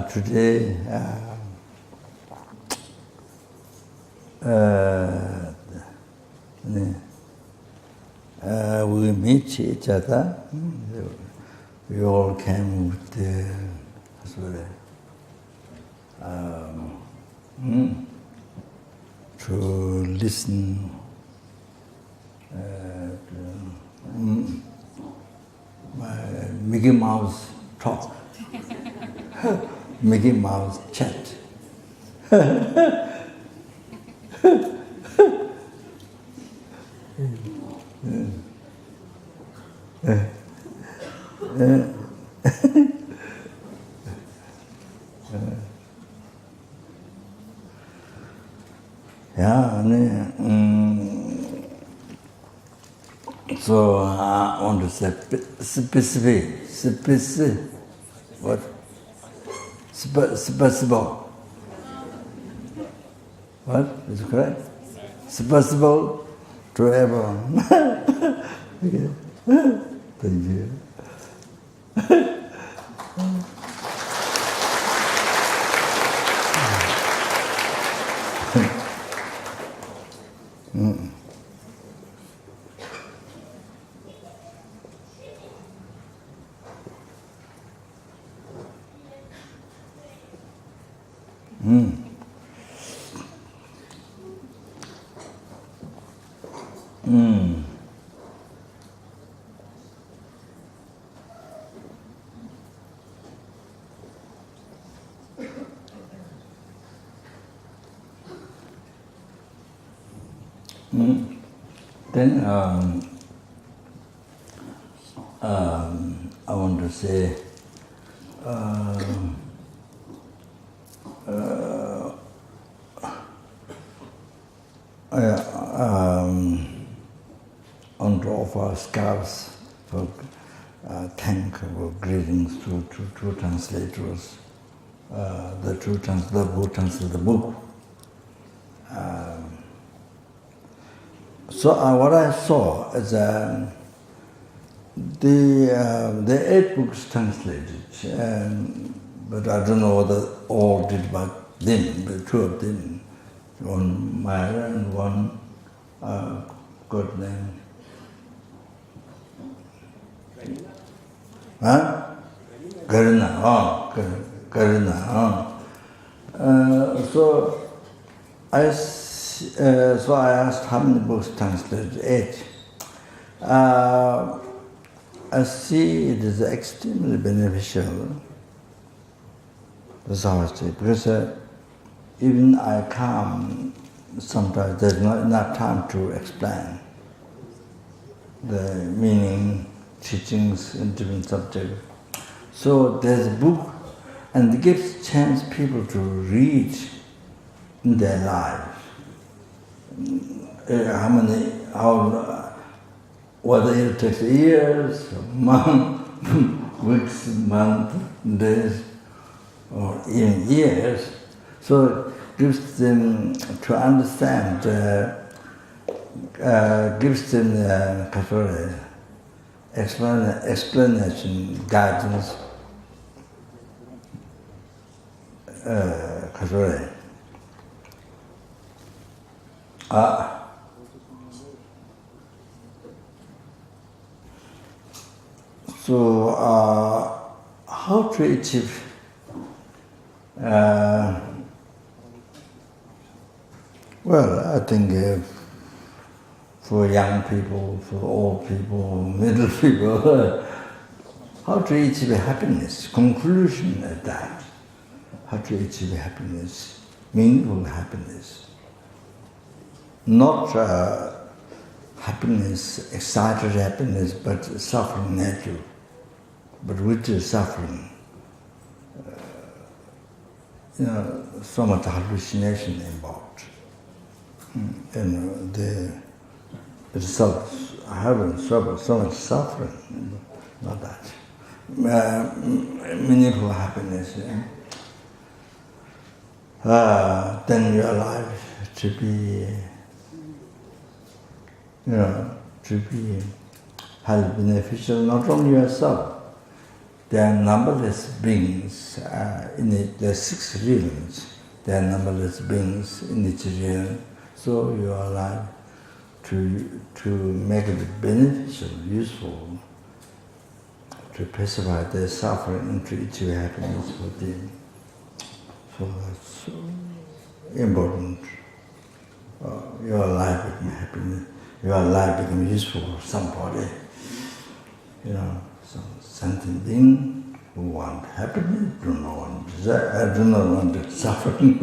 Today, we meet each other. We all came with to listen to my Mickey Mouse talk, Mickey Mouse chat. So I want to say specific, what? Specible. What is it correct? Specible to everyone. Okay. Thank you. Then I want to say I want to offer scarves for thank or greetings to two translators, the who translate the book. So what I saw is the 8 books translated, but I don't know whether all did but them, but 2 of them, one Maya and one God name. Huh? Karina, Karina. So I asked how many books translated. 8. I see it is extremely beneficial. That's how I say, because even I come, sometimes there's not enough time to explain the meaning, teachings in different subjects. So there's a book, and it gives chance people to read in their lives. Whether it takes years, weeks, months, days, or even years. So it gives them to understand, gives them explanation, guidance, So how to achieve well, I think for young people, for old people, middle people, how to achieve happiness, conclusion at that. How to achieve happiness, meaningful happiness. Not happiness, excited happiness, but suffering nature. But which is suffering? So much hallucination involved. The results having so much suffering, not that. Meaningful happiness. Then your life to be, highly beneficial not only yourself. There are numberless beings in it. There are 6 realms. There are numberless beings in each realm. So you are alive to make it beneficial, useful, to pacify their suffering and to achieve happiness for them. So that's important. Your life become happiness. Your life become useful for somebody. Some sentient being who want happiness, do not want desire, do not want suffering.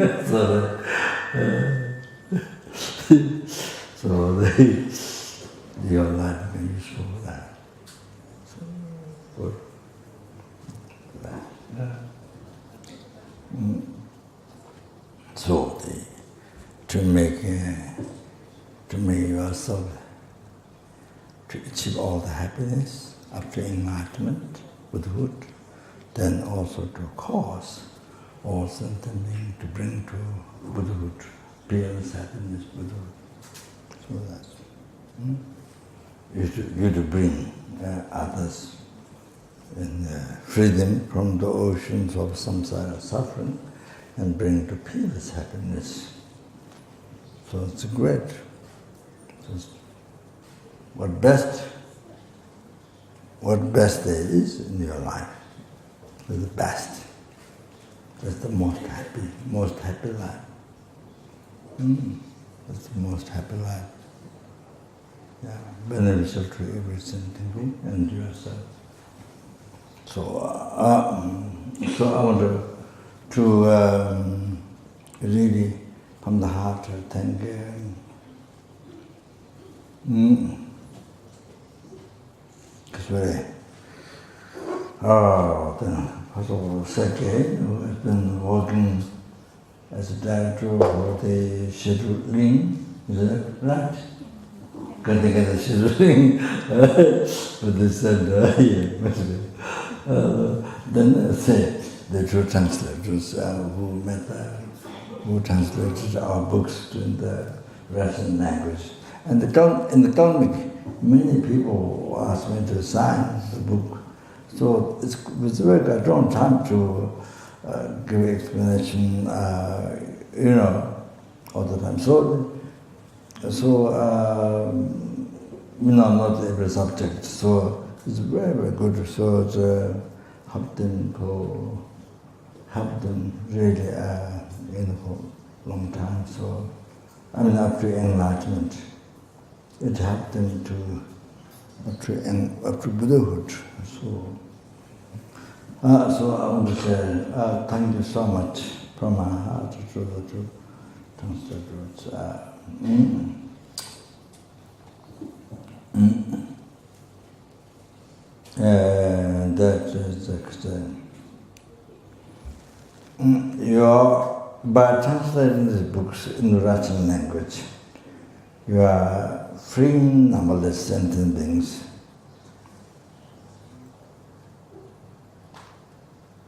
So your life become useful for that. So good. So to make yourself to achieve all the happiness after enlightenment, Buddhahood, then also to cause all sentient beings to bring to Buddhahood, peace, happiness, Buddhahood. So that's you to bring others in freedom from the oceans of samsara suffering and bring to peace, happiness. So it's great. What best there is in your life is the best. That's the most happy life. That's the most happy life. Yeah, beneficial to every sentient being and yourself. So I want to really, from the heart, thank Sergey, who has been working as a director for the LZR Ling, is that right? Ganden Tendar Ling, but they said, then say the two translators who translated our books in the Russian language. And in the Talmud, many people asked me to sign the book. So it was very good. I don't have time to give explanation, all the time. So not every subject. So it's very, very good. So it's helped them really for a long time. So after enlightenment, it helped them up to Buddhahood. So I want to say thank you so much from my heart to the two translators. That is by translating these books in the Russian language, you are freeing numberless sentient beings.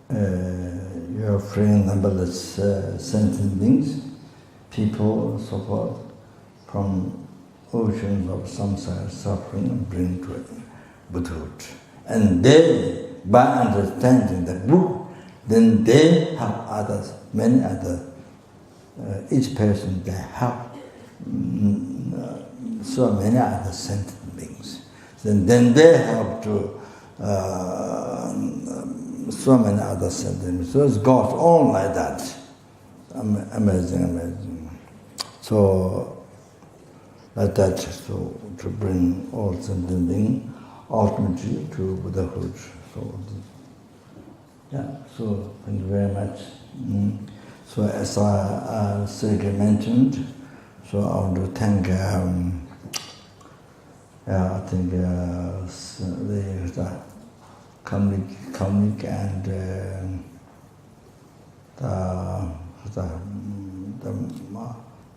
You are freeing numberless sentient beings, people, so forth, from oceans of samsara suffering and bring to Buddhahood. And they, by understanding the book, then they help others, many others. Each person, they help so many other sentient beings. Then they help to so many other sentient beings. So it's God's own like that. Amazing. So like that, so to bring all sentient beings ultimately to Buddhahood. So thank you very much. So as Sergey mentioned, so I want to thank the Kamlik and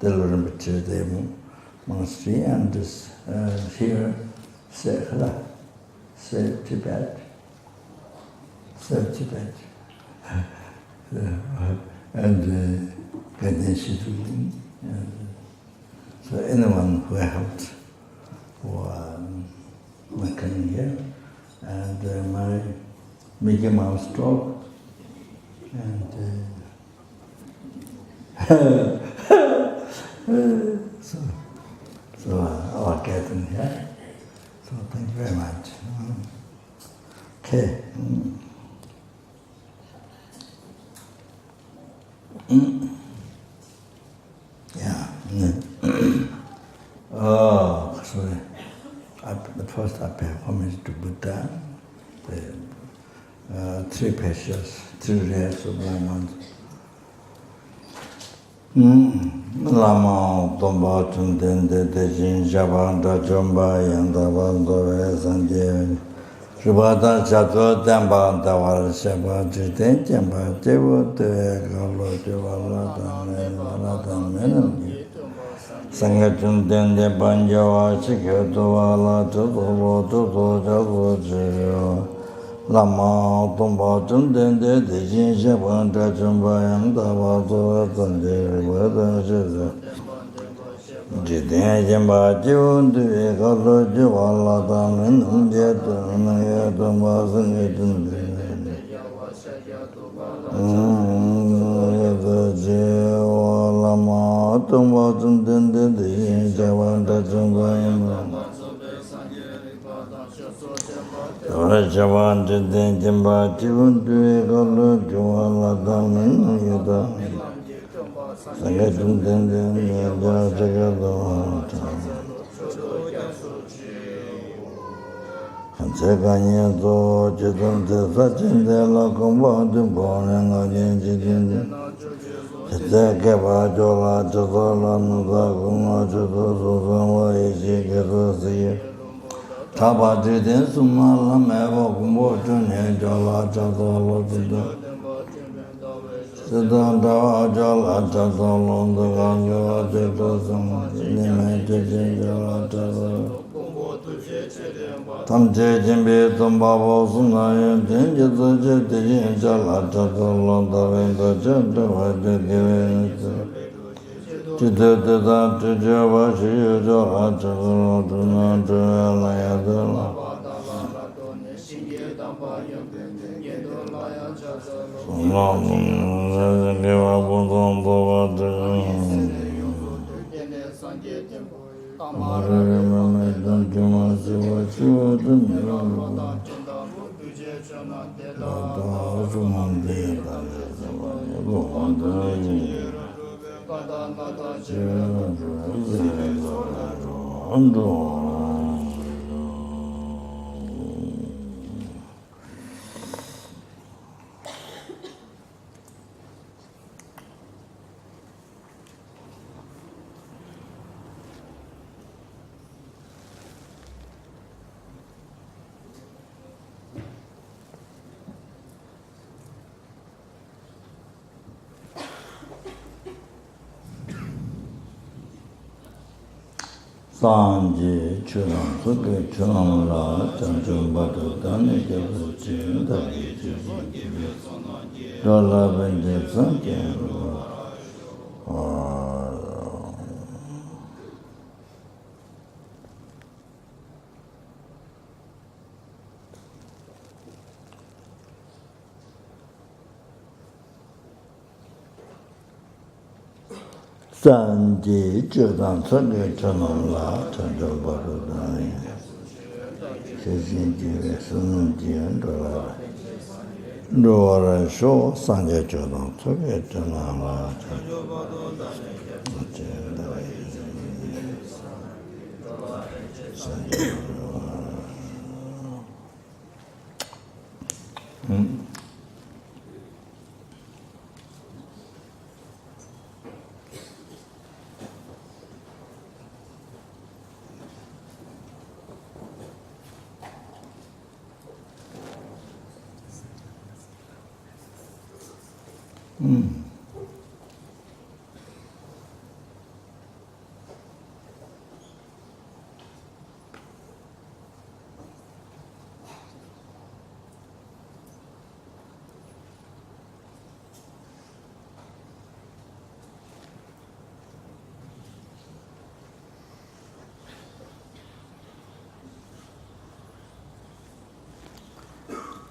the Rinpoche, the monastery, and this here, Save Tibet. And Ganden Tendar Ling. So anyone who helped, my coming here, and my Mickey Mouse talk, and so all getting here. So thank you very much. Okay. Yeah. Oh, sorry. But first I pay homage to Buddha, the three precious, three rare sublime Lama, Tomba, Tundende, Dejin, Jabanda, Jumba, Yandavanda, Sanje, Shubada, Chato, Damba, Davar, Shaba, Jiten, Jamba, Devo, Galo, Devala, Menam, Sangatun, Dende, Banjawa, Chikato, Toto, Jabo, Lama, Tomba, Tundende, Dejin, Jabanda, Jumba, Yandava, Sanje, Jiten, Jamba, Jivun, Galo, Jivala, Menam, Tomba, Sangatun, Lama, Tomba, Tundende, Dejin, Jabanda, Jumba, Rajavan Jiten Jamba Jivun Galo Jivala Damin Yada Sangatun Denden Jagado Hanseganya Do Jitan Sachin de la Comba Dimboning Ajen Jitin Jekeba Jola Jola Nuda Guma Jodo Suzama Isi Gedosiya Taba Jiten Sumala Meva Gumbo June Jola Jadolo Dudu Siddhan Dava Jola Jadolo Dudu Jola Nime Jijin Jola Jadolo Tam Jijin Be Tumba Bosuna Yajin Jita Jijin Jola Jadolo Davinda Jadava Jadivin Jita Jita Jijava Shiya Jola Jadolo Duna Jola Yadala Sanji Churam Suki Churam La Chanchum Batu Dani Jabu Chinda Dola Bende Sanji Sanji Churam Suki Churam La Chanchum Batu Dani Shishin Jive Sunun Jian Dola Dora Sho Sanji Churam Suki Churam La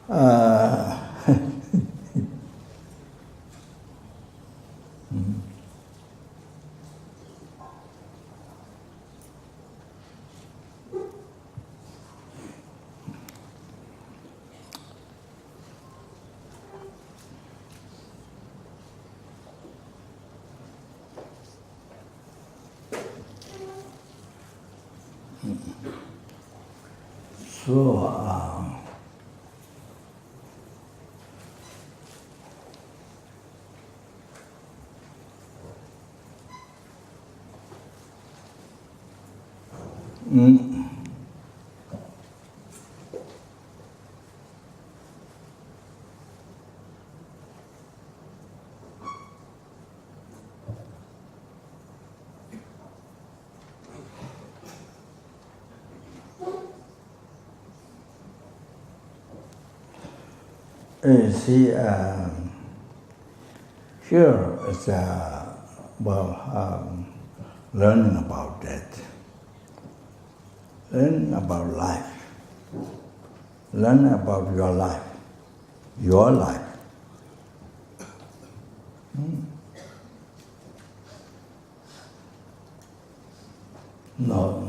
So, you see, here is learning about death, learning about life, learning about your life, your life. Not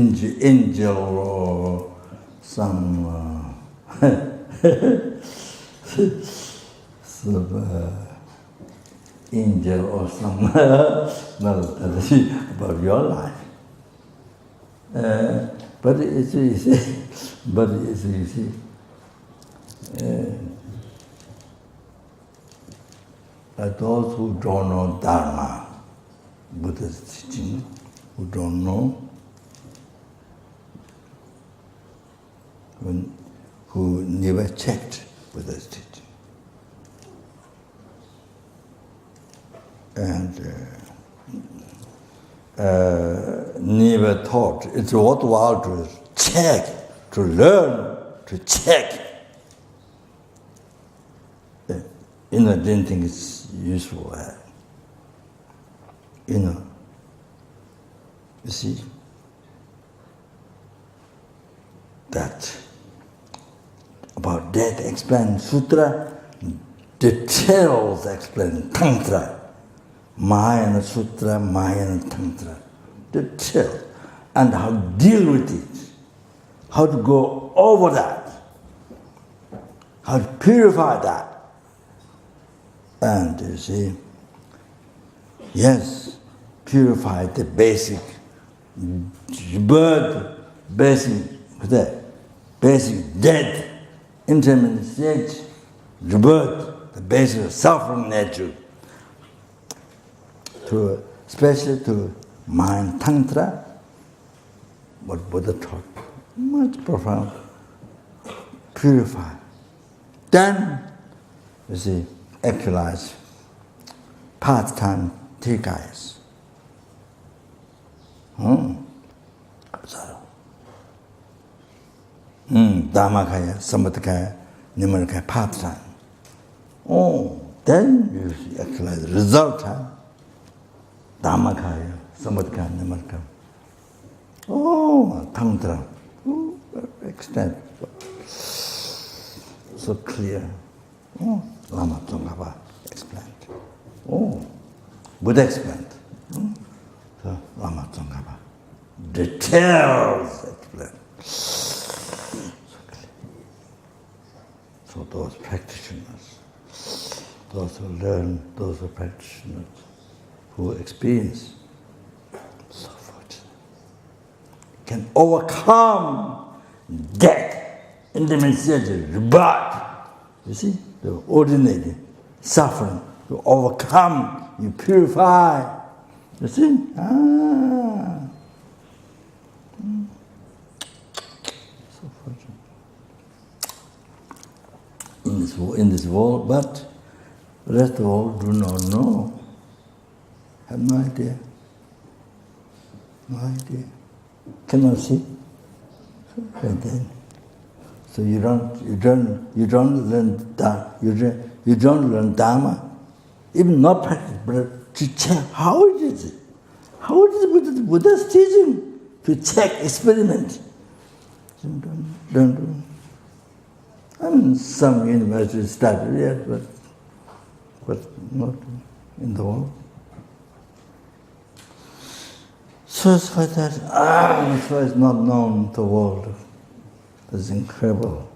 angel or some angel or some about your life. But it's easy. Those who don't know Dharma, Buddha's teaching, who don't know, who never checked Buddha's teaching, and never thought it's worthwhile to check, to learn, to check. Didn't think it's useful. You see, that about death explained Sutra, details explained Tantra, Mahayana Sutra, Mahayana Tantra, details, and how to deal with it, how to go over that, how to purify that. And you see, yes, purify the basic birth, basic death, intermittent stage, rebirth, the basic suffering nature, especially to mind Tantra, what Buddha taught, much profound, purify. Then, you see, actualize part-time tikayas. Dhammakaya, Samatthakaya, Nimanakaya, part-time. Then you actualize the result time. Dhammakaya, Samatthakaya, Nimanakaya. Tantra. Extent. So clear. Lama Tsongkhapa explained. Buddha explained. So Lama Tsongkhapa. Details explained. So those practitioners, those who learn, those who practitioners, who experience, so fortunate, can overcome death in the message, rebirth. You see, the ordinary suffering, you overcome, you purify. You see? So fortunate. In this world, but the rest of the world do not know. Have no idea. No idea. Cannot see. And then, so you don't learn Dharma, even not practice, but to check how it is. How it is Buddha's teaching, to check, experiment. don't do. I mean, some universities started yet, but not in the world. So it's like that. So it's not known to the world. It's incredible.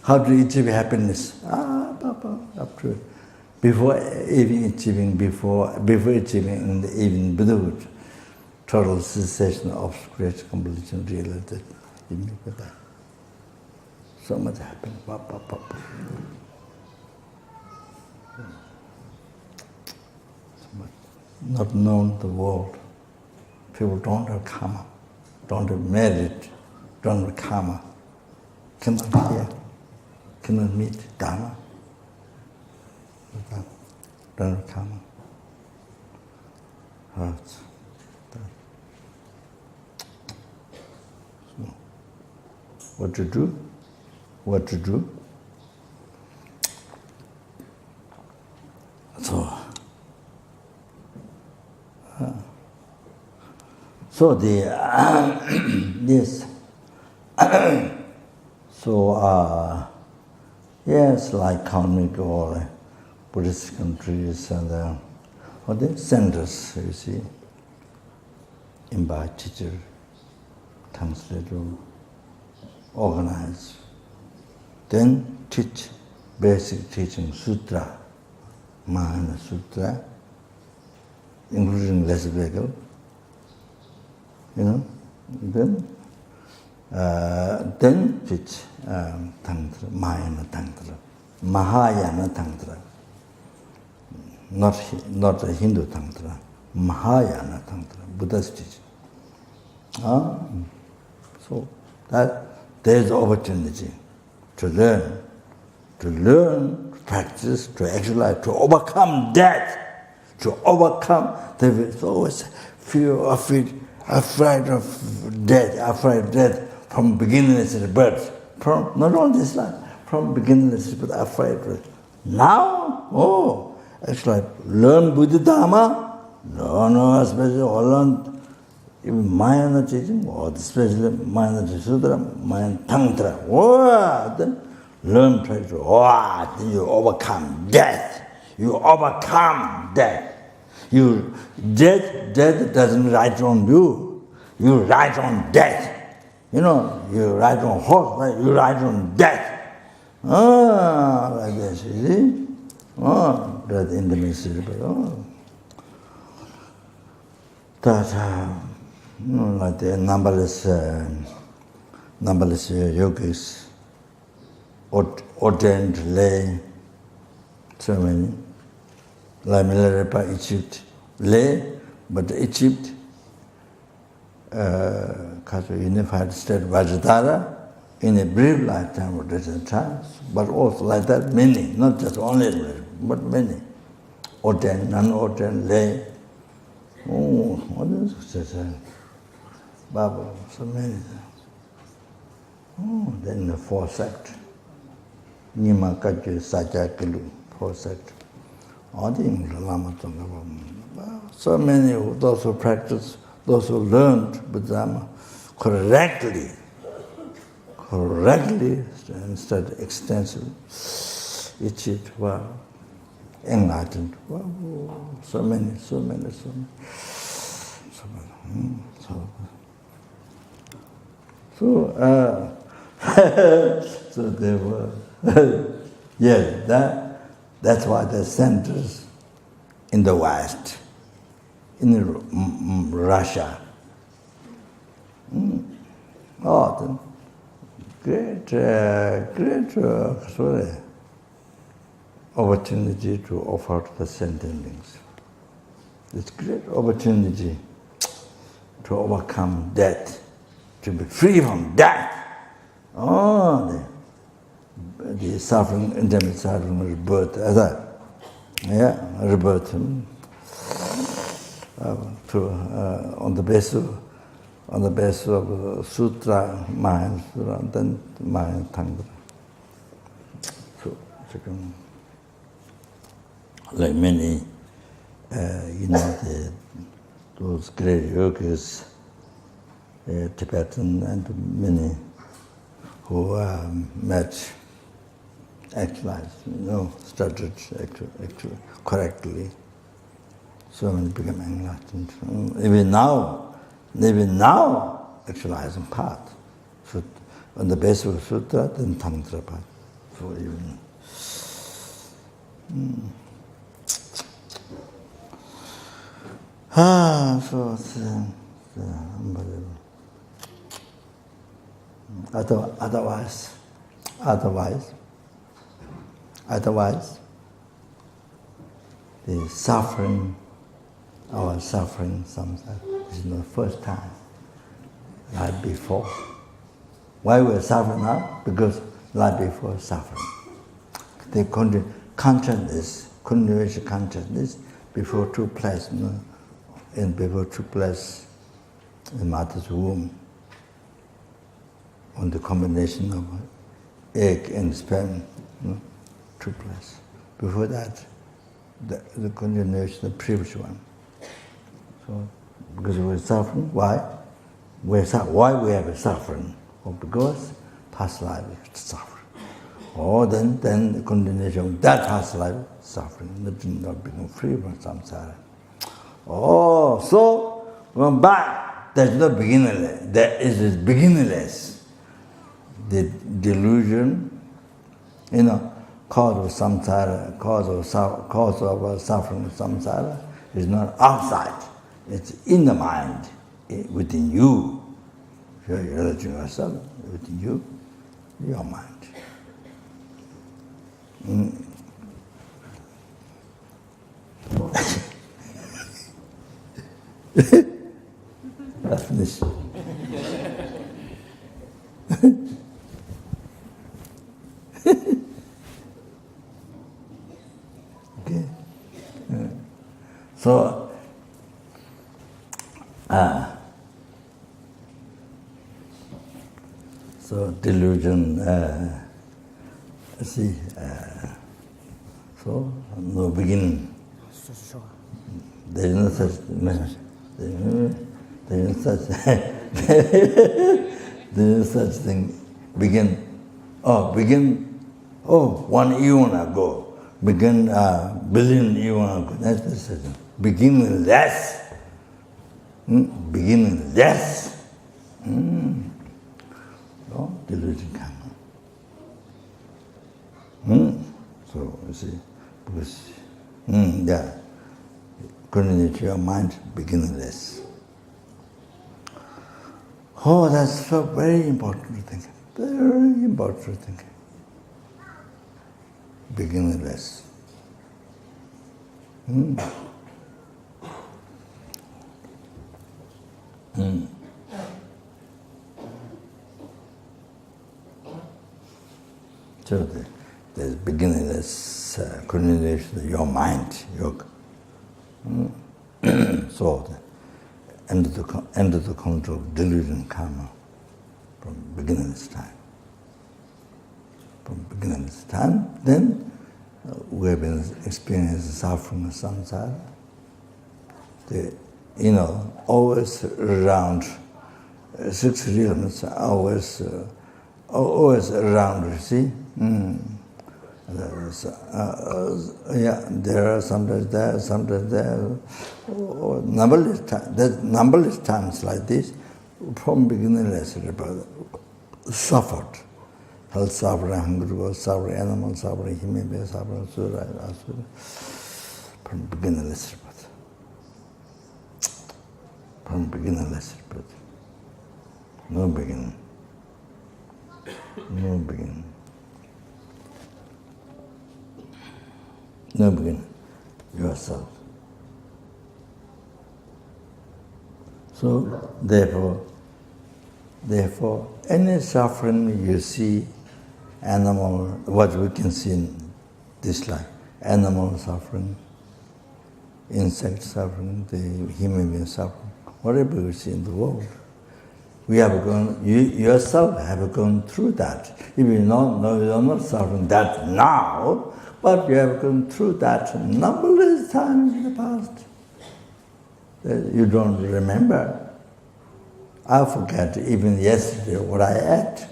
How to achieve happiness? Papa, up to it. Before achieving even Buddhahood, total cessation of great completion realized. So much happened. Not known the world. People don't have karma, don't have merit, don't have karma. Cannot hear, cannot meet Dharma. Don't have karma. So, what to do? What to do? So the yes. Yes, like Kalmyk or Buddhist countries and or the centers, you see, invite teacher, translator, organize, then teach basic teaching sutra, Mahayana Sutra, including less vehicle, then teach Tantra, Mahayana Tantra, not a Hindu Tantra, Mahayana Tantra, Buddha's teaching. So that there's opportunity to learn, to practice, to actualize, to overcome death, to overcome there's always fear of it. Afraid of death from beginningless birth. From not only this life, from beginningless birth, afraid of it. Now, actually, learn Buddha Dharma, especially learn even Mahayana teaching, or especially Mahayana Sutra, Mahayana Tantra. Then learn practice. Then you overcome death. You overcome death. Death doesn't ride on you. You ride on death. You ride on horse, right? You ride on death. Like this, you see? That intimacy. That, like the numberless yogis, ordained lay, so many. Like Milarepa achieved lay, but achieved unified state Vajradhara in a brief lifetime of different times, but also like that many, not just only, but many. Ordained, non-ordained, lay. What is it? Baba, so many. Then the four sect. Nima Kajju Saja Kilu, four sect. All the English Lama talking about. So many of those who practice, those who learned Buddhism correctly, instead extensively, achieved enlightened. So many. So they were. That's why the centers in the West, in Russia, the great opportunity to offer to the sentient. It's great opportunity to overcome death, to be free from death. The suffering, intimate suffering, rebirth, rebirth. On the basis of Sutra, Mahayana Sutra, then Mahayana Tantra. So, like many, those great yogis, Tibetan and many who met, actualized, started actually correctly. So many become enlightened. Even now, actualizing path. So on the basis of sutra, then tantra path. So even. So it's unbelievable. Otherwise, the suffering, our suffering sometimes is not the first time, like before. Why we're suffering now? Because like before suffering. The consciousness, continuation consciousness before took place, and before took place in mother's womb, on the combination of egg and sperm, took place. Before that, the continuation, the previous one. So, because we're suffering, why? Why we have suffering? Well, because past life is suffering. Or then the continuation of that past life suffering, not become free from samsara. Oh, so going back, there's no beginningless. There is beginningless. The delusion, cause of samsara, cause of suffering of samsara is not outside. It's in the mind, within you. You're realizing yourself, within you, your mind. That's finished. Okay. So, delusion, so no beginning. There is no such there is such thing. Begin. 1 eon ago. Begin billion eon ago. That's the such. Beginningless. Beginningless. So delusion comes. So you see, because continuing to your mind, beginningless. Oh, that's so very important thing. Very important thing. Beginningless. So there's beginningless continuation of your mind, yoga. So the end of the control of delusion karma from beginningless time. From beginningless time, then we have been experiencing suffering of samsara. Always around 6 realms, always around, you see. There are sometimes there. Numberless times like this, from beginningless, suffered. Health suffering, hunger suffering, animal suffering, human being suffering, asura. From beginningless. From beginningless. No beginning. No beginning. No beginning. Yourself. So, therefore, any suffering you see, animal, what we can see in this life, animal suffering, insect suffering, the human being suffering, whatever you see in the world, we have gone, you yourself have gone through that. If you know you're not suffering that now, but you have gone through that numberless times in the past. You don't remember. I forget even yesterday what I ate,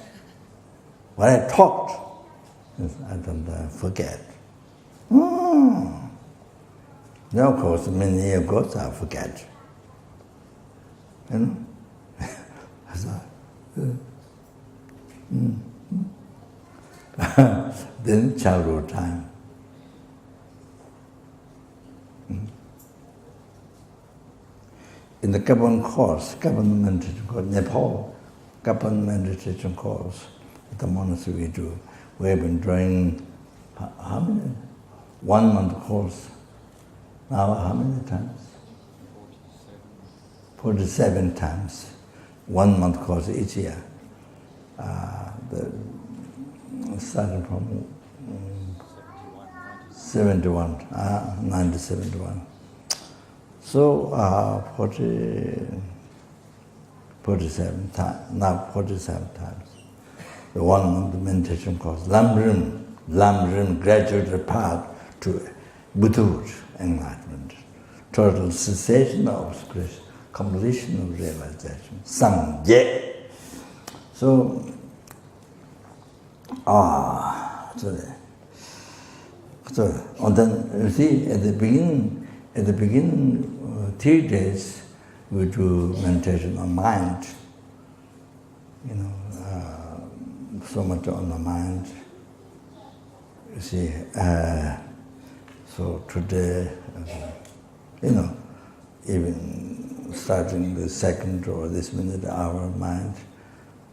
what I talked. I don't forget. Now, of course, many years ago, I forget. You know? Then childhood time. In the Gabon course, Gabon meditation course, Nepal, Gabon meditation course, at the monastery we do, we have been doing, how many? 1 month course. Now how many times? 47 times. 1 month course each year. Starting from 1971. So 47 times, now 47 times. The 1 month meditation course. Lam Rim graduated path to Buddhahood, enlightenment. Total cessation of obscuration, completion of realization. Sangye. So, and then you see at the beginning 3 days we do meditation on mind. So much on the mind. You see, so today, even starting the second or this minute hour mind,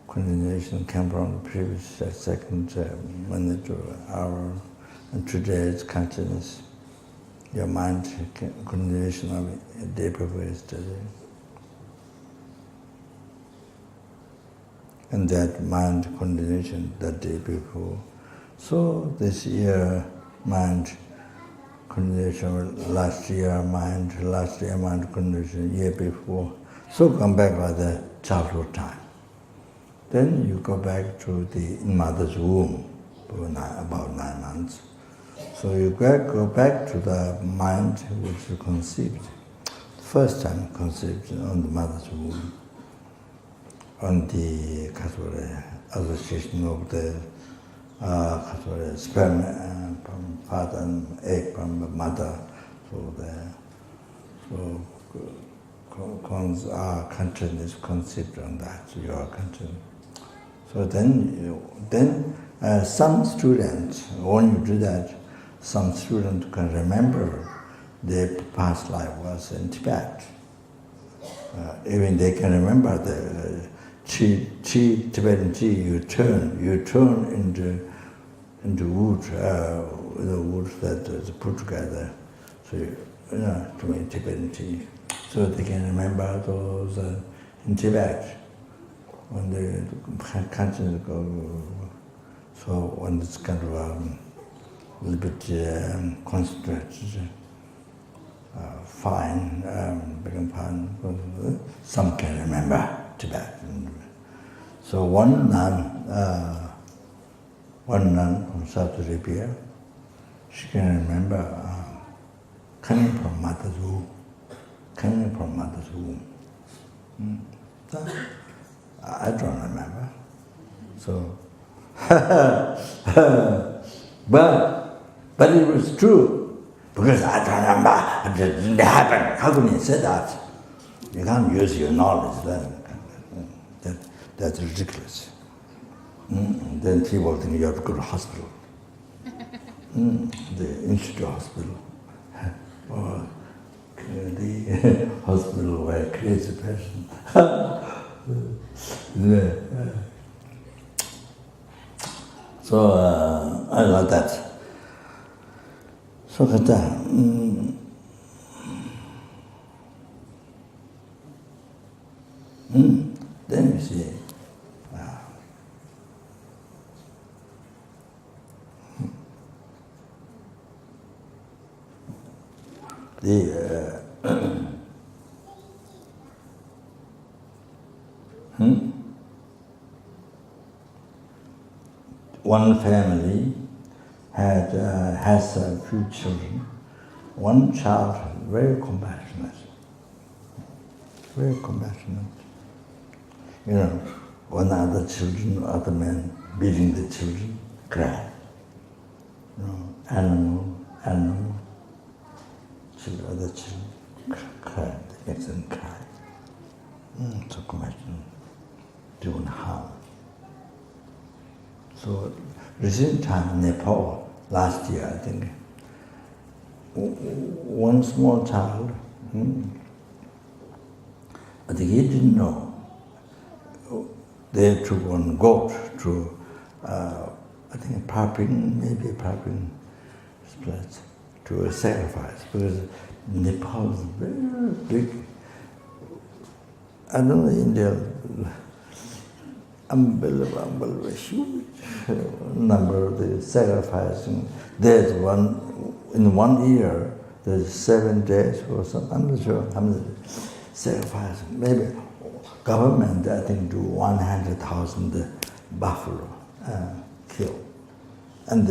continuation came from the previous second minute or hour, and today's consciousness, your mind, continuation of a day before yesterday. And that mind continuation that day before. So this year mind continuation, last year mind continuation, year before. So come back by the childhood time. Then you go back to the mother's womb for about 9 months. So you go back to the mind which you conceived, first time conceived on the mother's womb, on the association of the sperm from father and egg from the mother. Our content is conceived on that, your content. So then some students, when you do that, some students can remember their past life was in Tibet. Even they can remember the Tibetan chi, you turn into wood, the wood that is put together. So to make Tibetan tea. So they can remember those in Tibet when the consciousness go. So when it's kind of a little bit concentrated, fine, become fine. Some can remember Tibet. So one nun from South Arabia, she can remember coming from mother's womb. I don't remember. So, but it was true, because I don't remember, it didn't happen. How can you say that? You can't use your knowledge then. That's ridiculous. Then people think you have to go to hospital. The institute hospital. Or the hospital where a crazy person. So I like that. So then you see, one family has a few children. One child very compassionate, when other children, other men beating the children, cry. Animal, children, other children cry, they make them cry. So compassion, doing harm. So recent time in Nepal, last year I think, one small child, I think he didn't know. They took one goat to, I think maybe a Papin place, to a sacrifice, because Nepal is very big. I don't know, India, unbelievable, huge number of the sacrificing. There's one, in 1 year, there's 7 days or something, I'm not sure how many sacrificing. Maybe government, I think, do 100,000 buffalo kill. And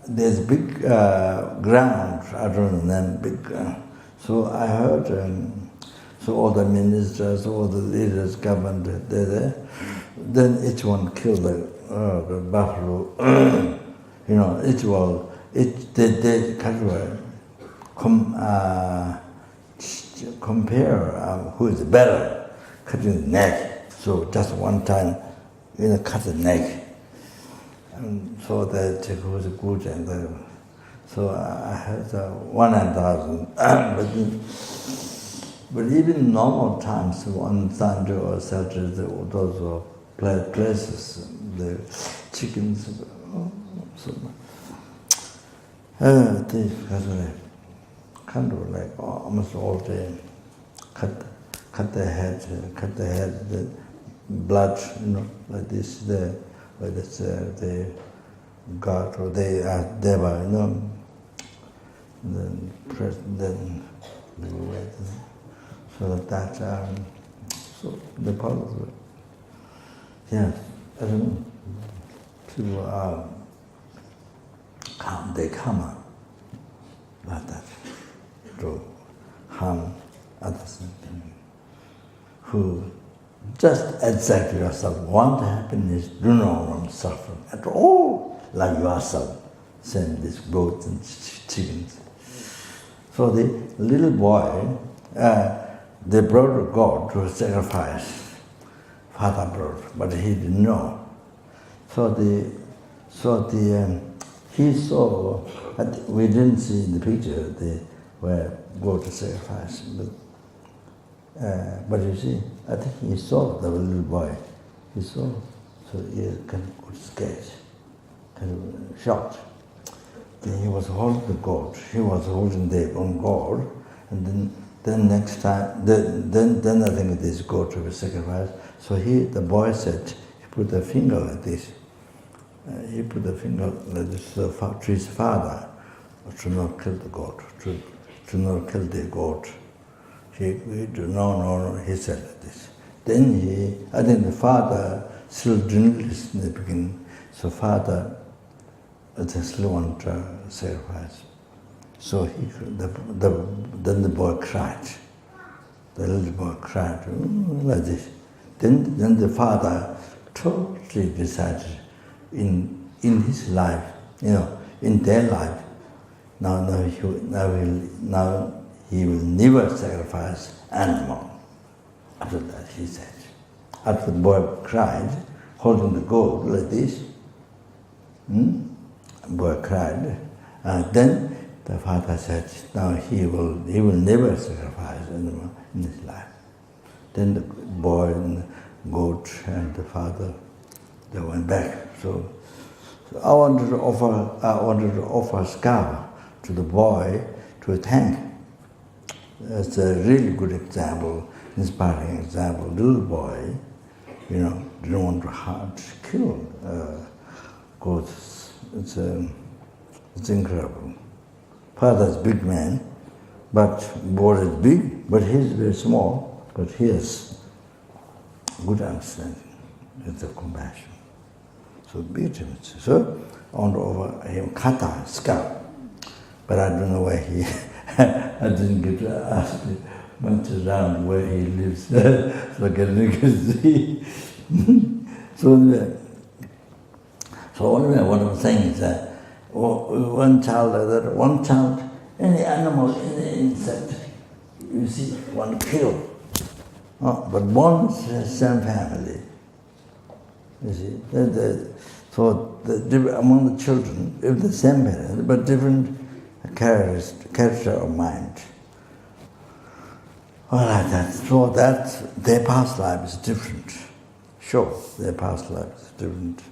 there's big ground, I don't know, big ground. So I heard, so all the ministers, all the leaders, government, they're there. Then each one killed the buffalo. Each one, they compare who is better, cutting the neck. So just one time, cut the neck. And so they check who's good and so I had 100,000. But even normal times, on Sanjo or Saturday, those places, the chickens, they kind of like almost all day, cut the head, the blood, like this, whether it's the God or they are Deva, then press, then wait. So that, so the policy. Yes, I don't know. People are they come like that to harm others who just exactly yourself want happiness, do not want suffering at all, like yourself, send these goats and chickens. So the little boy, they brought a goat to sacrifice. Father brought, but he didn't know. He saw. We didn't see in the picture they were go to sacrifice, but you see, I think he saw the little boy. He saw, so he kind of got scared, kind of shocked. Then he was holding the goat. He was holding their own goat, and then next time, then I think this goat was sacrificed. So the boy said, he put the finger like this. He put the finger like this to his father, to not kill the goat, to not kill the goat. No, he said like this. Then I think the father still didn't listen in the beginning. So father still wanted to sacrifice. So then the boy cried. The little boy cried like this. Then the father totally decided in his life, in their life, now he will never sacrifice animal. After that, he said. After the boy cried, holding the goat like this, the boy cried. Then the father said, now he will never sacrifice animal in his life. Then the boy and the goat and the father, they went back. So I wanted to offer a scarf to the boy to thank. That's a really good example, inspiring example. Little boy, didn't want to kill goats. It's incredible. Father's big man, but boy is big, but he's very small. But he has good understanding. It's a compassion. So beautiful. So I want to offer him kata, scalp. But I don't know why I didn't get to ask went around where he lives, so you can see. So anyway, what I'm saying is that one child, any animal, any insect, you see, one kill. But born is the same family. You see, among the children, if the same parents, but different character of mind. All like that. So that their past life is different. Sure, their past life is different.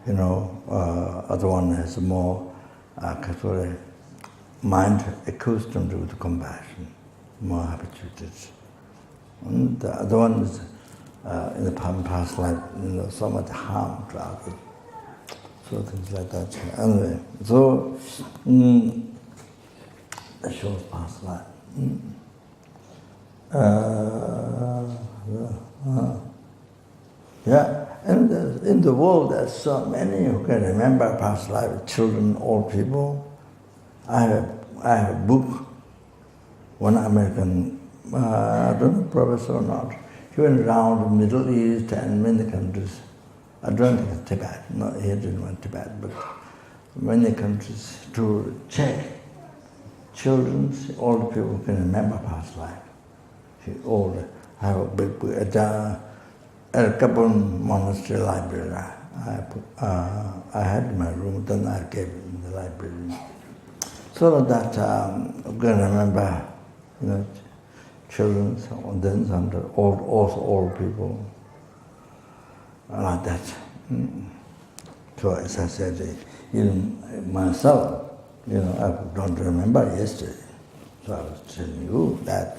Other one has more mind accustomed to compassion, more habituated. And the other one is in the past life, so much harm to others. So things like that. Anyway, so that shows past life. Yeah, and in the world there's so many who can remember past life, children, old people. I have a book, one American, I don't know, professor or not, he went around the Middle East and many countries. I don't think it's Tibet, no, he didn't want Tibet, but many countries to check children, old people who can remember past life. I have a big book at a Ganden monastery library. I had in my room, then I gave it in the library. So that I'm going to remember, children, and then some old people, like that. So as I said, even myself, I don't remember yesterday. So I was telling you that.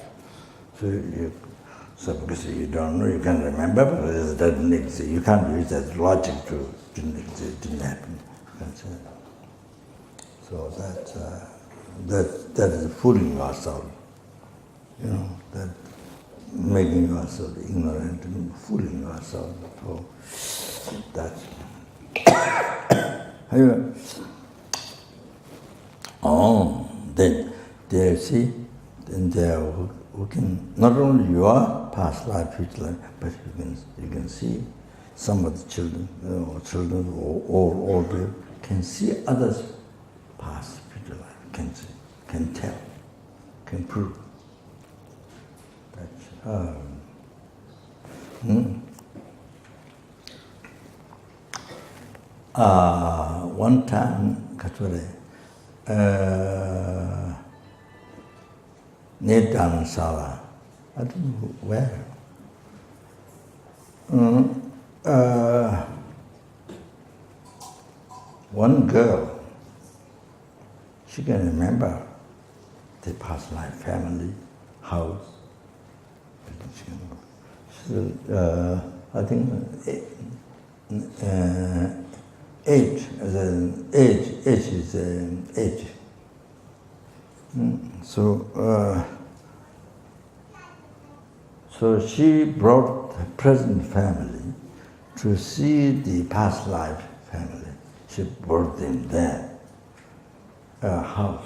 So because you don't know, you can't remember, but it doesn't exist. You can't use that logic to didn't happen. So that is fooling yourself. That making yourself ignorant and fooling yourself. So that. Then there see, then there who can not only your past life, future life, but you can see some of the children, children or old people can see others' past, future life, can tell, can prove. That's, one time, near Dharamsala, I don't know where. One girl, she can remember the past life, family, house. I think age is age. So she brought the present family to see the past life family. She brought them there, house.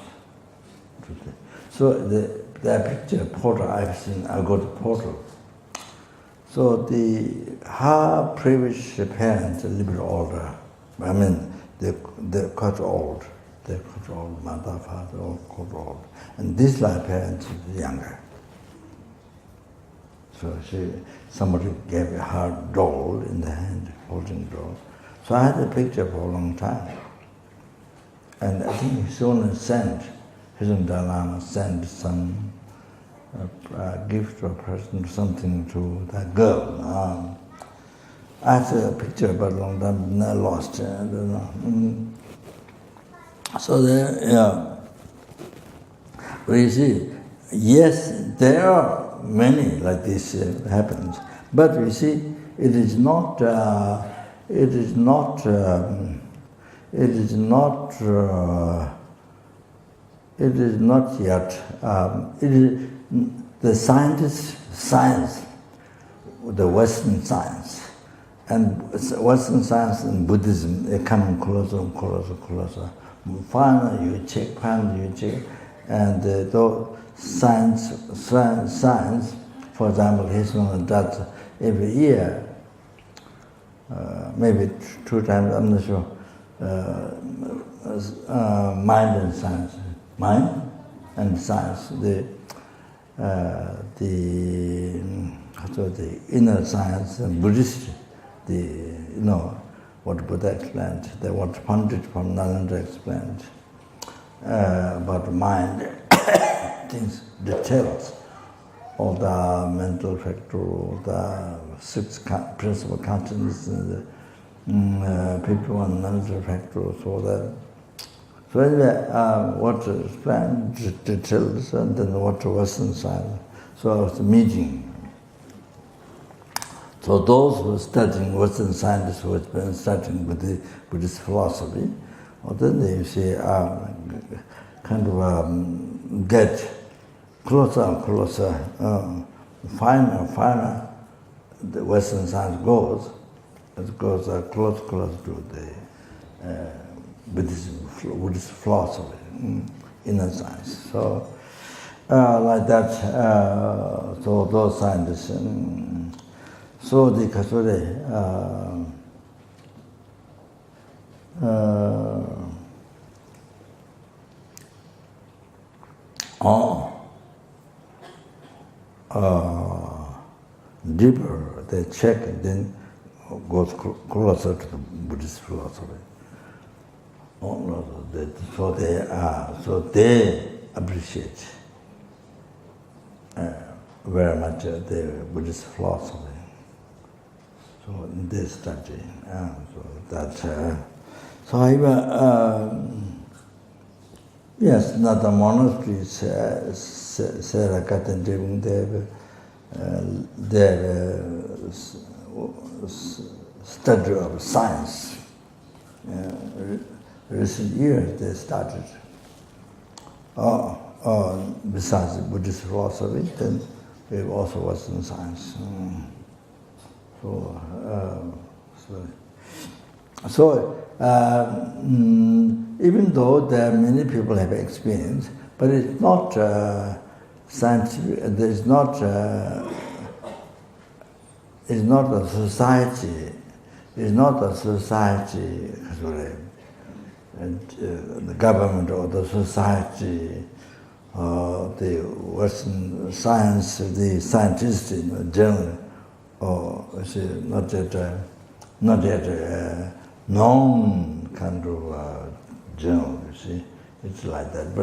So the picture portal I've seen, I got the portal. So her previous parents are a little bit older. I mean, they're quite old. They're quite old, mother, father, all quite old. And this life parents is younger. So somebody gave her a doll in the hand, holding doll. So I had a picture for a long time. And I think soon sent, Lama sent some gift or present, something to that girl. I had a picture about a long time, and I lost it, I don't know. So there, but you see, yes, there are many like this happens, but you see, it is not yet. It is the science, the Western science, and Western science and Buddhism, they come closer and closer. Finally you check, And though science, for example, his one does every year, maybe 2 times, I'm not sure, mind and science. Mind and science, the inner science and Buddhist, what Buddha explained, what Pandit from Nalanda explained about mind, things, details, all the mental factor, all the 6 principal consciousness, and the people on mental factors, all that. So anyway, what explained details, and then what Western science. So I was meeting. So those who are studying Western scientists who have been studying Buddhist philosophy, well, then they say, get closer and closer, finer and finer the Western science goes, it goes close to the Buddhist philosophy, inner science. So like that, so those scientists, so the Kasure, deeper they check and then goes closer to the Buddhist philosophy. So they appreciate very much the Buddhist philosophy. So they study. So yes, not the monasteries, Ganden Tendar Ling, their study of science. Recent years they started. Besides Buddhist philosophy, then we have also Western science. Even though there are many people have experience, but it's not scientific. It's not a society. It's not a society. The government or the society, the Western science, the scientists in general, or not yet known kind of journal. You see, it's like that.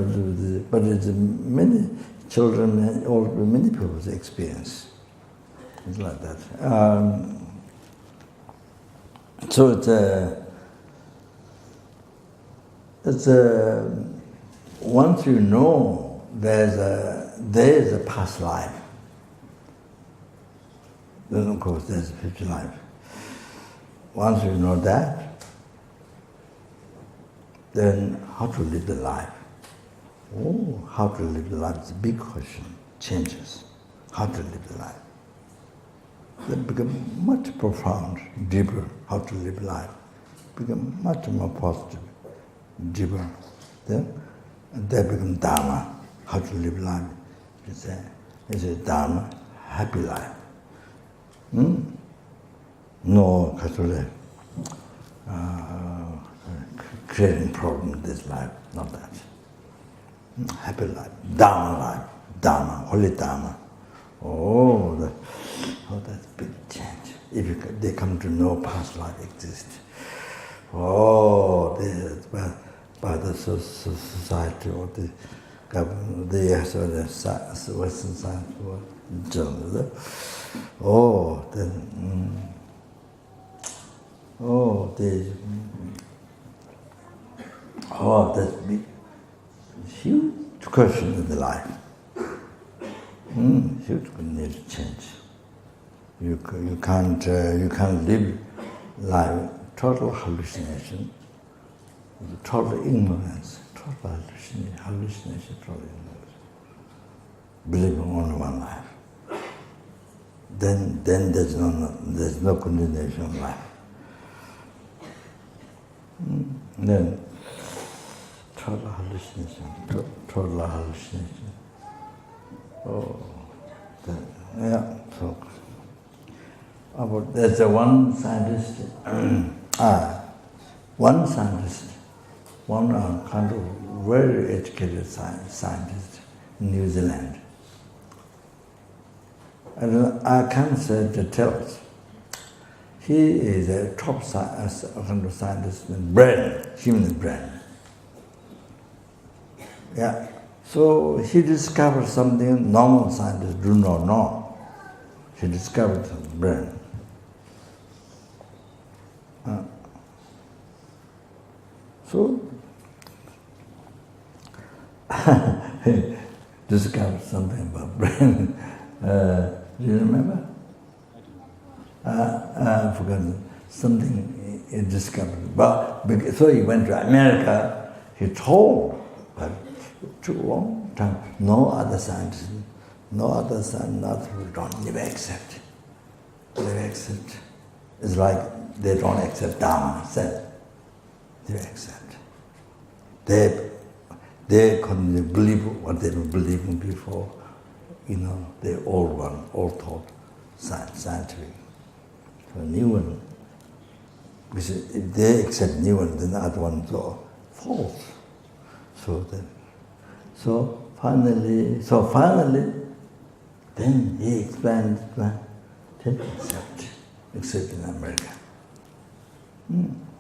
But it's many children, or many people's experience. It's like that. So it's once you know there is a past life, then of course there's a future life. Once you know that, then how to live the life? How to live the life is a big question. Changes. How to live the life. They become much profound, deeper. How to live life become much more positive, deeper. Then they become Dharma. How to live life? It's a Dharma, happy life. No creating problem in this life, not that. Happy life, Dharma, holy Dharma. That's a big change. If they come to know past life exists. By the society or the government, the Western science journal. That's big, huge question in the life. Huge need to change. You can't live life total hallucination, total ignorance, total hallucination, total ignorance. Believing only one life. Then there's no continuation of life. Then total hallucination. Total hallucination. Oh, yeah. So, there's one scientist. One scientist, one kind of very educated scientist in New Zealand. I can't say details. He is a top kind of scientist in brain, human brain. Yeah. So he discovered something normal scientists do not know. He discovered the brain. So he discovered something about brain. Do you remember? I forgot something he discovered. But so he went to America. He told, but it took a long time. No other scientist, don't never accept. Never accept. It's like they don't accept Dharma. Said they accept. They couldn't believe what they were believing before. The old one, old thought, scientific. The new one, because if they accept new one, then the other ones are false. So finally, then he explained, then accept in America.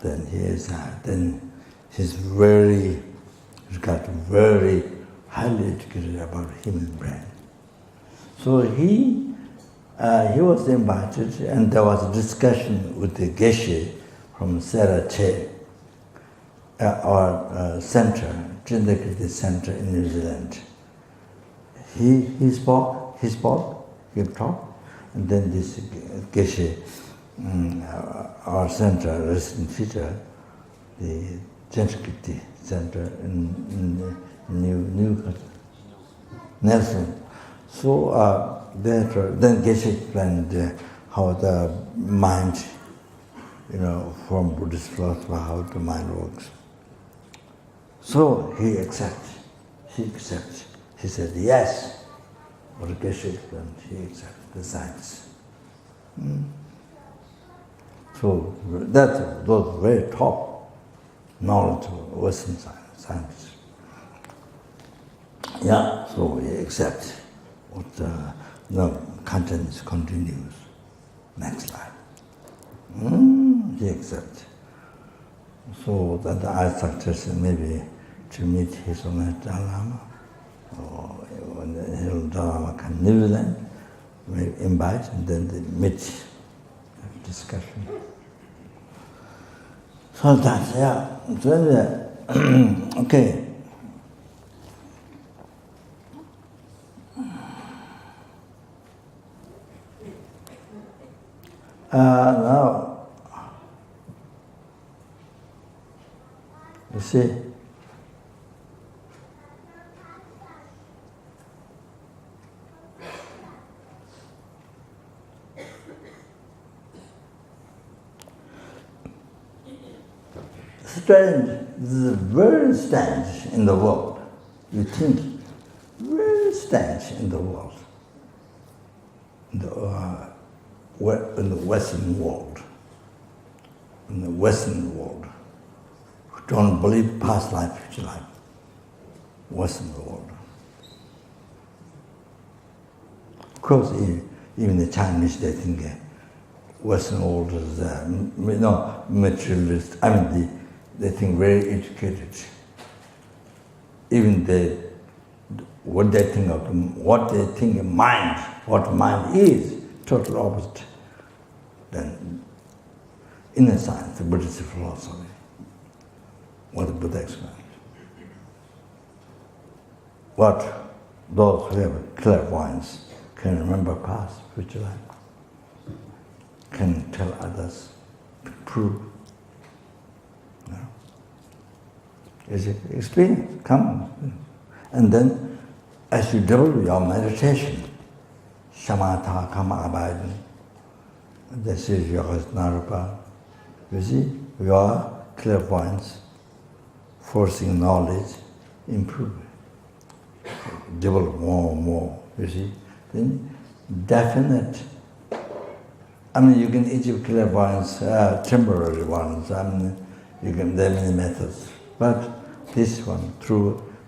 Then he's got very highly educated about human brain. So he was invited, and there was a discussion with the Geshe from Sarah Che, our center, Gender Center in New Zealand. He spoke, he talked, and then this Geshe, our center, resident teacher, the Gender Center in New Nelson. So then Geshe explained how the mind, from Buddhist philosophy, how the mind works. So he accepts. He said yes. What Geshe explained, he accepted the science. So those very top knowledge of Western science. Yeah, so we accept what the content continues. Next slide. He accepts. So that I successful maybe to meet his own Lama, or when the Lama can New Zealand, we invite and then they meet, have discussion. So that's, yeah. So, okay. Now, you see, strange, this is very strange in the world. You think, very strange in the world. In the Western world. In the Western world. Who don't believe past life, future life. Western world. Of course, even the Chinese, they think Western world is materialist. They think very educated. Even what they think of mind, what mind is, total opposite than inner science, the Buddhist philosophy, what the Buddha explained. What those who have clairvoyance can remember past, future life, can tell others, prove. Is it experience? Come. And then, as you develop your meditation, shamatha, kama abiding, this is your narupa. You see, your clairvoyance forcing knowledge, improve, develop more and more, you see. Then definite, I mean, you can achieve clairvoyance, temporary ones, I mean, there are many methods. But this one,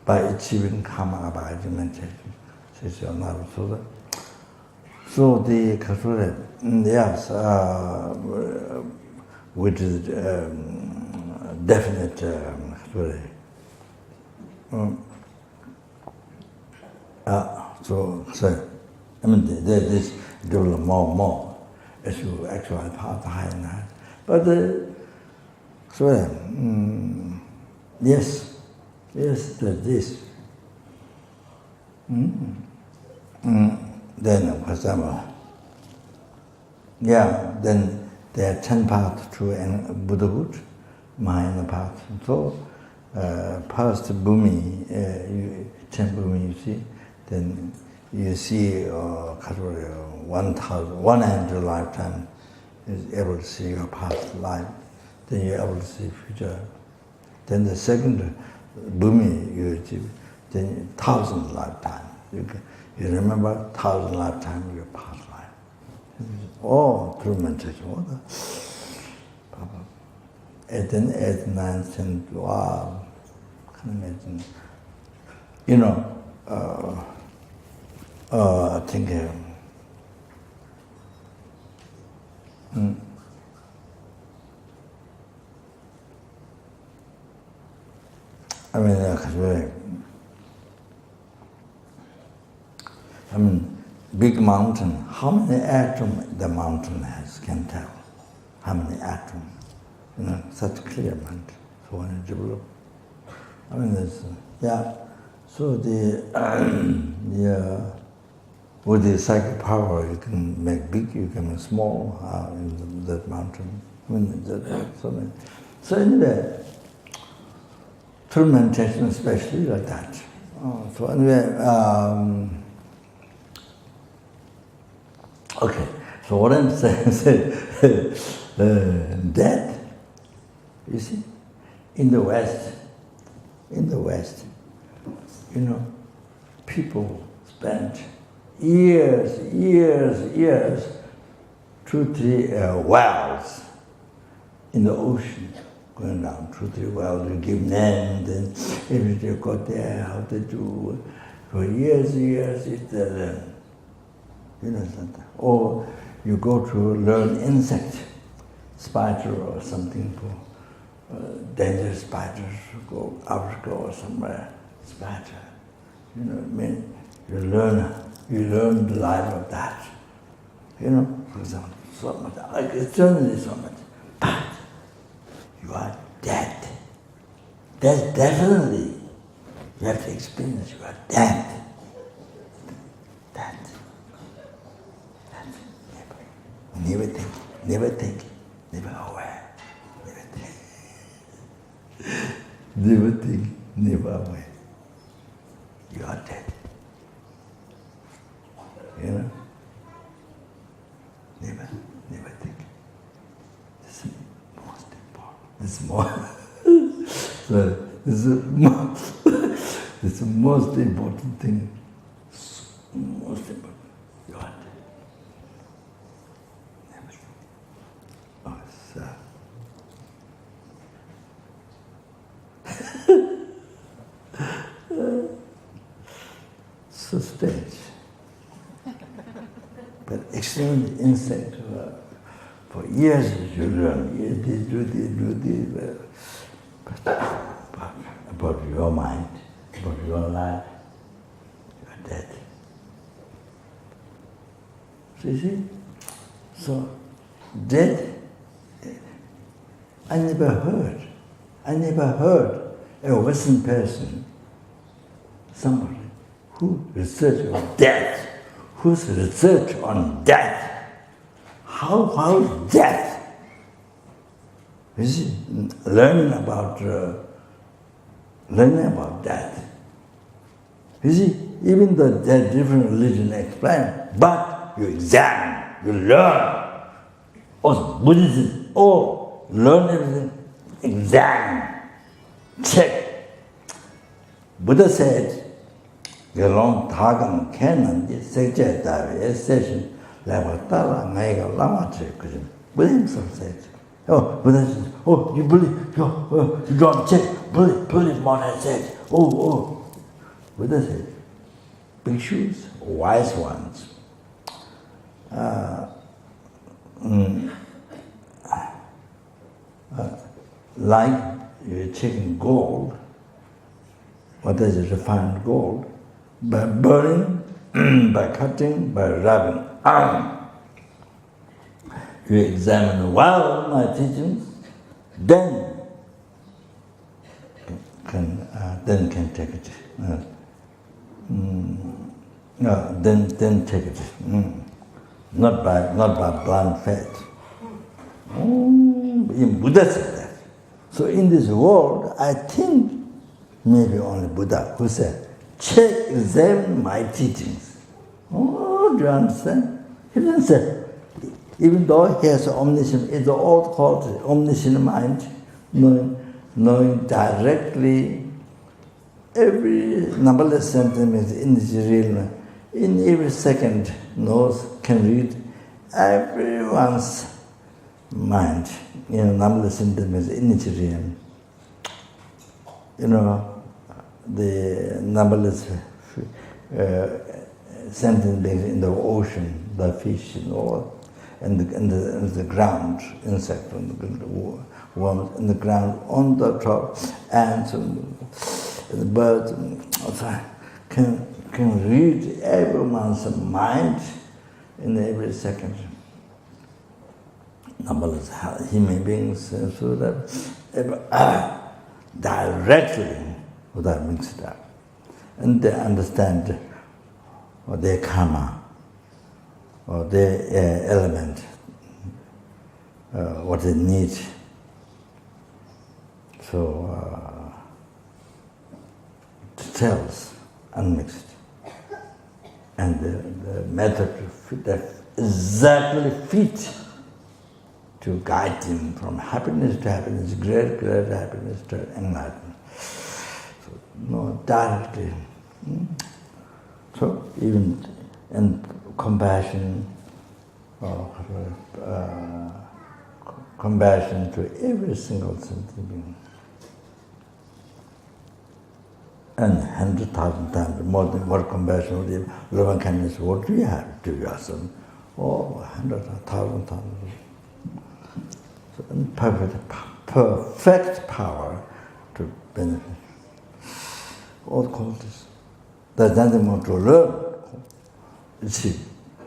by achieving karma, by meditation, so the yes, which is definite, so I mean, this develop more and more as you actually pass higher and higher. But yes, that this. Then, for example, then there are 10 paths to Buddhahood, minor paths. So, past Bhumi, 10 Bhumi, you see, then you see 100 lifetime is able to see your past life, then you're able to see future. Then the second Bhumi, you achieve, then 1,000 lifetime. You remember 1,000 lifetime of your past life. All through meditation. Then 8, 9, 10, wow. Can imagine. You know, I think I mean, big mountain, how many atoms the mountain has, can tell. How many atoms, such clear mountain. So when you develop, I mean, so with the psychic power, you can make big, you can make small in that mountain. I mean, so anyway, through meditation especially like that. So anyway, okay, so what I'm saying, death, you see, in the West, people spent years, 2, 3 wells in the ocean, going down 2, 3 wells, you give names, and every day you go there, how to do, for years, it's learn. Or you go to learn insect, spider or something for dangerous spiders, go Africa or somewhere, spider. You learn the life of that. For example, so much, eternally so much. But you are dead. That's definitely, you have to experience you are dead. Dead. Never think, never aware. Never think, never aware. You are dead. Never think. This is most important. This is the most important thing. Most important. You are dead. Never think. Oh, so strange. But extremely insect. For years you learn, do this. But about your mind, about your life, you are dead. So you see? So, death, I never heard a Western person, somebody who research on death, who's research on death. How is death? You see, learning about death. You see, even though there are different religions explain, but you examine, you learn. Also, Buddhism, learn everything, examine, check. Buddha said, Gelong Tagang Canon, Sekja Dari, session, Lavatala, Mega Lama Chekujim. Buddha himself said, oh, Buddha said, oh, you believe, you don't check, believe what I said. Oh. Buddha said, bhikshus, wise ones, like you're checking gold, what is it, refined gold, by burning, by cutting, by rubbing. You examine well my teachings, then can take it. Then take it. Not by blind faith. Buddha said that. So in this world, I think maybe only Buddha who said, check, examine my teachings. Oh, do you understand? He didn't say, even though he has omniscient, it's all called omniscient mind, knowing directly every numberless sentiment in this realm, in every second knows, can read everyone's mind, numberless sentiments in each realm. The numberless sentiments in the ocean, the fish and all, and the ground, insect on the worms in the ground, on the top, ants and the birds can read everyone's mind in every second. Numberless human beings, so that directly without mixed up, and they understand their karma or their element, what they need. So details unmixed, and the method that exactly fit to guide him from happiness to happiness, great happiness to enlightenment. So, no, directly. So even in compassion, compassion to every single sentient being. And 100,000 times more compassion, love and kindness, what do you have to yourself? Oh, 100,000 times. So, perfect power to benefit. All qualities. There's nothing more to learn. See,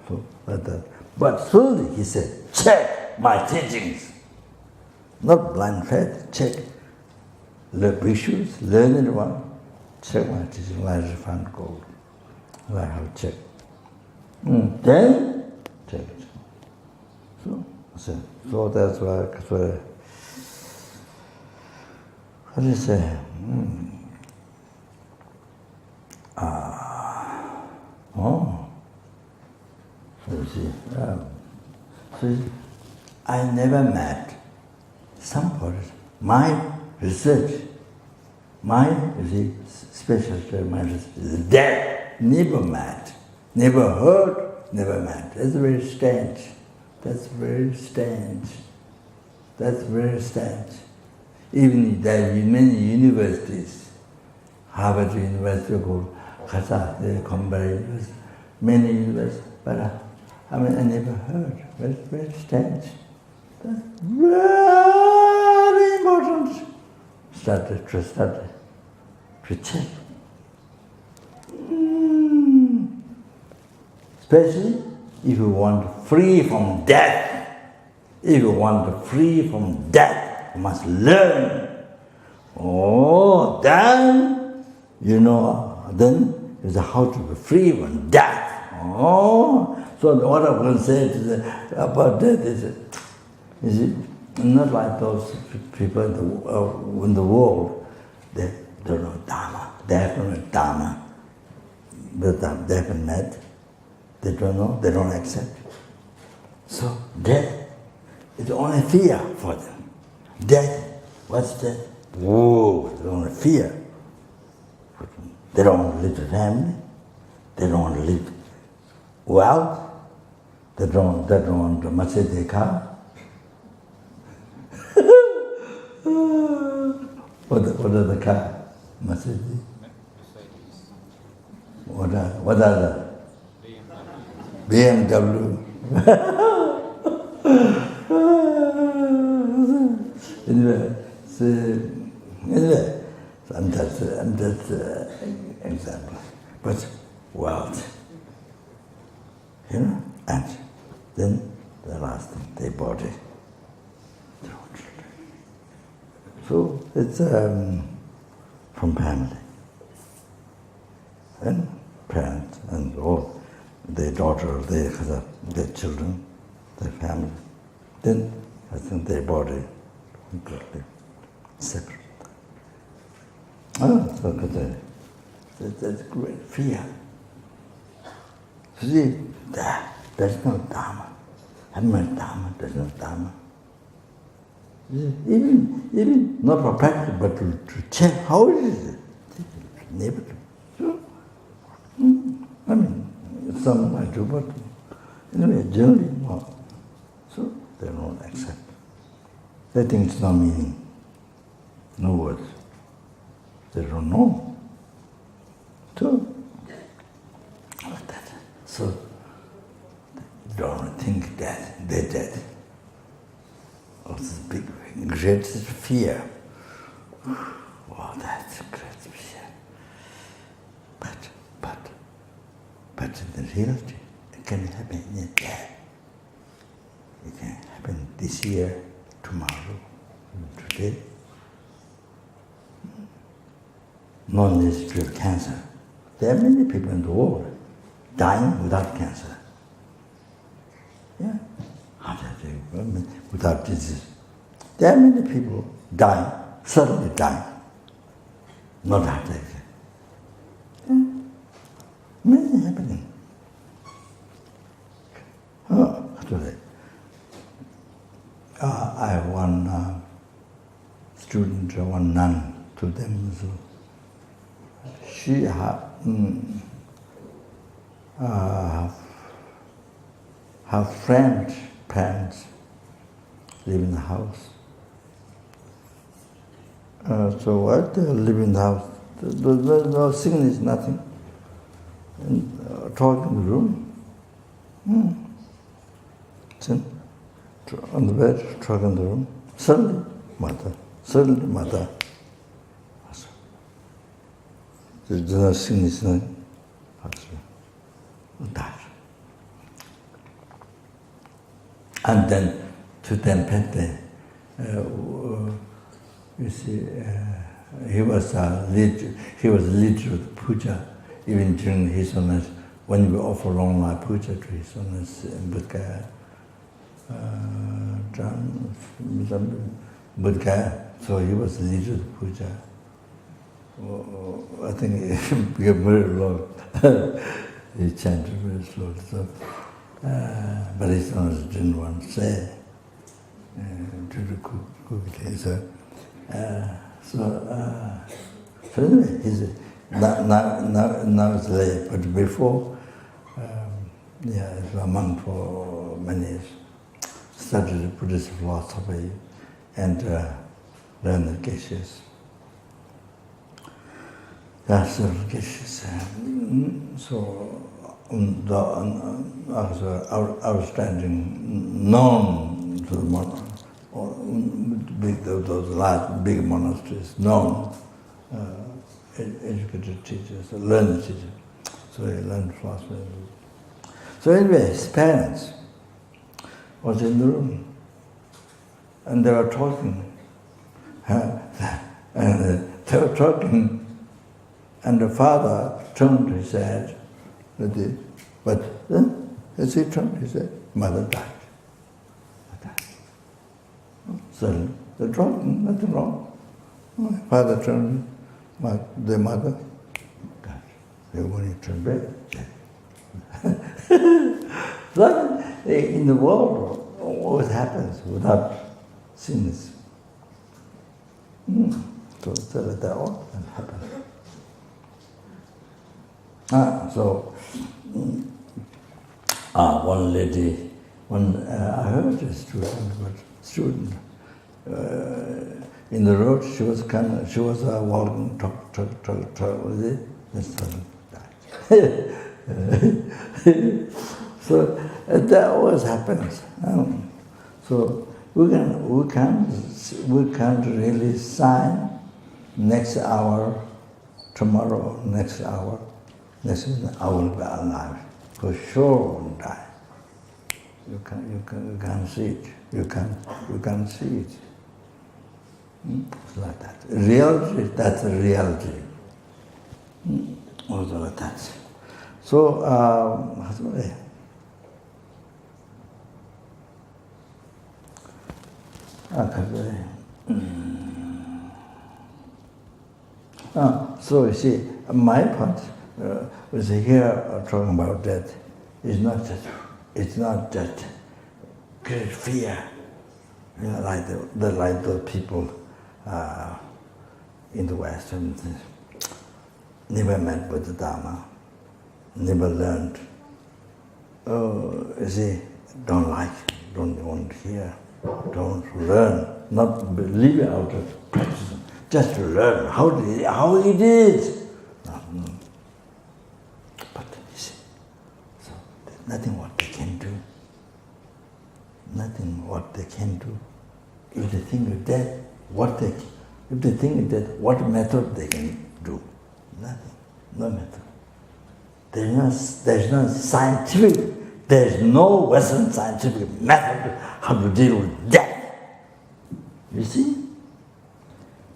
so like that. But slowly he said, check my teachings. Not blind faith, check. The bhikshus, learned one, check my teaching, like refined gold. I have checked. Then check it. So that's why, what do you say? So you see, I never met somebody. My research, specialty, my research is dead. Never met, never heard, never met. That's very strange. That's very strange. Even there are many universities, Harvard University, Kazakh, they come by many universities, but I never heard. Very strange. That's very important. Study, to check. Especially if you want free from death. If you want free from death, you must learn. Oh, then, then is how to be free from death. Oh, so what I will say about death is not like those people in the world. They don't know Dharma. They haven't met Dharma. But they haven't met. They don't know. They don't accept. So death is only fear for them. Death, what's death? Whoa, it's only fear. They don't want to leave the family. They don't want to leave wealth. They don't want to massage their car. What are the car? Massage? What are the? BMW. Anyway, and that's example. But wealth, and then the last thing, their body, their own children. So it's from family, and parents, and all their daughter, their children, their family. Then I think their body completely separate. Oh, so that's great fear. See, there's no Dharma. Haven't Dharma, there's no Dharma. Even not for practice, but to check how is it. Never do. So, I mean, some might do, but anyway, generally not. So they don't accept. They think it's no meaning, no words. They don't know. So, like that. So, they don't think that they're dead. Oh, this big, greatest fear. Wow, that's a great fear. But in the reality, it can happen in a day. It can happen this year, tomorrow, today. Non-history of cancer. There are many people in the world dying without cancer. Yeah, heart attack, without disease. There are many people dying, suddenly dying, not heart attack. Yeah. Many happening. Oh, today. I have one student, one nun, to them. So she her friend's parents live in the house. So what? They live in the house. There's no sickness, nothing. And talk in the room. Sit on the bed, talk in the room. Suddenly, mother. There's no sickness, nothing. That. And then, to Tempete, you see, he was lead with puja, even during his illness, when we offer long life puja to his illness in Buddha, so he was the leader of the puja. I think he became very low. He chanted very slowly. So, but his illness didn't want to say to the Kukite. So anyway, he's now it's late, but before, he was a monk for many years. Studied Buddhist philosophy and learned the geshes. That's the geshes. So outstanding, known to the those large, big monasteries, known educated teachers, learned teachers. So he learned philosophy. So anyway, his parents was in the room, and they were talking. And they were talking, and the father turned his head, but then as he turned his head, mother died. Suddenly, they're talking, nothing wrong. Father turned, the mother died. When he turned back, but in the world, what happens without sins? So that all can happen. One lady, I heard a student in the road. She was walking, talk with it, and suddenly died. So that always happens. So we can't really sign next hour, tomorrow, next hour, next minute I will be alive. For sure will die. You can't see it. You can't see it. It's like that. Reality, that's a reality. Also like that. So, so you see, my point was here talking about death. It's not that great fear, like the people in the West never met with the Dharma, never learned. You see, don't want to hear, don't learn, not believe out of practice, just to learn how it is. But you see, so there's nothing what they can do. Nothing what they can do. If they think of death, what method they can do? Nothing, no method. There's no scientific, there's no Western scientific method how to deal with death. You see?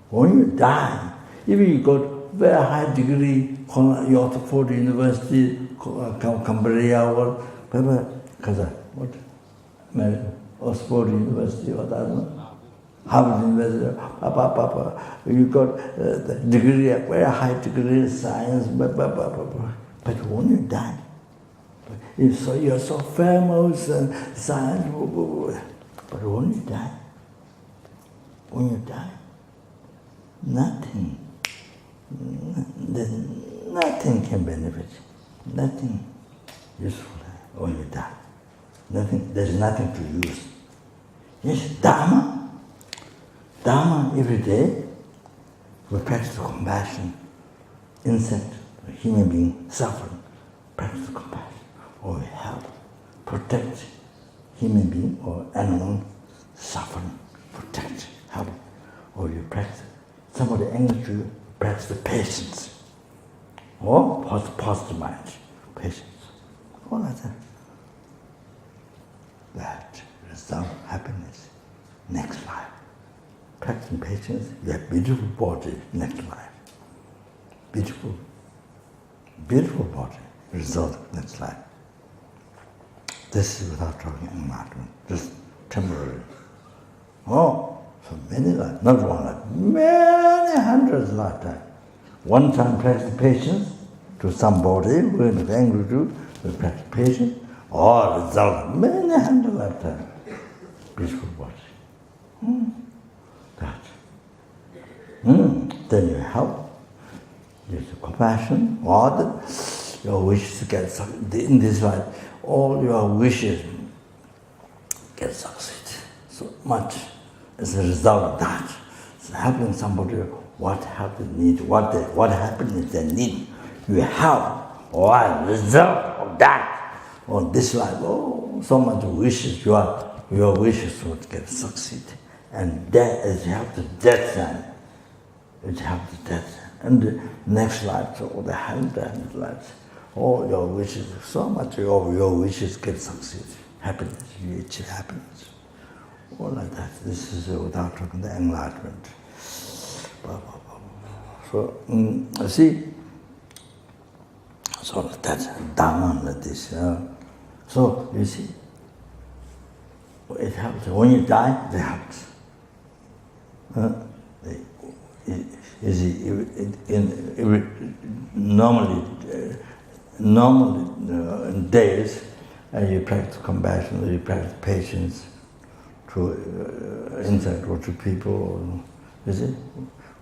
When you die, if you got very high degree, you Oxford University, Cambria, or what? Oxford University, or that one? Harvard University, you got the degree, a very high degree in science, but when you die, you're so famous and science, but when you die, nothing can benefit, nothing useful when you die. There's nothing to use. Yes, Dharma every day, we practice compassion. Insect, human being suffering, practice compassion. Or we help, protect human being or animal suffering, protect, help. Or you practice, somebody angry you, practice the patience. Or positive mind, patience. All like that. That result happiness next life. Practicing patience, you have beautiful body next life. Beautiful body, result next life. This is without talking enlightenment, just temporary. For many lives, not one life, many hundreds of lifetimes. One time practice patience to somebody who is angry to, we practice patience, or result many hundred lifetimes. Beautiful body. That. Then you help. Use compassion, or your wishes get in this life. All your wishes get succeed so much as a result of that. It's helping somebody what help they need, what happiness they need. You help, or as a result of that, on this life, so much wishes, your wishes would get succeed. And that is help the death sign. It helps the death sign. And the next life, so the 100 lives, all your wishes, so much of your wishes get succeed. Happiness, you achieve happiness. All like that. This is without talking the enlightenment. So, see, so that's Dharma like this. So, you see, it helps. When you die, it helps. You see, normally in days, you practice compassion, you practice patience to insect or to people, or, you see,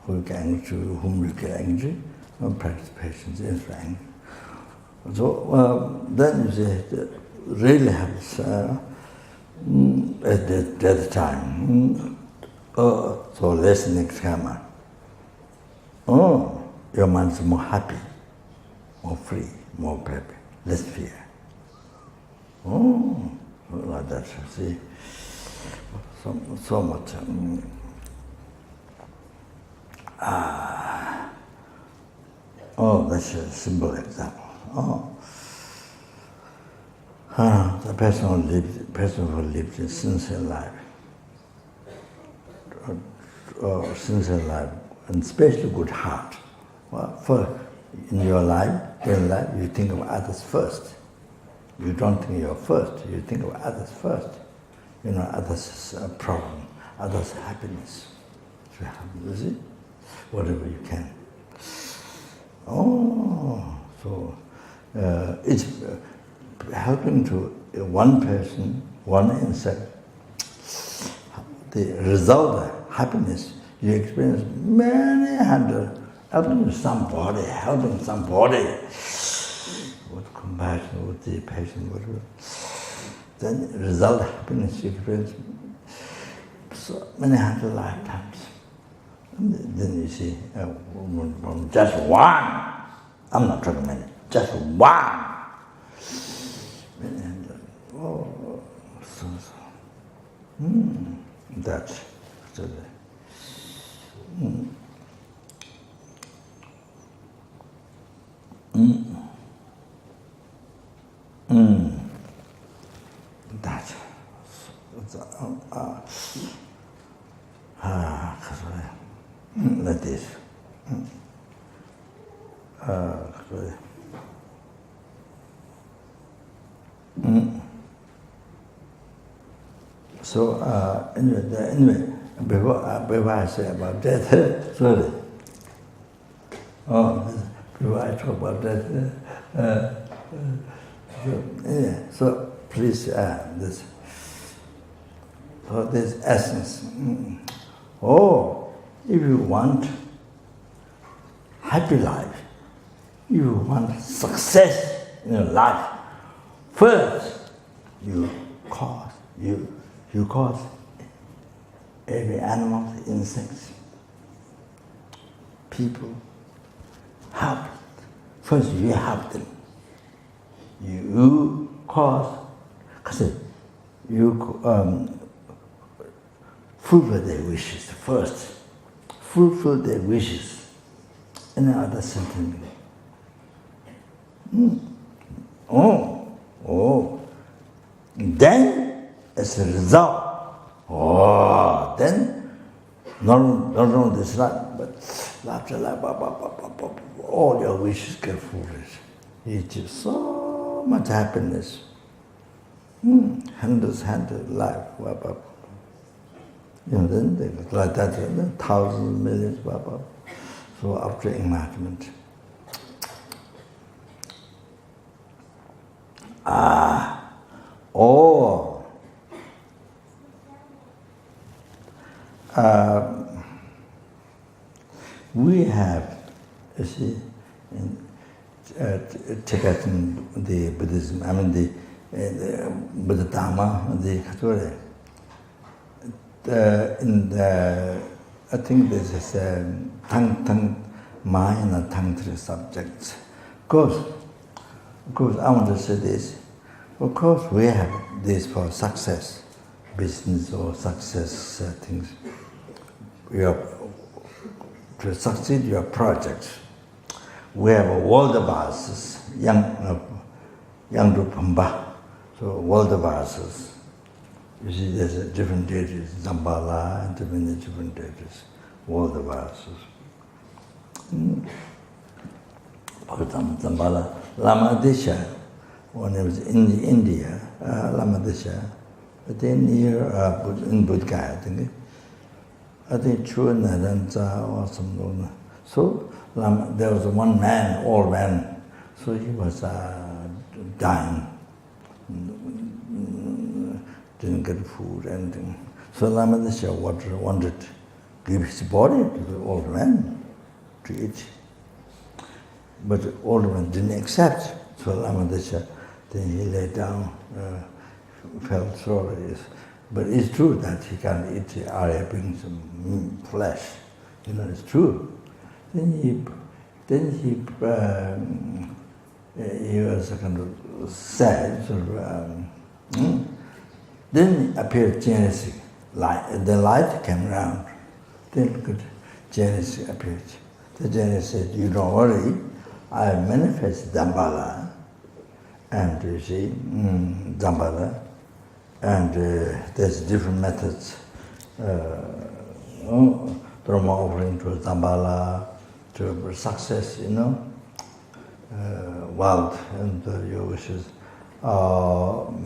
whom you get angry, and practice patience, insect anger. So then you see, it really helps at that time. So listening to Karma. Your mind is more happy, more free, more happy, less fear. Like that, see, so much. That's a simple example. The person who lives a sincere life, sincere life, and especially good heart. Well, for in your life, daily life, you think of others first. You don't think you're first. You think of others first. You know, others' problem, others' happiness. You see, whatever you can. So it's helping to one person, one insect. The result, happiness, you experience many hundred, helping somebody, with compassion, with the patient, whatever. Then result, happiness, you experience so many hundred lifetimes. And then you see, from just one, I'm not talking many, just one. That's so. That's like this. So anyway, before I say about that, sorry. Before I talk about that, so please this. So this essence. If you want happy life, you want success in your life, first you cause every animal, insects, people, help. First you help them. You cause, because you fulfill their wishes first. Fulfill their wishes. Any other sentiment. Then, as a result, then, not only this life, but after life, all your wishes get fulfilled. It is so much happiness. Hundreds life. Then they like that, thousands, millions, so after enlightenment. We have, you see, in Tibetan, the Buddhism, I mean the Buddha Dharma, the Kathore. I think this is tongue, mind, and tongue three subjects. Of course, I want to say this. Of course, we have this for success, business or success things. To succeed your project, we have a world vases, young Rupamba, so world vases. You see, there's different deities, Zambala, and different deities, world vases. For example, Zambala, Lama Desha, when it was in India, Lama Desha, but then here in Budga, I think Chuanaranza or something. So there was one man, old man, so he was dying, didn't get food, anything. So Lama Desha wanted to give his body to the old man to eat. But the old man didn't accept. So Lama Desha, then he lay down, felt sorry. But it's true that he can't eat Arya brings some flesh. You know, it's true. Then he was kind of sad, sort of. Then appeared Genesis. The light came around. Then Genesis appeared. The Genesis said, "You don't worry. I have manifested Dambala." And you see, Dambala. And there's different methods. Dharma offering to Dambala, to success, you know, wealth and your wishes.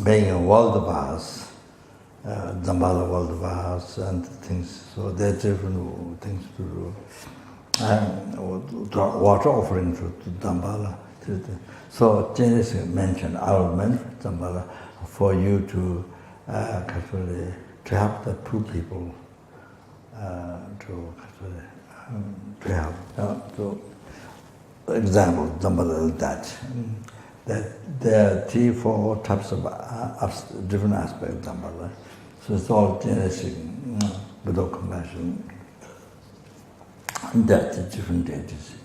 Being a world vase, Dambala world vase and things. So there are different things to do. And water offering to Dambala. So Genesis mentioned, I will mention Dambala for you to help the poor people, to help. So, example, Dambala that there are 3-4 types of different aspects of Dambala. So it's all Genesis, without compassion. And that's the different deities.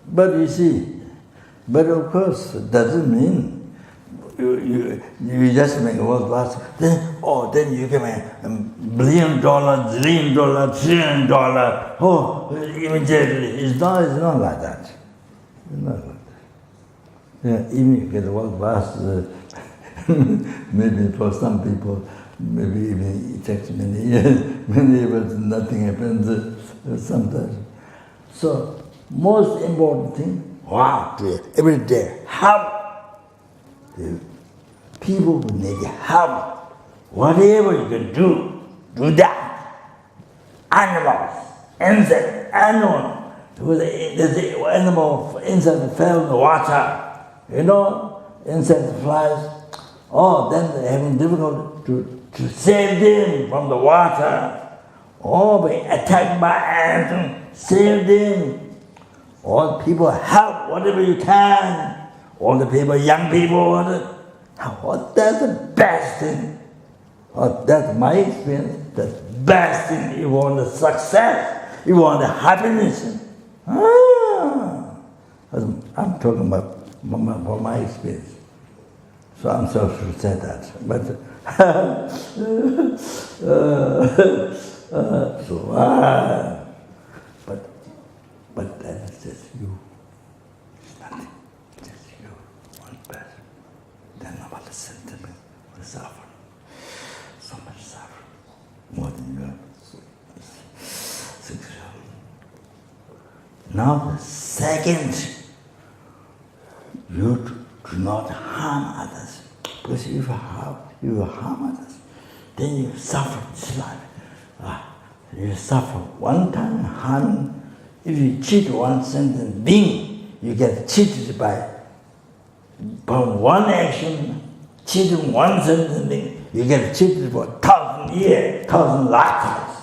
But you see, but of course, it doesn't mean you just make a world class, then you can make $1 billion, $1 zillion, $1 trillion, immediately. It's not like that. It's not like that. Yeah, even you get a world class, maybe for some people, maybe even it takes many years, nothing happens sometimes. So, most important thing, every day, help. The people who need help, whatever you can do that. Animals, insects, animals. There's an animal, insect fell in the water, you know, insect flies. Then they're having difficulty to save them from the water. Being attacked by ants, save them. All people help whatever you can. All the people, young people, that's the best thing. That's my experience. The best thing. You want the success. You want the happiness. I'm talking about from my experience. So I'm sorry to say that. But but that is just you. It's nothing. Just you. One person. Then about the sentiment, the suffering. So much suffering. More than you have sexual. Now the second, you do not harm others. Because if you harm others, then you suffer this life. You suffer one time harming. If you cheat one sentient being, you get cheated by one action, cheating one sentient being, you get cheated for 1,000 years, 1,000 lifetimes,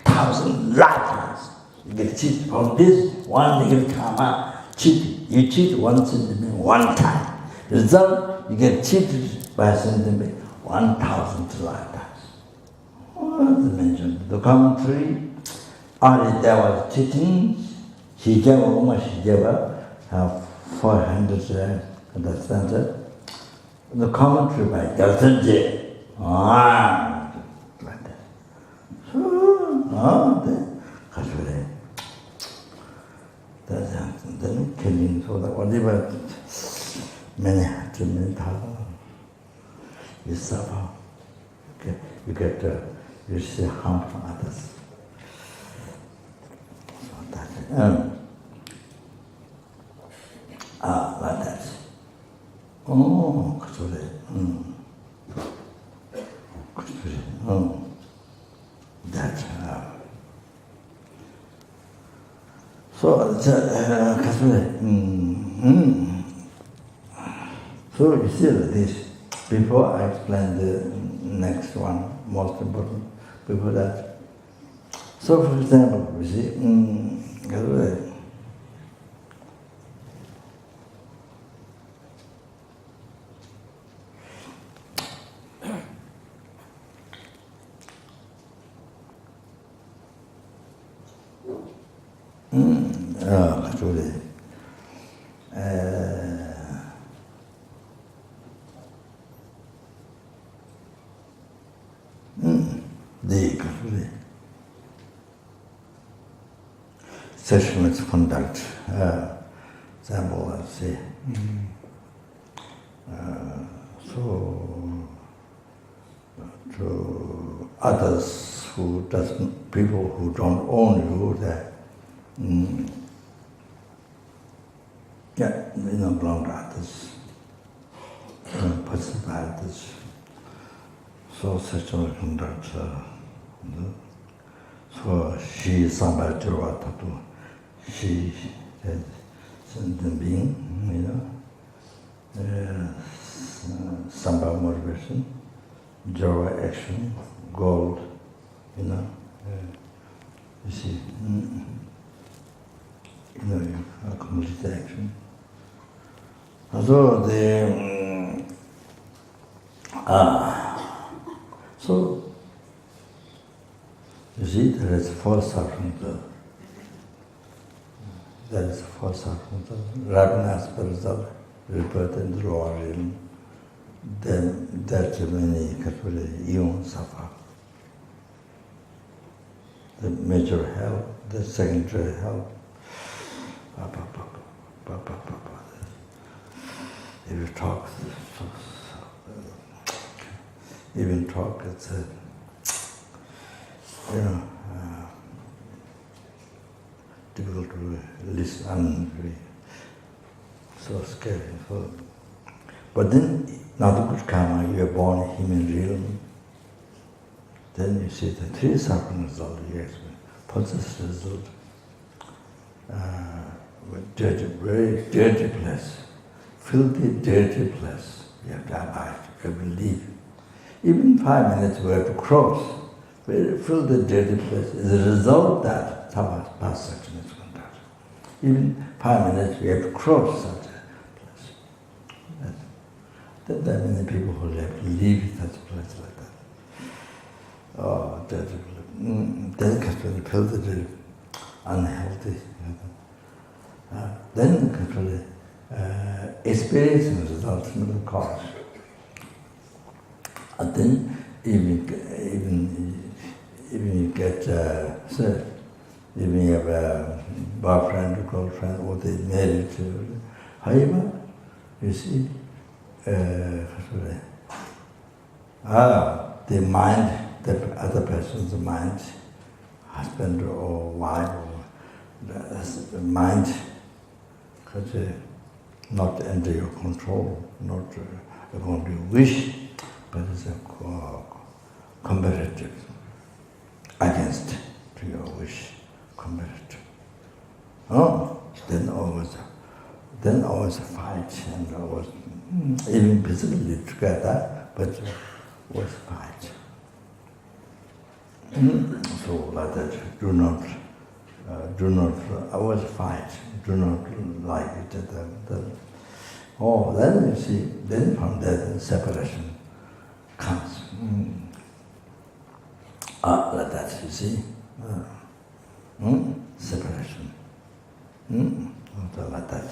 1,000 lifetimes. You get cheated from this one negative karma. You cheat one sentient being one time. Result, you get cheated by a sentient being 1,000 lifetimes. Mentioned the commentary. Only there was cheating. She gave how much she gave up? 400 understand it? The commentary by LZR. Like that. So, then killing, so that whatever many you suffer. You see harm from others. Like that. That. So you see this. Before I explain the next one, most important, before that. So for example, you see, Actually, the sexual misconduct, example, let's say. So, to others who doesn't, people who don't own you, that you don't belong to others, person by others. So sexual conduct. So she somebody to what to do. She had something being, somebody motivation, joy action, goal, you see, complete action. So so you see, there is four suffering. There is four suffering. Happiness as a result, rebirth in the lower realm. Then that many even suffer. The major hell, the secondary hell. If you talk, even talk, it's difficult to listen, so scary. But then, not a good karma, you are born in human realm. Then you see the three suffering result, yes, possess result, with dirty, very dirty place, filthy, dirty place. You have to abide, you have to leave. Even 5 minutes we have to cross. Very filthy, dirty place is a result of that past such misconduct. Even 5 minutes we have to cross such a place. There are many people who have to leave such a place like that. Oh, dirty place. Then filthy, unhealthy. Then experiencing results in the cause. And then even you get even you have a boyfriend or girlfriend, or they married to, however, you see, the mind, the other person's mind, husband or wife, or the mind, not under your control, not according to your wish, but it's a competitive, against to your wish, competitive. Then always a fight, and always, even physically together, but always fight. So like that, do not always fight, do not like each other. Then you see, then from that separation comes. Like that, you see. Separation. Like that.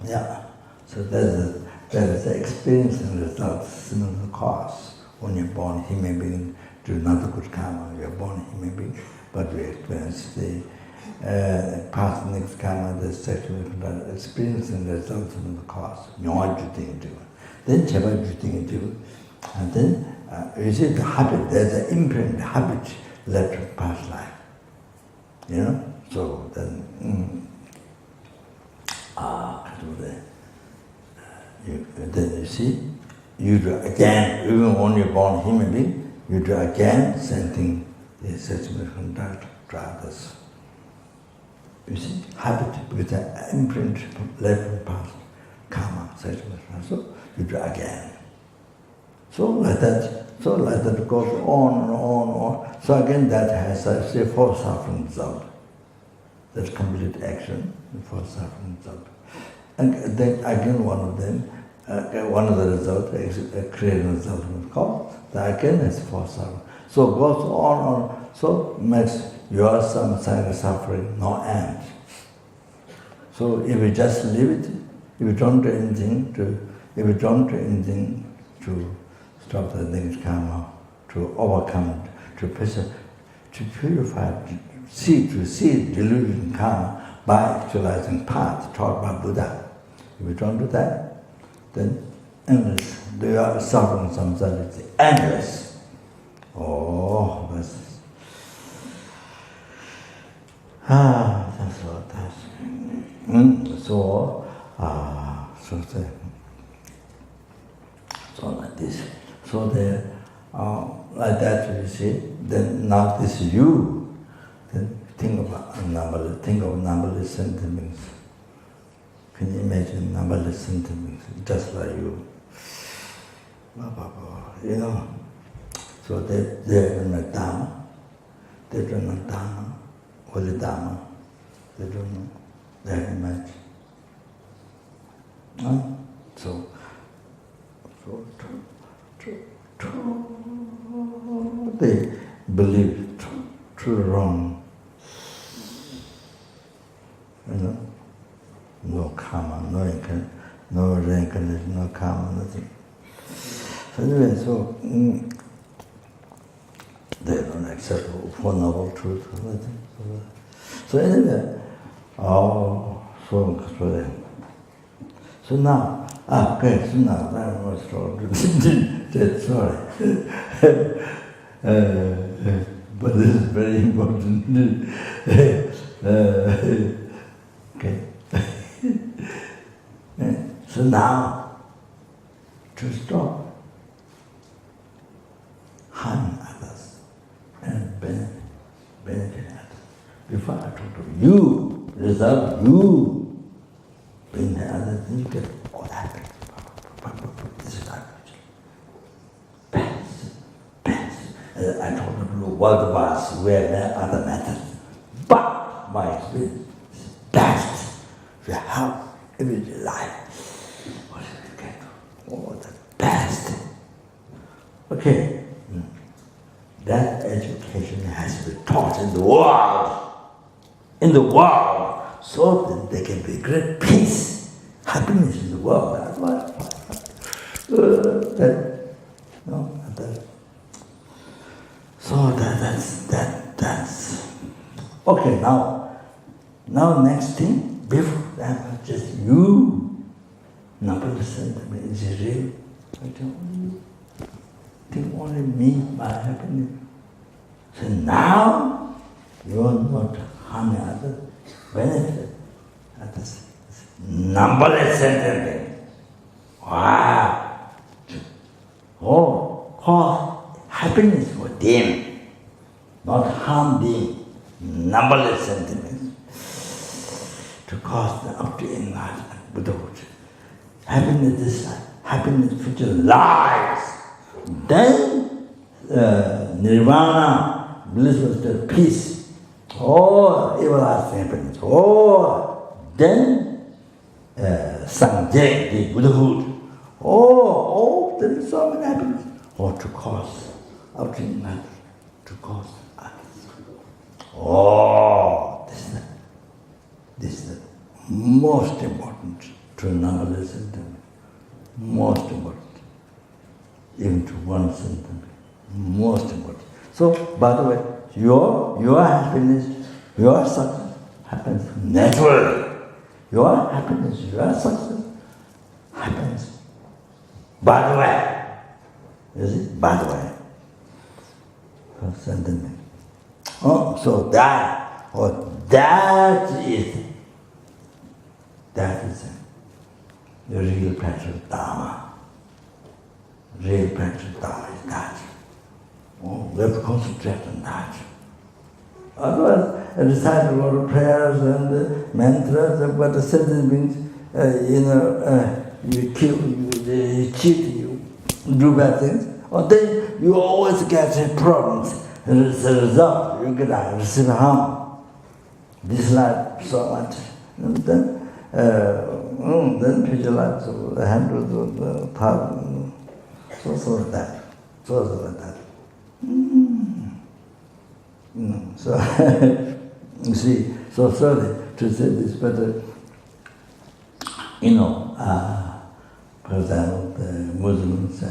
Yeah. So that is the experience and result, similar cause. When you're born human being, do not a good karma, you're born human being, but we experience the past next karma, the sexual experience and result, similar cause. Then chaba juting, and then you see the habit, there's an imprint, habit left from past life. So then then you see, you do again, even when you're born human being, you do again same thing, the sexual conduct to others. You see, habit with an imprint left from past karma, sexual conduct. So you do again. So like that goes on and on and on. So again that has a four suffering result. That's complete action, the four suffering result. And then again one of them, one of the results, creating result of cause, the again is for suffering. So it goes on, so makes your samsara suffering no end. So if you just leave it, if you don't do anything to stop the negative karma, to overcome it, to purify it, to see delusion karma by actualizing path taught by Buddha. If you don't do that, then endless. They are suffering samsara is endless. Oh, that's what that's. So like this. So they like that you see. Then now this is you. Then think of numberless sentiments. Can you imagine numberless sentiments just like you? You know. So they're in the Dharma. They don't know Dharma. Holy Dharma. They don't know very much. So they believe true wrong. You know, no karma, no reincarnation, no karma, nothing. So anyway, they don't accept Four Noble Truths, nothing. So anyway, so now, okay, so now I was told, sorry. But this is very important. Okay. So now, to stop harming others and benefit others. Before I talk to you, result you, benefit others, then you get all that. This is I told them to world was where there are other methods. But my experience is best to help everyday life. What should we get? Oh, the best. Okay. That education has to be taught in the world. In the world. So that there can be great peace, happiness in the world. That's what. So that's okay. Now next thing, before that, just you. Number sentiment is real. I think only me, my happiness. So now you are not harming others, benefit others. Numberless sentiment. Wow. Cause happiness for them, not harm them. Numberless sentiments to cause them up to enlightenment, Buddhahood. Happiness this life, happiness future lives. Then nirvana, blissful state, peace. Everlasting happiness. Then sanjay, the Buddhahood. There is so many happiness. To cause up to enlightenment, to cause others. This is the most important to numberless sentiment. Most important. Even to one sentiment. Most important. So, by the way, your happiness, your success happens naturally. Your happiness, your success happens by the way. You see, by the way. Sentiment. So that is the real practice of Dharma. Real practice of Dharma is that. We have to concentrate on that. Otherwise, I recite a lot of prayers and mantras, but the sentence means, you kill, you cheat, you do bad things. Then you always get problems. As a result, you get receive harm. Dislike so much. And then then visualize the hundreds of thousands, so like that, so like that. So you see, so sorry to say this, but for example, the Muslims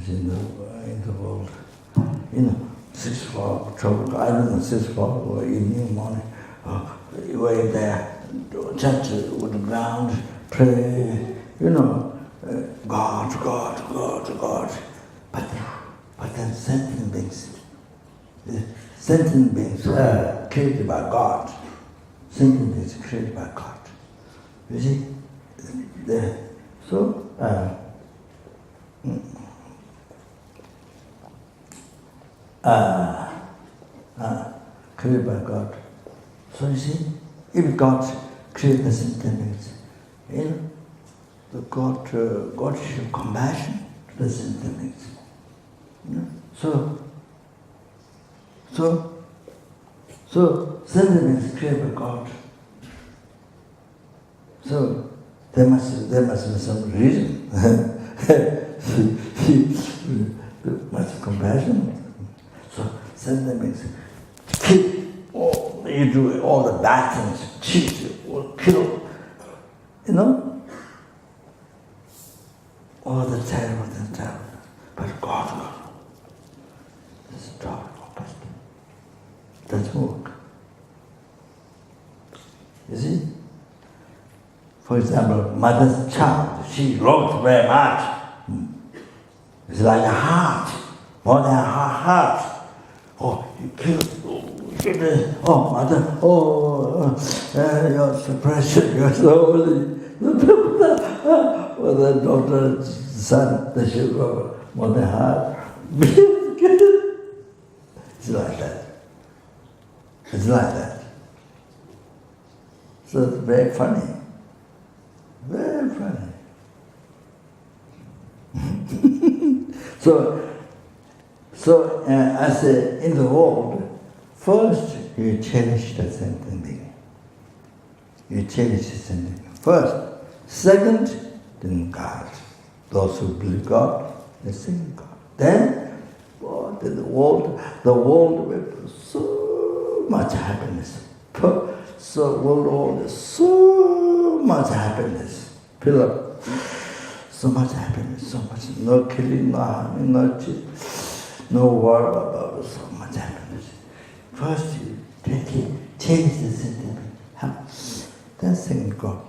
in the world, 6 o'clock, 12 o'clock, I don't know, 6 o'clock or evening, morning, way there, touch with the ground, pray, God, God, God, God. But then sentient beings created by God. Sentient beings created by God. You see? Created by God. So you see, if God created the sentient beings, God should compassion to the sentient beings. So sentient beings created by God. So there must be some reason. There must be compassion. So sentient beings kill. You do all the bad things, cheat, or kill, all the terrible things, terrible. But God, this is terrible, but it doesn't work. You see? For example, mother's child, she loves very much. It's like a heart, more than her heart. Oh, you kill it. Oh, mother, you're so precious, you're so holy. Well, the daughter, son, the sugar, more than heart. It's like that. It's like that. So it's very funny. Very funny. So I say, in the world, first you cherish the sentient being. You cherish the sentient being. First. Second, then God. Those who believe God, they sing God. Then, the world with so much happiness. So world so much happiness. Fill up. So much happiness, so much. No killing, no harming, no cheating, no war about it, so much happiness. First you take it, change the sentiment. Then sing God.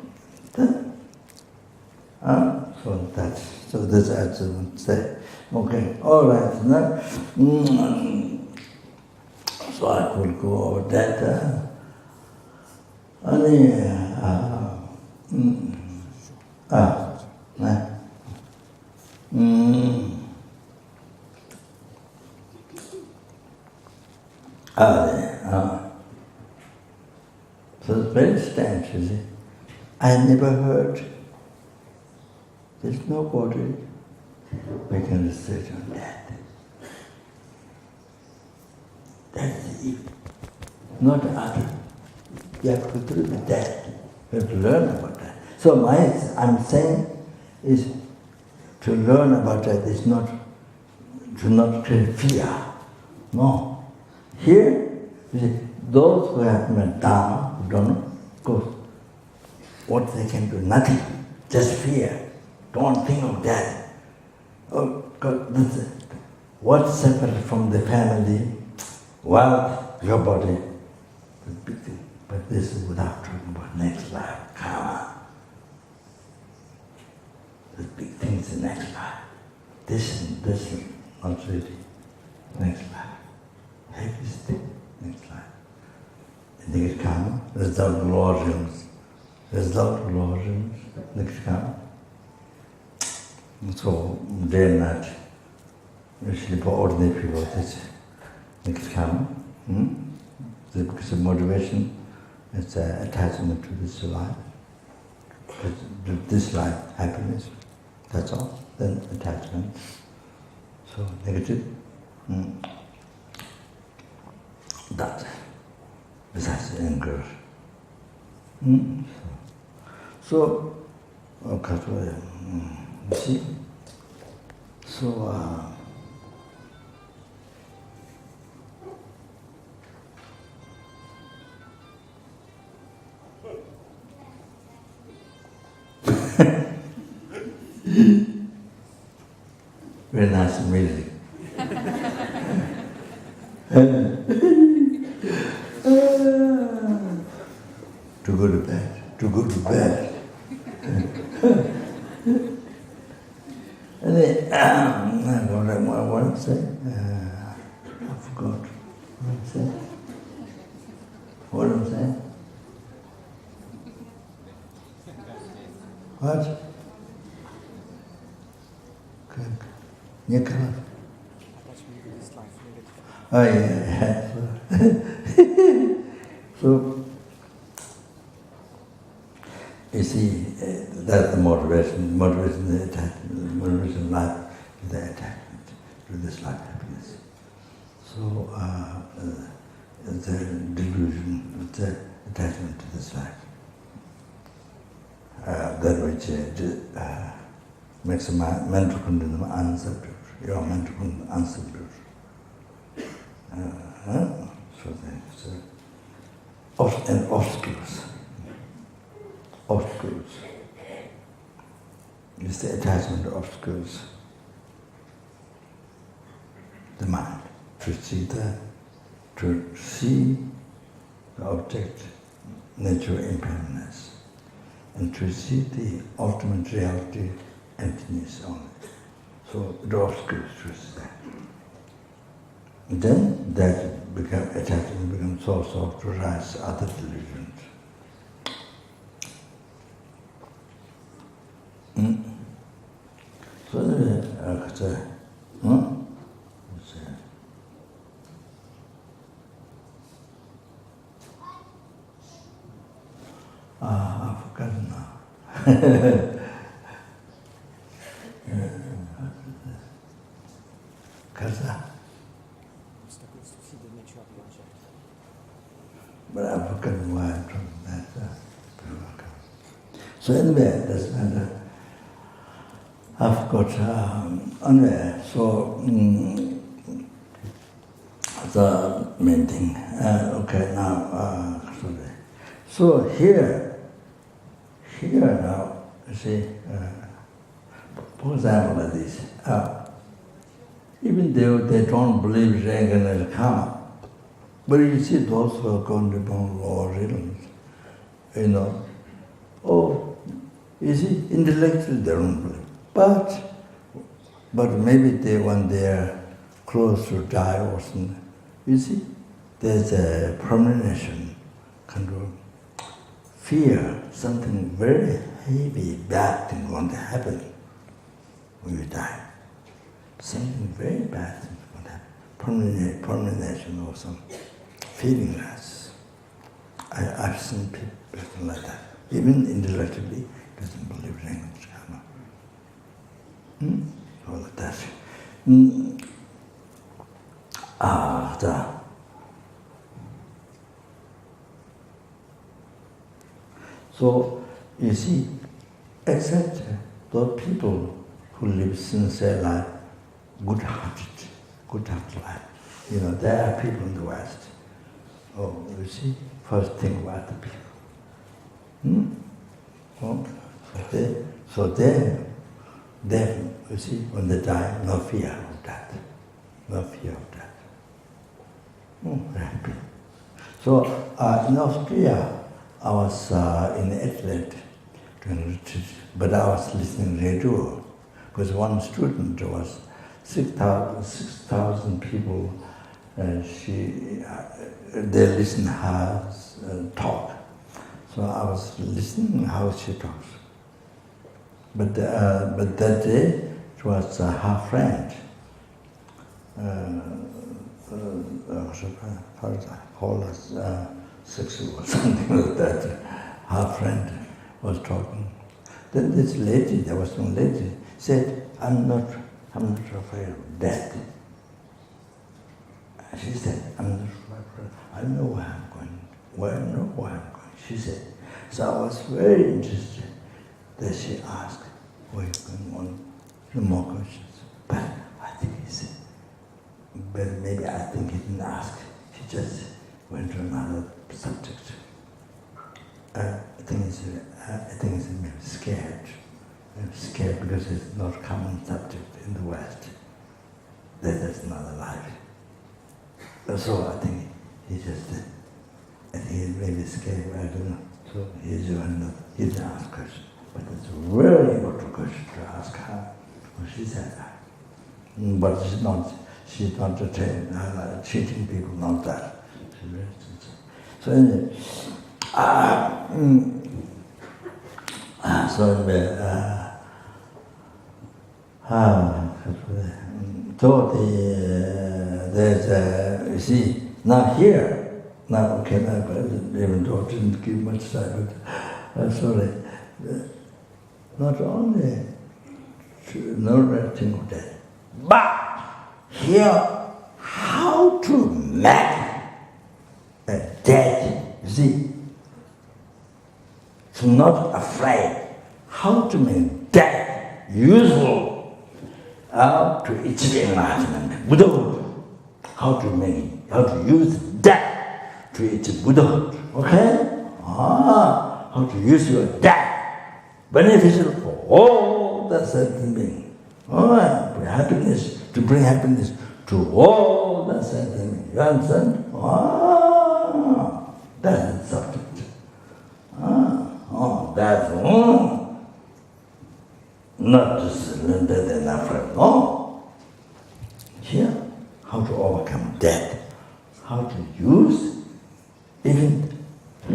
Then, so this I just want to say. Okay, all right. Now, so I could go over that. So it's very strange, you see. I never heard there's nobody making research on that. That's it. Not other. You have to do with that. You have to learn about that. So I'm saying is to learn about that is not to not create fear. No. Here, you see, those who have been down, who don't know, of course, what they can do, nothing, just fear. Don't think of that. Oh, God, what's separate from the family? Wealth, your body, the big thing. But this is without talking about next life, karma. The big things in next life. This is not really next life. Heaviest thing, next life. And next karma, result glories. Result glories, next karma. So day and night, usually for ordinary people, this next karma. Because of motivation, it's an attachment to this life. This life, happiness, that's all. Then attachment. So negative. That. Besides anger. So, okay, you see? So, very nice music. To go to bed, to go to bed. And then, what I'm saying? I forgot what I'm saying. What I'm saying? What? Okay. Oh yeah. So you see, that's the motivation. Motivation is the attachment. Motivation of life is the attachment to this life happiness. So the delusion, the attachment to this life. That which makes a mental condition unsubdued. Your mental condition unsubdued. So there's and obstacles. Obstacles. It's the attachment to obstacles. The mind to see the object, nature, impermanence, and to see the ultimate reality, emptiness only. So the obstacles to see that. Then that attachment becomes source of to rise other delusions. So I forgot now. But I've forgotten why I'm talking about that. So anyway, that's matter. I've got anyway. So the main thing. Okay, now sorry. So here now, you see, for example, like this. Even though they don't believe reincarnation karma, but you see those who are going to born lower realms, you see, intellectually they don't believe. But maybe when they are close to die or something, you see, there's a premonition, kind of fear, something very heavy, bad thing going to happen when you die. Something very bad thing going to happen. Premonition or some feeling less. I've seen people like that. Even intellectually, doesn't believe in karma. All of that. So, you see, except those people who live sincere life, good-hearted life. There are people in the West. Oh, you see, first think about the people. So they, you see, when they die, no fear of death. No fear of death. Very happy. So in Austria, I was in Adelaide doing retreat, but I was listening to radio, because one student was 6,000 people, they listen her talk. So I was listening how she talks. But that day, it was her friend. Sexual or something like that. Her friend was talking. Then this lady, there was one lady, said, I'm not afraid of death. She said, I'm not afraid. I know where I'm going. I know where I'm going. She said. So I was very interested. then she asked, "We're going on no more questions." But I think but maybe I think he didn't ask. He just went to another subject. I think he's maybe scared. Scared because it's not a common subject in the West. That is another life. So I think he maybe scared, I don't know. So he didn't ask question. But it's a really important question to ask her. Well, she said that. But she's not cheating people, not that. So anyway, there's you see, now here, now okay, even though I didn't give much time, but sorry, not only no resting of death, but here, how to make a death, you see, so not afraid, how to make death useful to achieve enlightenment, Buddhahood. How to use death to achieve Buddhahood, okay? How to use your death beneficial for all the sentient beings. To bring happiness to all the sentient beings. You understand? That's the subject. That's not just limited and afraid. No. Here, how to overcome death, how to use even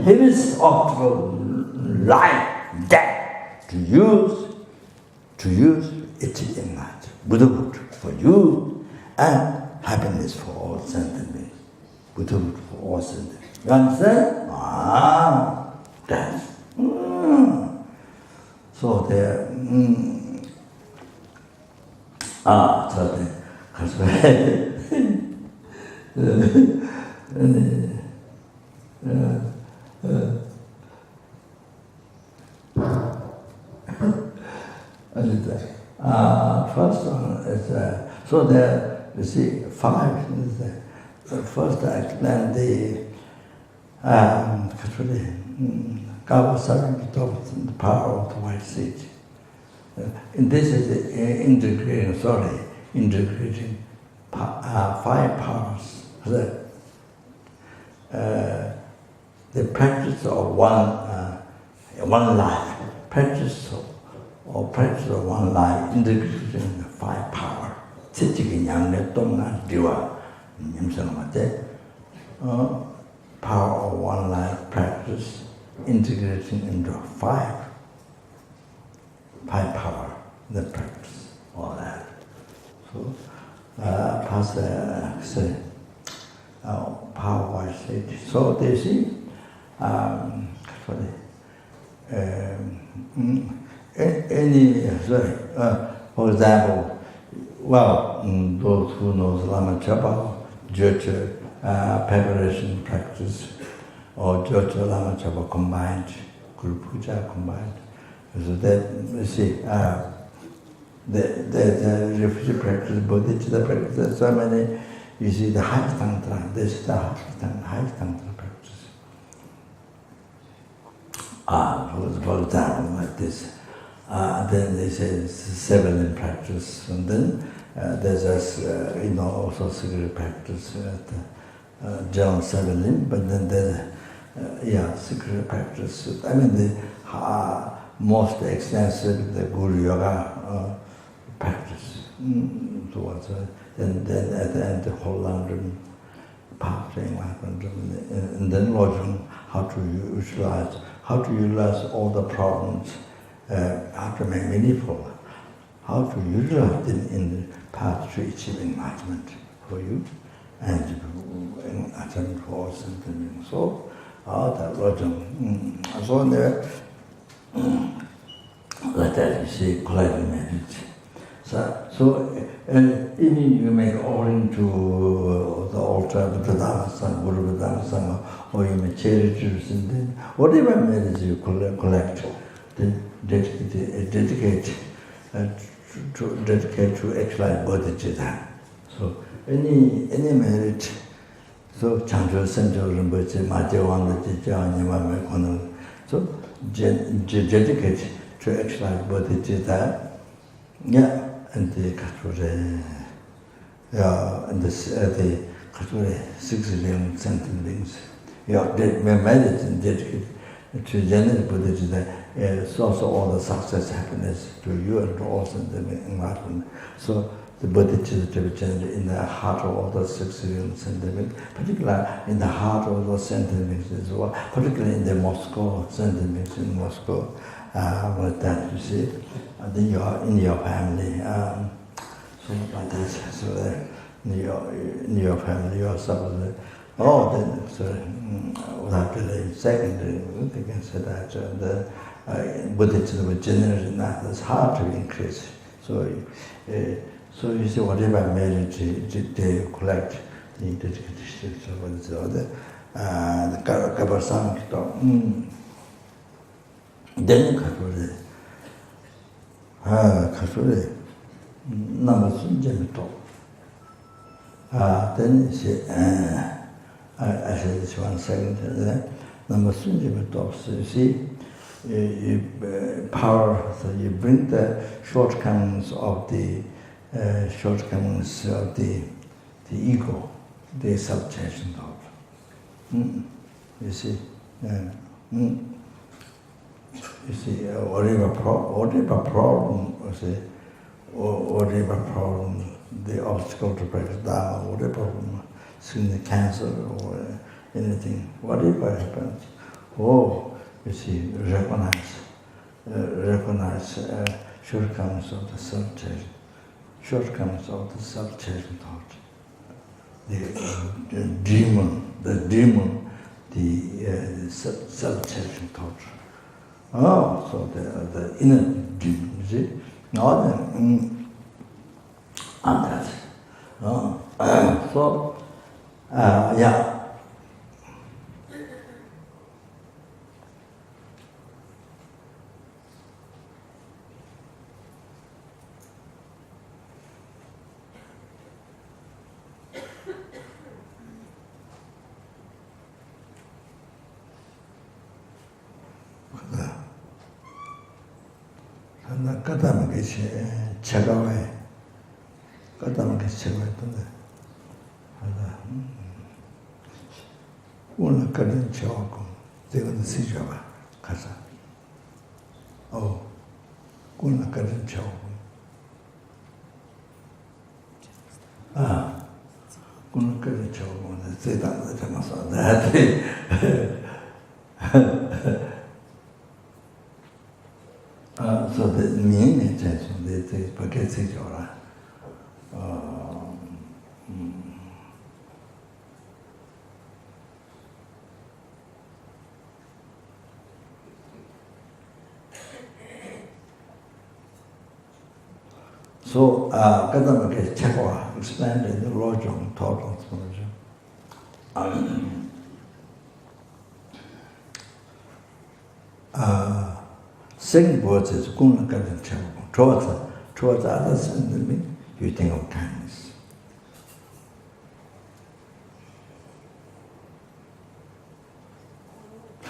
heaviest obstacle like death to use it in Buddhahood for you and happiness for all sentient beings. Buddhahood for all sentient beings. You understand? That's so there. So there. First one is so there. You see, 5 is first I explained the the power of the white seed. And this is integrating 5 powers. The practice of one life, practice of one life, integrating the 5 power. Power of one life practice, integrating into 5 power, the practice, all that. So, power white state. So they see, for example, those who know Lama Chapa, Jocha preparation practice, or Jocha Lama Chapa combined, Guru Puja combined. So that you see, the refugee practice, Bodhicitta practice, there's so many. You see the highest tantra, this is the highest tantra practice. For example, like this. Then they say 7 in practice, and then there's also secret practice at general 7 in, but then there's secret practice. I mean the most extensive the Guru Yoga practice. Towards then at the end the whole London path and then Lojong, how to utilize all the problems, how to make meaningful, how to utilize them in the path to achieving enlightenment for you and enlightenment for all sentient. So that Lojong. So there like that you see clearly message. So even you make offering to the altar of the Dhamma Sangha, Guru Dhamma Sangha, or you make charity, and then whatever message you collect, then dedicate to actualize bodhicitta. So any merit, so Chancho Sencho Rinpoche, Maje Wangla Jijiao Nima Me Kono, so dedicate to actualize bodhicitta, and the Kature, and the Kature 6 ring sentences. Medicine dedicated to general bodhicitta, source of all the success, happiness to you and also the enlightenment. So the bodhicitta to be generated in the heart of all the 6 ring sentiments, particularly in the heart of those sentiments as well, particularly in the Moscow sentiments in Moscow. Like that, you see, and then you are in your family. So like that, so in your family, you are supposed then so without delay, secondly, we can say that the bodhicitta generation that is hard to increase. So you see, whatever merit they collect, the dedication to the Kabasam, then Kature, Namasun Jemito. Then she. I said this 1 second. Namasun Jemito. So you see, power. So you bring the shortcomings of the ego, the self-chasing thought. You see. You see, whatever problem, the obstacle to practice Dharma, whatever problem, the cancer or anything, whatever happens, you see, recognize shortcomings of the self-chasing thought, the demon, the self-chasing thought. So the inner demon, you see, now then, and that. So, yeah. Kadampa Chagaway. Kadampa Chagaway. Una Kadin Chawako. They were the Sijava. Kasa. Una Kadin Chawako. Una Kadin Chawako. They say that so the meaning is they forget it all right. So, Kadampa Chakwa explained in the Lojong taught explanation. Second word is Guna Ganden Tendar. Towards others, and you think of kindness.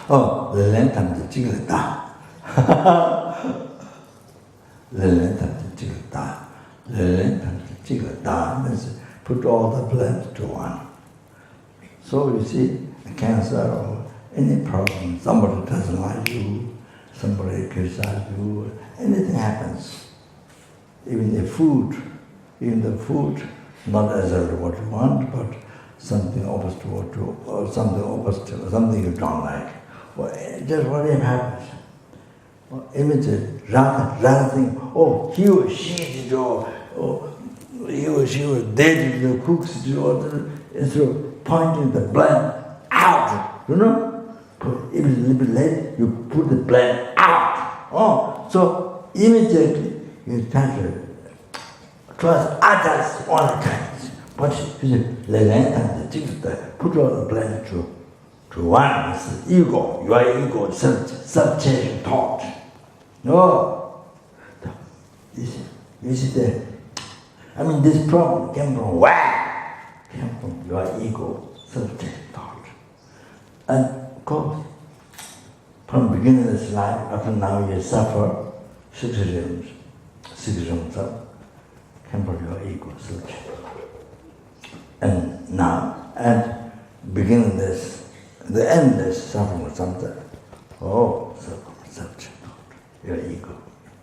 The length of the Jigata. The length of the Jigata. The length of the Jigata means put all the blame to one. So you see, cancer or any problem, somebody doesn't like you, somebody criticizes you, anything happens. Even the food, not as what you want, but something opposite to what you, or something you don't like. Well, just whatever happens. Imitate, rather think, he or she did, or he or she was dead, the cooks did, instead of pointing the blame out, If it's a little bit late, you put the blame out. So immediately you try to trust others all the time. But put all the blame to one, ego, your ego, self-chasing thought. No. You see that? I mean, this problem came from where? Came from your ego, self-centered thought. And of course, from beginning of this life up to now, you suffer citizenship came from your ego, self-centered. And now, at beginning this, the end is suffering from something. Oh, self-centered, your ego,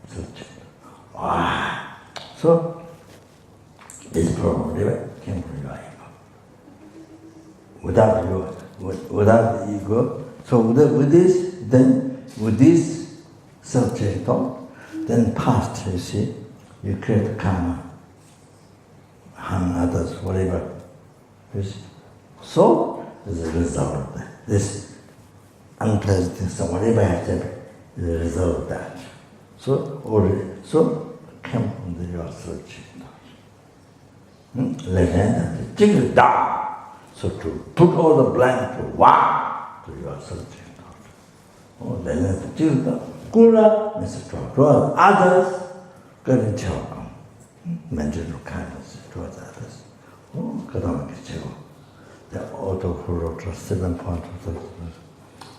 self-centered. Wow. So, this problem came from your ego. Without the ego, so with this self-centered thought, then past, you see, you create karma, harm others, whatever. You see. So, as a result of that, this unpleasant things, whatever has happened, is a result of that. So came from your self-centered thought. So to put all the blame to your self-centered thought. Oh, Kura means towards others, getting children, mental kindness towards others. Oh, Kadampa children. The auto who wrote 7 points.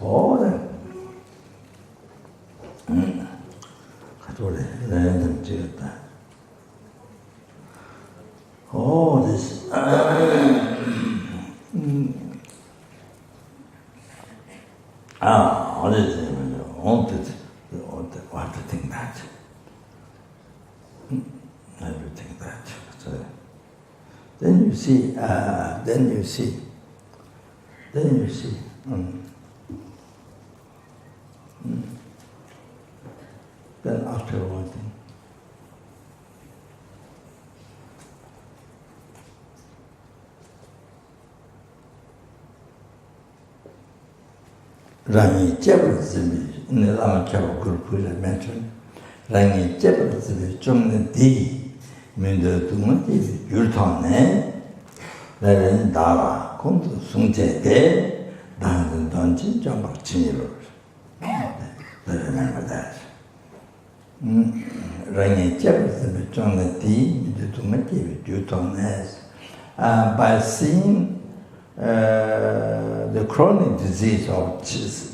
Oh, that. Oh, this. All this. I have to think that. I have to think that. So, then you see. Then after one thing. Rangi Jebel Zibi, in the Lama Kyawa group which I mentioned, Rangi Jebel Zibi, Chungna Di, Minda Tumati, Yurtane, Laren Dara, Kundu Sungche De, Dandan Donji, Jambak Chinilo. Remember that. Rangi Jebel Zibi, Chungna Di, Minda Tumati, Yurtane. By seeing the chronic disease of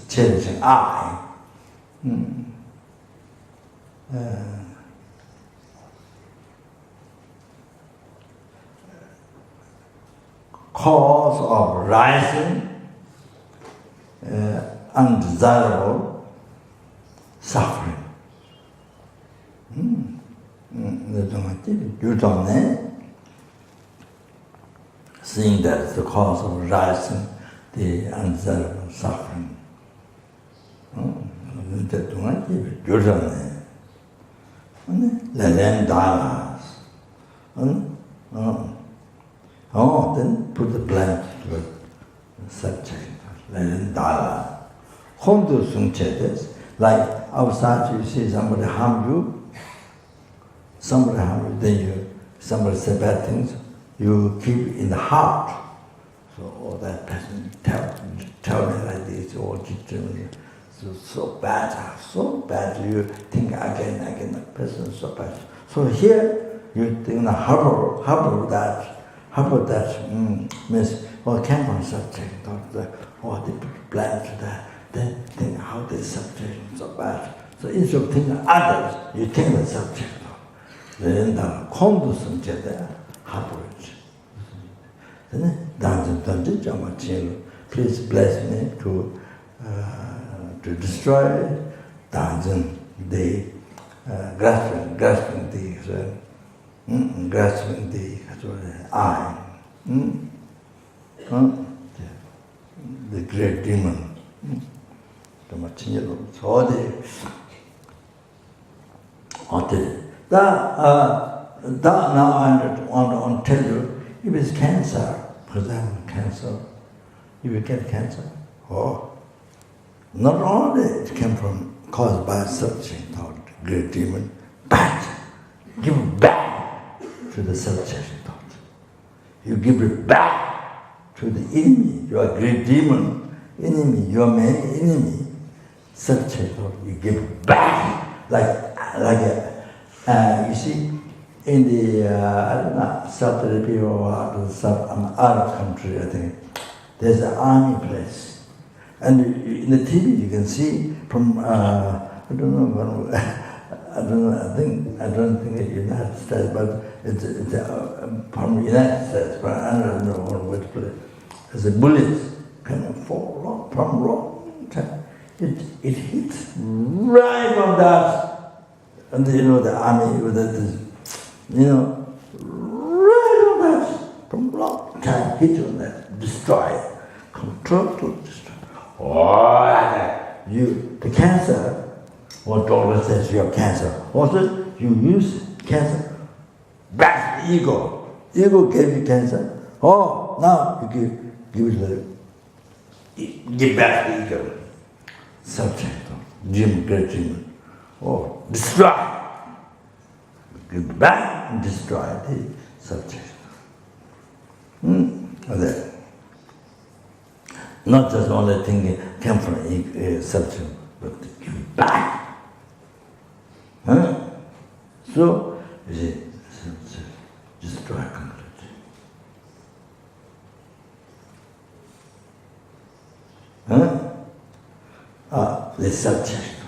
cherishing eye, cause of rising undesirable suffering. You don't know. Seeing that it's the cause of rising the undesirable suffering. Then put the blame to the subject. Like outside you see somebody harm you, then somebody say bad things, you keep in the heart. So that person tell me like this, or so bad, you think again, that person is so bad. So here you think harbor that means came from subject, they put blame to that, then think how this subject is so bad. So instead of thinking others, you think the subject. Then the conduct there, harbor it. Please bless me to destroy Danjan, the grasping the eye, the great demon. Now I want to tell you, if it's cancer, for example, cancer, if you get cancer, not only it came from caused by such thought, great demon, but give back to the self-chasing thought. You give it back to the enemy, your great demon, enemy, your main enemy, self-chasing thought. You give back you see, in the I don't know, South Arabia or some Arab country, I think there's an army place, and in the TV you can see from I don't know, I don't think the United States, but it's from the United States, but I don't know what place. There's a bullet kind of fall from wrong time. It hits right on that, and the army with that, right on that, from wrong time, hit on that, destroy it, total destroy. Oh, the cancer, what doctor says you have cancer. Also, you use cancer, back the ego. Ego gave you cancer. Oh, now you give back the ego. Subject, great dream. Oh, destroy. Give back and destroy the subject. That. Not just only thing came from subject, but give back. So, you see, destroy completely. The subject.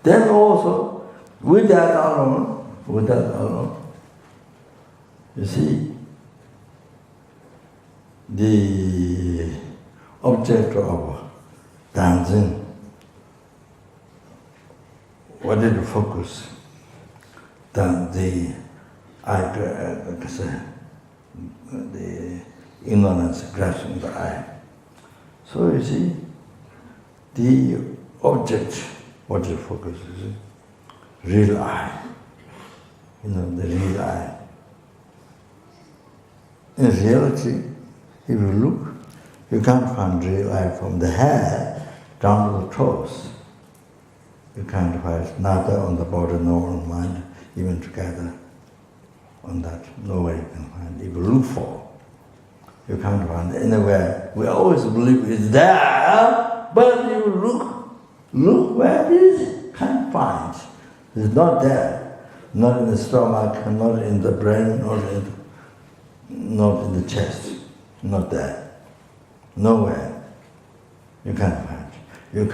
Then also, with that alone, you see, the object of dancing, what did you focus? Then the ignorance grasping the eye. So you see, the object, what you focus is real eye. The real eye. In reality, if you look, you can't find real eye from the head down to the toes. You can't find neither on the body nor on mind, even together on that. Nowhere you can find. If you look for, you can't find anywhere. We always believe it's there, but you look where it is, can't find. It's not there. Not in the stomach, not in the brain, not in the chest. Not there. Nowhere. You can't find. You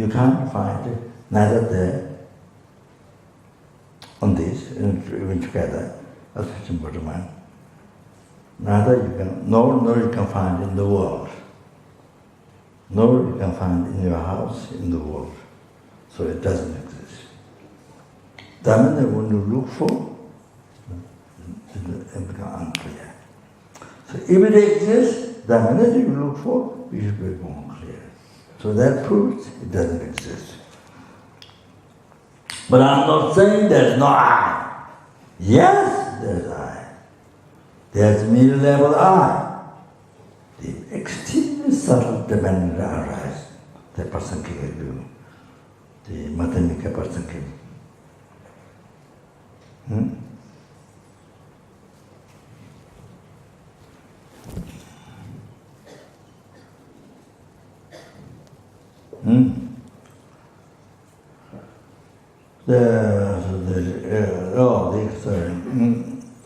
can't find it, neither there, on this, even together, as it's important. Neither you can, nor you can find in the world. Nor you can find in your house, in the world. So it doesn't exist. That means that when you look for, it becomes unclear. So if it exists, the minute you look for, it should be more clear. So that proves it doesn't exist. But I'm not saying there's no I. Yes, there's I. There's mid-level I. The extremely subtle dependent arise. The person can do. The Madhyamika person can.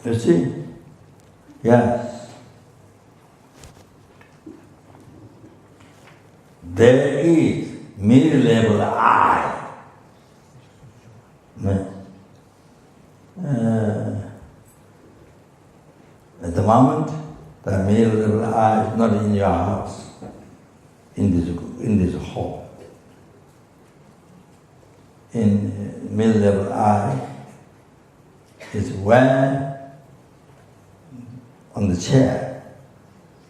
You see? Yes. There is mid-level I. At the moment, the mid-level I is not in your house, in this hall. In mid-level I is where on the chair.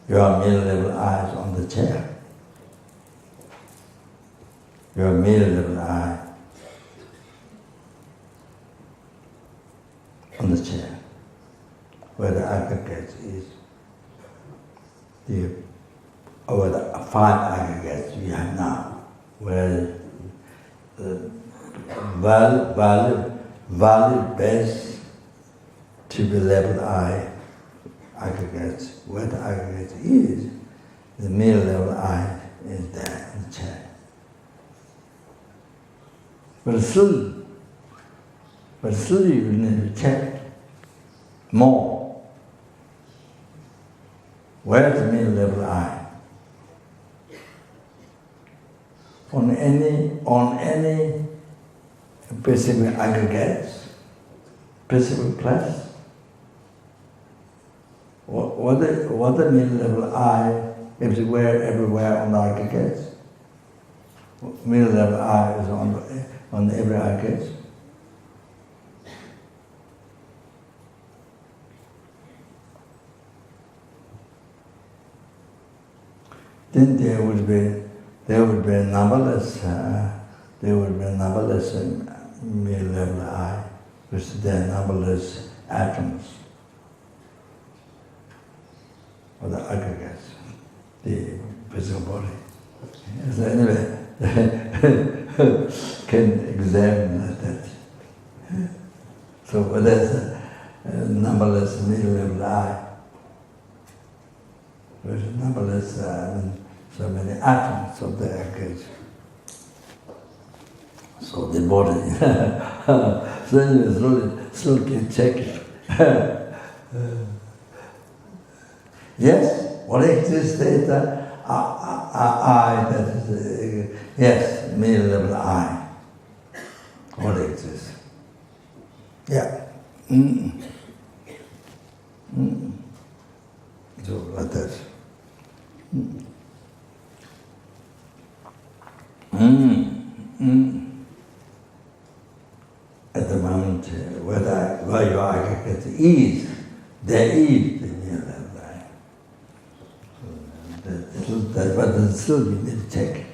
Your mid-level eye is on the chair. Your mid-level eye on the chair, where the aggregate is. Over the 5 aggregates we have now, where the valid base to be level eye aggregates, where the aggregate is, the middle level eye is there in the chair. But still you need to check more. Where is the middle level I? On any specific aggregates, specific place. What the middle level I is everywhere on the aggregates. Middle level I is on every aggregate. Then there would be numberless middle level I, which there are numberless atoms or the aggregates, the physical body. So anyway, can examine that. So there's a numberless middle level I, with numberless, so many atoms of the aggregate. So the body, so anyway, still can check it. Yes, what exists is the I, that is, yes, middle level I. What exists? Yeah. So like that. At the moment, where you are, at ease, there is the middle level I. But still you need to check.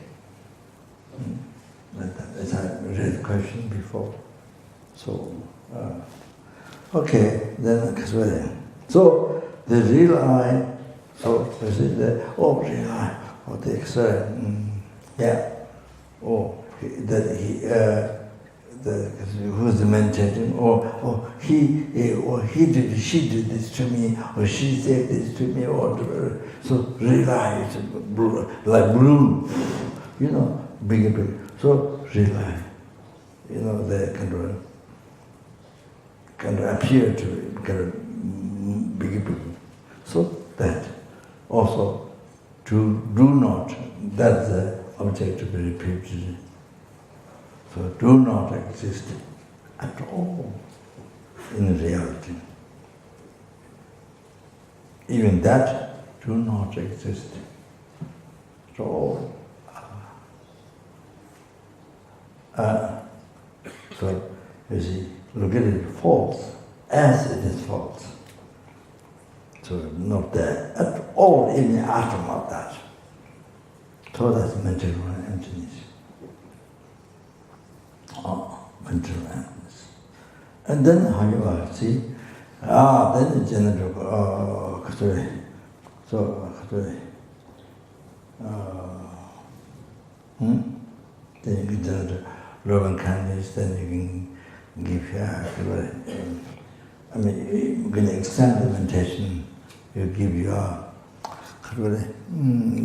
As I read the question before. So, okay, then so the real I, so is it the real I, or the external, yeah, who's the meditating, or he did, she did this to me, or she said this to me, or so realize, like blue, bigger. So realize, they kind of appear to kind of bigger. So that also to do not, that's the object to be repeated. So do not exist at all in reality. Even that do not exist at all. So you see, look at it false as it is false. So not there at all in the atom of that. So that's mental emptiness. Mental emptiness. And then how you are, see? Then the general, then you can generate love and kindness, then you can give you can extend the meditation, you give your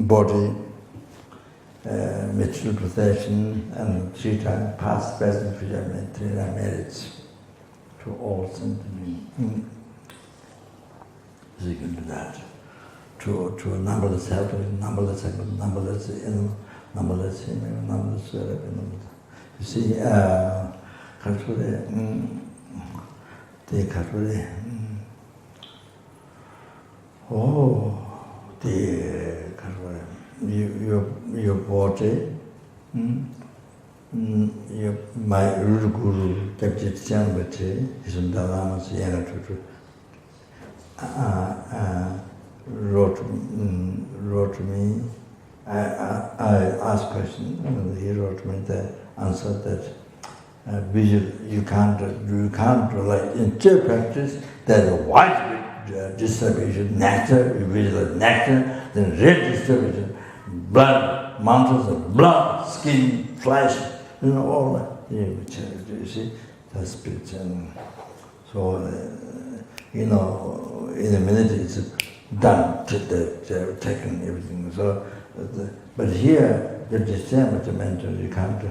body material possession and 3 times past, present, future, and 3 merits to all sentiments. So you can do that. To a numberless helper, numberless animal, numberless female, numberless wherever. You see, your body, my Guru, Deputy Chanbati, is in the Lama's Yanatutu, wrote to me. I asked question, and he wrote me the answer that visual you can't relate. In chair practice, there's a white distribution, nectar, you visualize nectar, then red distribution, blood, mountains of blood, skin, flesh, all that. You see, that's spirit. And so, in a minute it's done, taken everything. So, but here, the discernment mental, you can't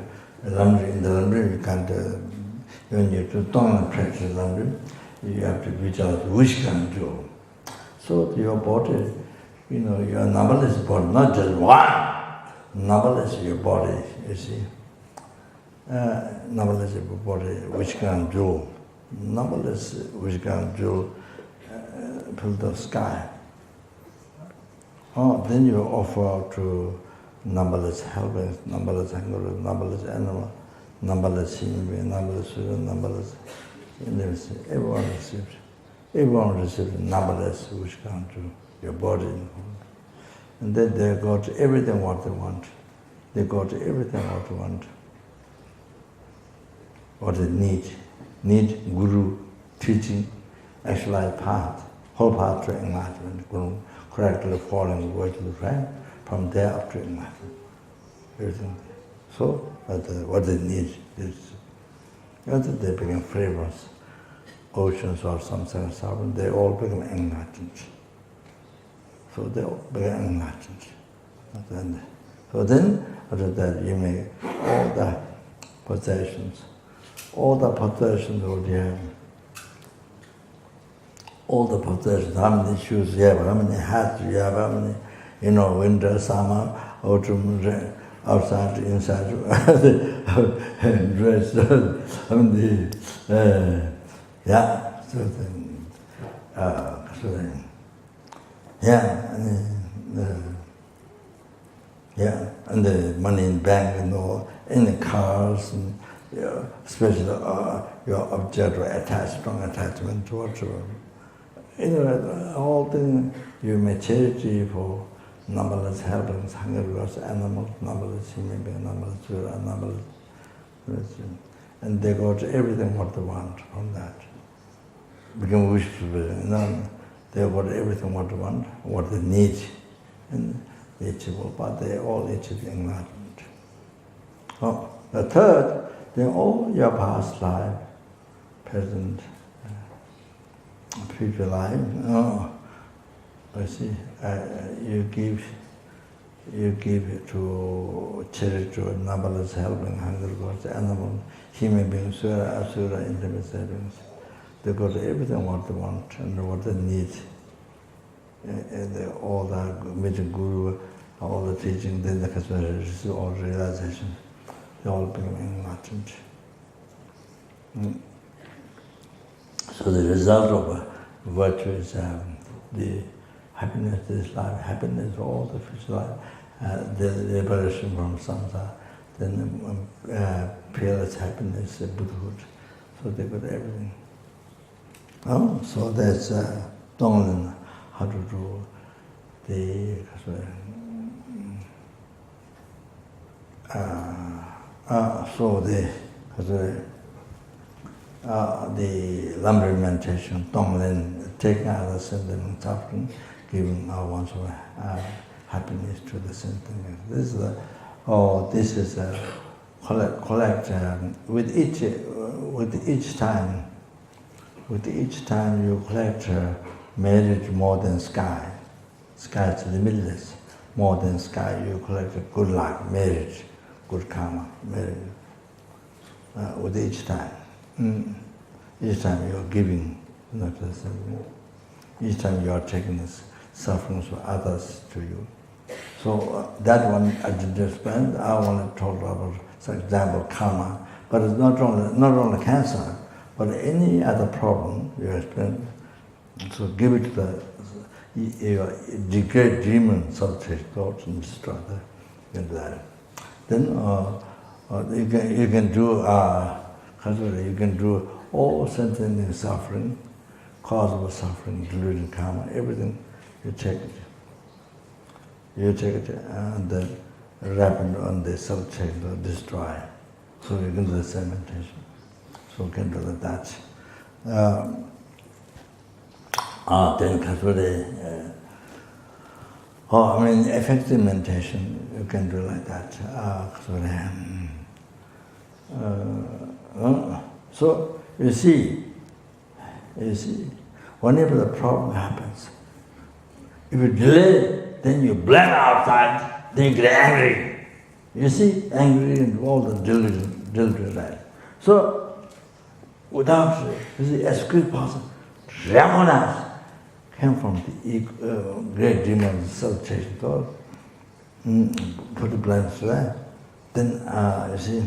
laundry, in the laundry, you can't, when you do don't practice laundry, you have to visualize which can do. So your body, your numberless body, not just one, numberless your body, you see. Numberless body, which can do. Numberless which can do, fill the sky. Then you offer to numberless helpers, numberless angels, numberless animals, numberless human beings, numberless children, numberless universe. Everyone receives. Everyone receives numberless which come to your body. And then they got everything what they want. They got everything what they want. What they need. Need guru teaching, actualized path, whole path to enlightenment. Guru correctly following way to the right, from there up to enlightenment. Everything. So what they need is they become flavors, oceans or something, they all become enlightened. So they all become enlightened. So then, after that, you make all the possessions what you have. All the possessions, how many shoes you have, how many hats you have, how many, winter, summer, autumn, outside, inside, dress, how many, and the money in bank and all, in the cars, and especially your object or strong attachment to whatever. All things you make charity for numberless helpings, hungerless animals, numberless human beings, numberless children, numberless, and they got everything what they want from that. Become wishful, they got everything what they want, what they need, and they achieve, but they all achieve enlightenment. The third, then all your past life, present, future life, you give to charity to numberless helping, hunger gods, animals, human beings, sura, asura, intimate beings. They got everything what they want and what they need. All the major guru, all the teaching, then the receive all realization. They all become enlightened. So the result of virtue is the happiness of this life, happiness of all the future life, the liberation from samsara, then peerless happiness, Buddhahood. So they got everything. So that's Donglen, how to do the lumbering meditation, Donglen, taking out the sentiment suffering, giving our one's happiness to the sentiment. This is collect with each time you collect merit more than sky. Sky is limitless. More than sky, you collect good luck, merit, good karma, merit. With each time. Each time you are giving, not the same. Each time you are taking the sufferings of others to you. So that one I didn't explain. I want to talk about, for example, karma. But it's not only cancer, but any other problem you explain. So give it to your great demon, subject thoughts, and destroy them. You can do that. Then you can do all sentient suffering, causable suffering, delusion, karma, everything. You take it. You take it and then wrap it on the subject or destroy. So you can do the same meditation. So you can do that. Then effective meditation, you can do like that. So you see, whenever the problem happens, if you delay, then you blame outside, then you get angry. You see, angry and all the delusion. deliberate right. So, without the excuse person, Ramana came from the great demon self-chasing thought, put the blame to that. Then, you see,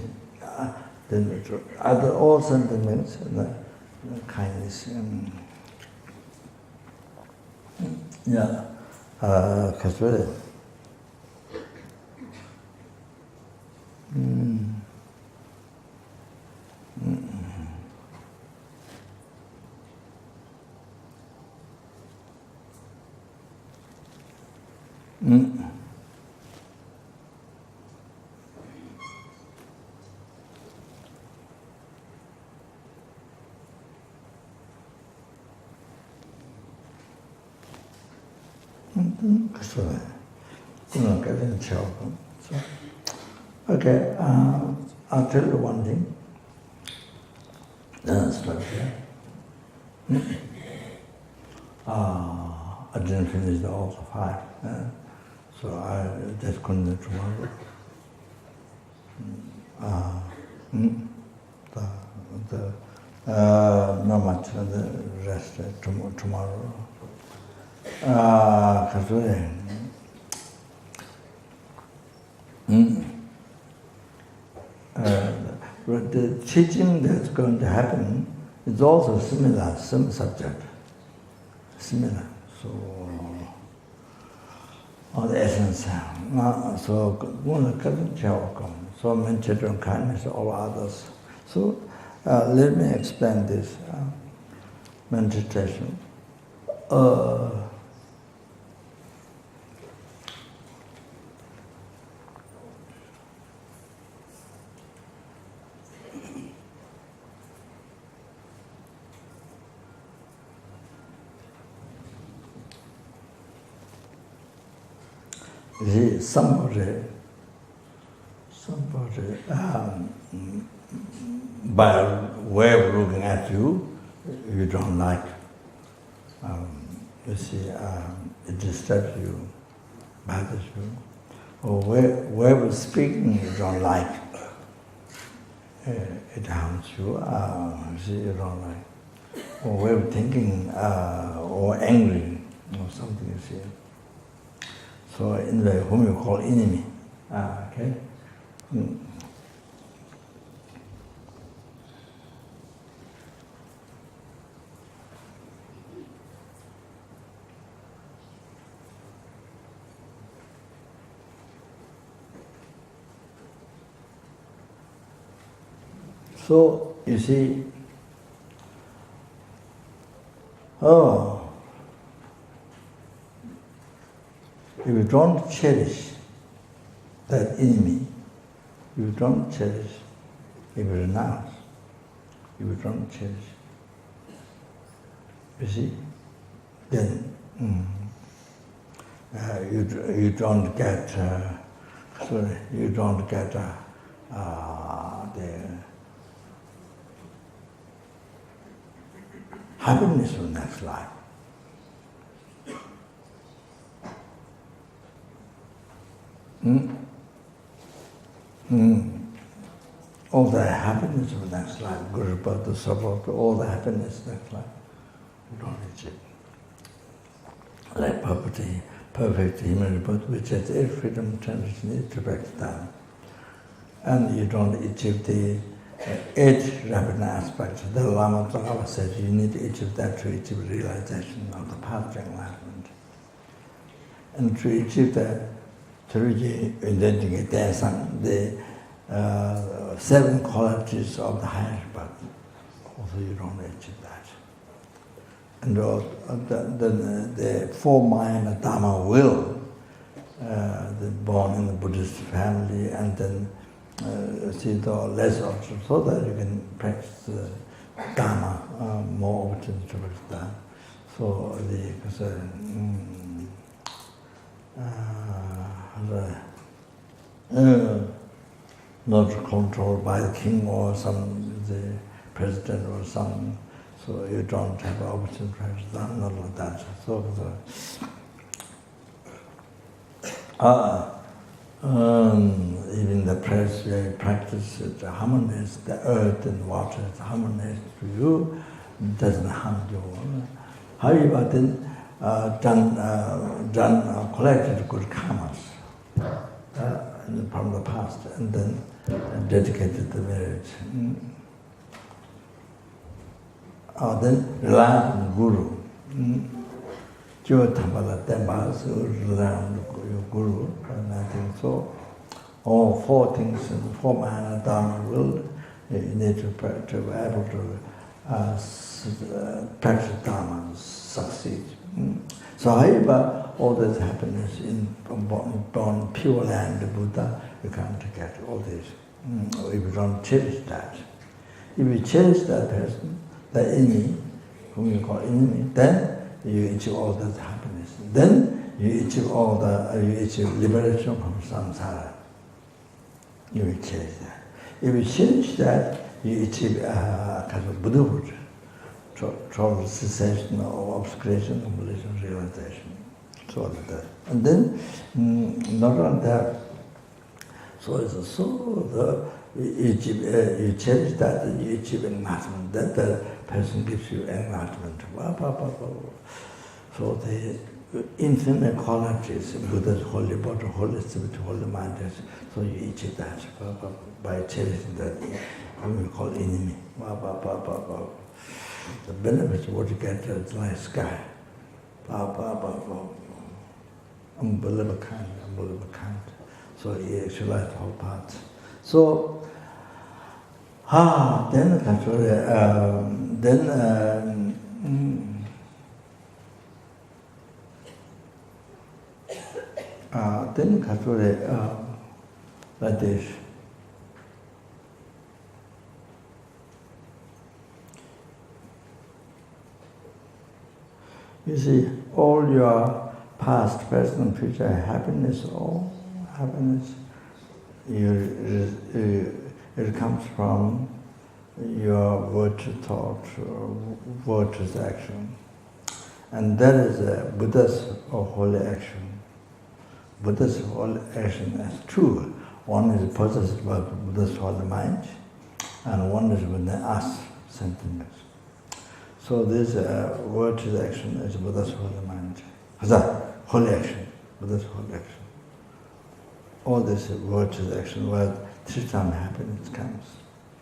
then other all sentiments, kindness, because really, okay, I'll tell you one thing. Then I'll stop here. I didn't finish the all of 5, so I just continue tomorrow. Not much, the rest tomorrow. The teaching that's going to happen is also similar, same subject, similar. So, all the essence. So many children, kindness, all others. So, let me explain this meditation. See, somebody by way of looking at you, you don't like. You see, it disturbs you, bothers you. Or way of speaking, you don't like. It harms you. You see, you don't like. Or way of thinking, or angry, or something. You see. So in the whom you call enemy, okay. So you see, if you don't cherish that enemy, if you don't cherish, if you renounce, if you don't cherish, you see, then you don't get the happiness of the next life. All the happiness of the next life, good, bad, the support, all the happiness next life, you don't achieve. Like property, perfect human rebirth, which has every freedom, transition, needs to break down. And you don't achieve the 8 rapid aspects. The Lama Zopa says you need each of that to achieve realization of the path of enlightenment. And to achieve that, through the 7 qualities of the highest birth, also you don't achieve that. And the 4 mind Dharma will, born in the Buddhist family, and then see the less options, so that you can practice Dharma more opportunity to practice Dharma. So not controlled by the king or the president or some, so you don't have an opportunity to practice Dharma, not like that. So Even the practice the harmonies, the earth and water is harmonious to you, doesn't harm you. However, then collected good karmas from the past, and then dedicated the marriage. Then rely on Guru. Jyotamala temples rely on your Guru, and I think so. All four things in the four Mahana Dharma will you need to be able to practice Dharma, succeed. So however, all this happiness in born pure land, the Buddha, you can't get all this. If you don't cherish that. If you cherish that person, the enemy, whom you call enemy, then you achieve all that happiness. Then you achieve you achieve liberation from samsara. You will change that. If you change that, you achieve a kind of Buddhahood, total cessation or obscuration of volition realization. So that. And then, not only that, you cherish that, and you achieve enlightenment. Then the person gives you enlightenment. So the infinite qualities, Buddha's holy body, holy spirit, holy mind, so you achieve that by cherishing that, we call enemy. The benefits of what you get is like sky. Unbelievable kind. So you actualize the whole part. So, then like this. You see, all your past, present, and future happiness, all happiness, it comes from your virtuous thought or virtuous action. And that is a Buddha's or holy action. Buddha's holy action is two. One is possessed by Buddha's holy mind, and one is within us, sentiment. So this virtuous action is Buddha's holy mind. Holy action, Buddha's holy action. All this virtuous action where three-time happiness comes.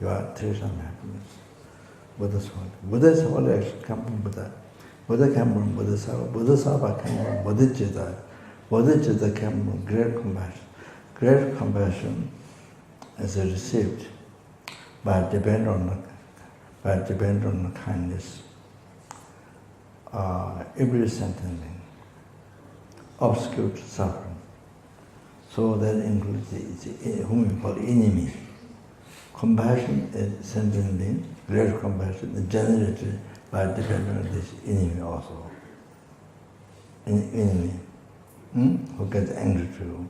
You are three-time happiness. Buddha's holy action comes from Buddha. Buddha comes from Bodhisattva. Bodhisattva comes from Bodhicitta. Bodhicitta comes from great compassion. Great compassion is received by depending on the kindness. Every sentence, obscure suffering. So that includes whom we call enemy. Compassion is sentient, great compassion is generated by depending on this enemy also. Enemy who gets angry to you,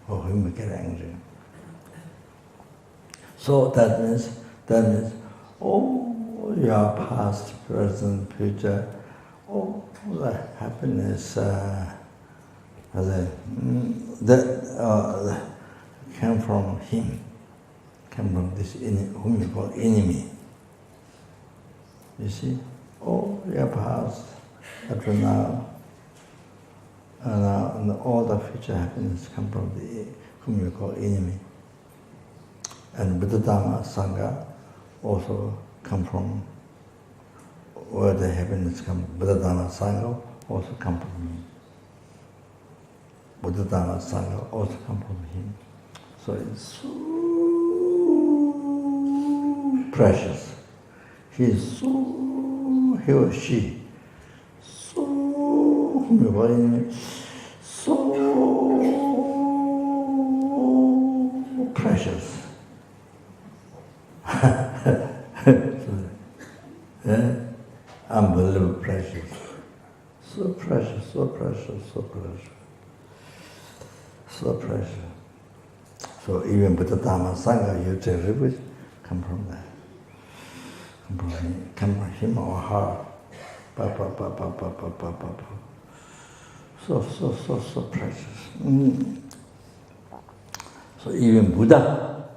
or whom you get angry. So that means all your past, present, future, all the happiness that came from him, came from this whom you call enemy. You see, all your past, up to now, and all the future happiness come from the whom you call enemy. And Buddha Dhamma Sangha also come from where the happiness comes. Buddha Dhamma Sangha also come from him. Buddha Dhamma Sangha also come from him. So it's so precious. He or she, so precious. Unbelievable precious. So precious, so precious, so precious. So precious. So even Buddha Dhamma Sangha, you take refuge, come from that. Come from him or her. So precious. So even Buddha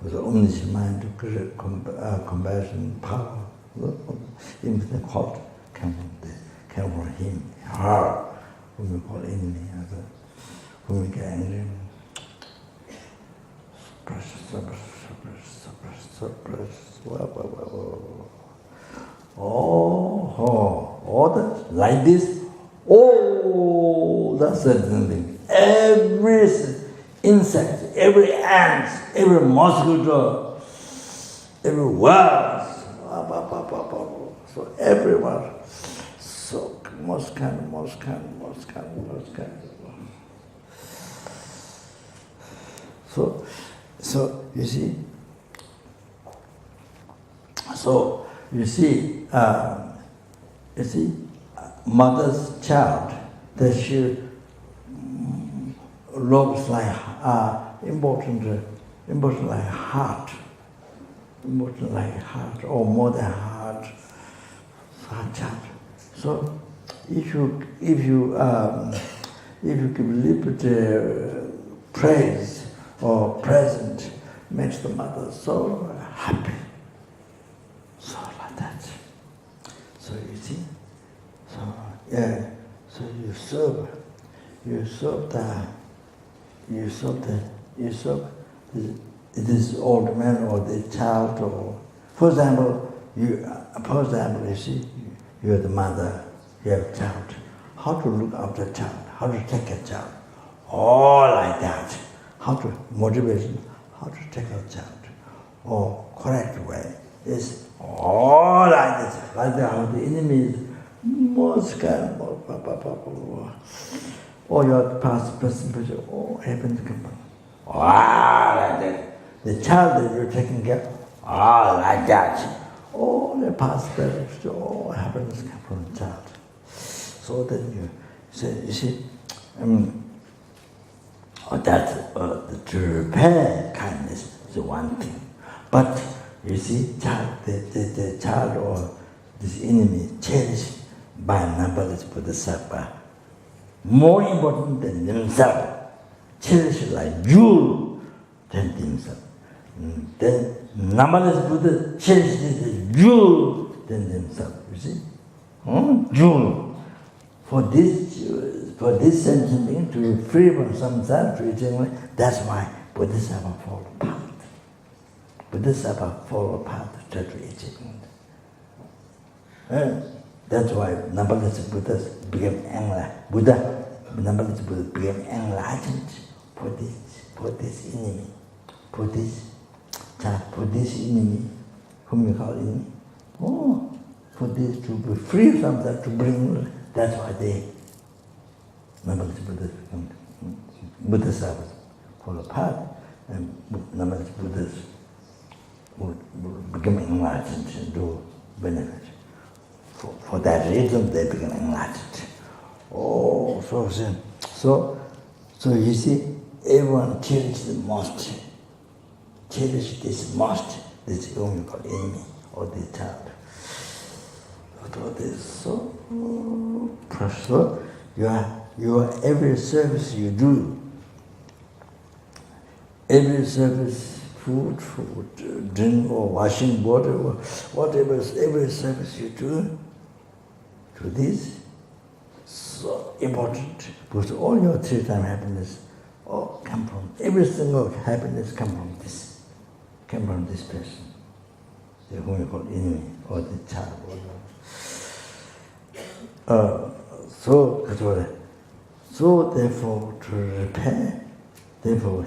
was omniscient mind, compassion, power. Even the cult came from him, her, whom we call enemy, whom we get angry. Suppress. All that, like this. Oh, that's the thing. Every insect, every ant, every mosquito, every wasp, so everyone. So most kind. So you see. So you see, mother's child, that she looks like important like heart, or more than heart child. So if you give liberty, praise or present, makes the mother so happy. So like that. So you see, so you serve this old man or the child, or for example, you see, you're the mother, you have a child. How to look after a child, how to take a child, all like that. How to motivation, how to take a child, or correct way is all like this. Like that, how the enemy is most kind of, or your past, present, future, all happens to come. Like that. The child that you're taking care of, like that. All the past, present, future, all happens to come from the child. So then you see, to repair kindness is one thing. But you see, the child or this enemy cherished by numberless Bodhisattva, more important than themselves, cherished like jewel than themselves. Then numberless Buddha cherished the jewel than themselves. You see, jewel. For this sentient being to be free from samsara, to eternally, that's why Bodhisattva fall apart. Bodhisattva fall apart to achievement. That's why numberless Buddhas became enlightened. Numberless Buddhas became enlightened for this enemy, for this enemy, whom you call enemy. For this to be free from that, to bring. That's why they numberless Buddhas become Bodhisattvas fall apart, and numberless Buddhas would become enlightened and do benefit. For that reason, they become enlightened. So you see, everyone cherishes the most. Cherish this most. This is whom you call enemy or the child. But this so precious. Your every service you do, every service, food, drink, or washing water, or whatever, every service you do to this, so important, because all your three-time happiness all come from, every single happiness come from this person, the whom you call enemy, or the child, or so therefore to repair, therefore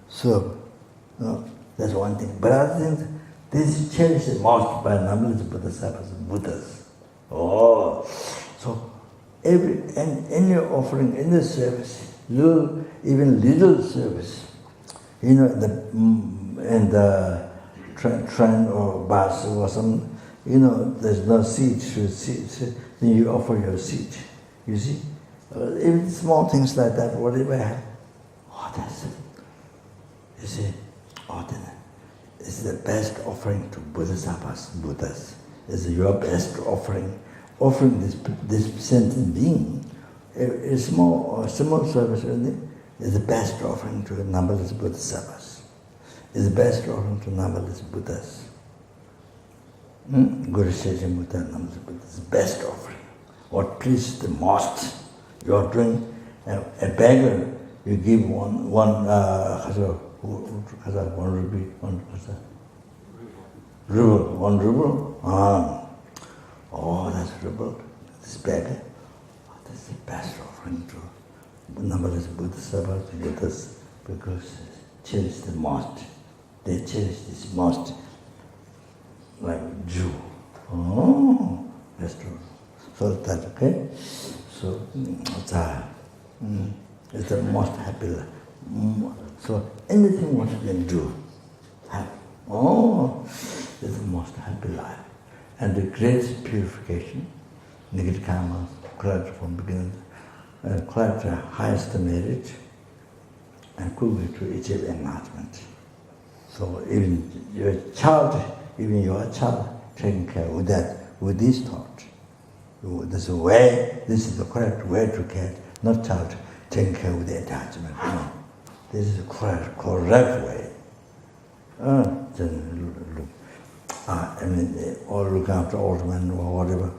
serve. That's one thing. But I think this is cherished most by numberless Bodhisattvas, Buddhas. So any offering, any service, even little service, in the train or bus or some, there's no seat, then you offer your seat. You see? Even small things like that, whatever I have, that's it. You see, it's the best offering to Bodhisattvas, Buddhas. It's your best offering. Offering this sentient being, a small service, is the best offering to numberless Bodhisattvas, is the best offering to numberless Buddhas. Guru Shesha Buddha, numberless Buddhas, is the best offering. What pleases the most? You are doing a beggar, you give one rupee, one ruble. Oh, that's ruble. This beggar. Oh, that's the best offering to numberless Buddhas, because cherish the most. They cherish this most like Jew. Oh, that's true. So that's okay. So it's the most happy life. So anything what you can do, happy. Oh, it's the most happy life. And the greatest purification, negative karma, collected from beginning, collect the highest merit, and quickly to achieve enlightenment. So even your child, taking care of that with this thought. This is the correct way to get, not child taking care of the attachment. No. This is the correct way. Or look after old men or whatever.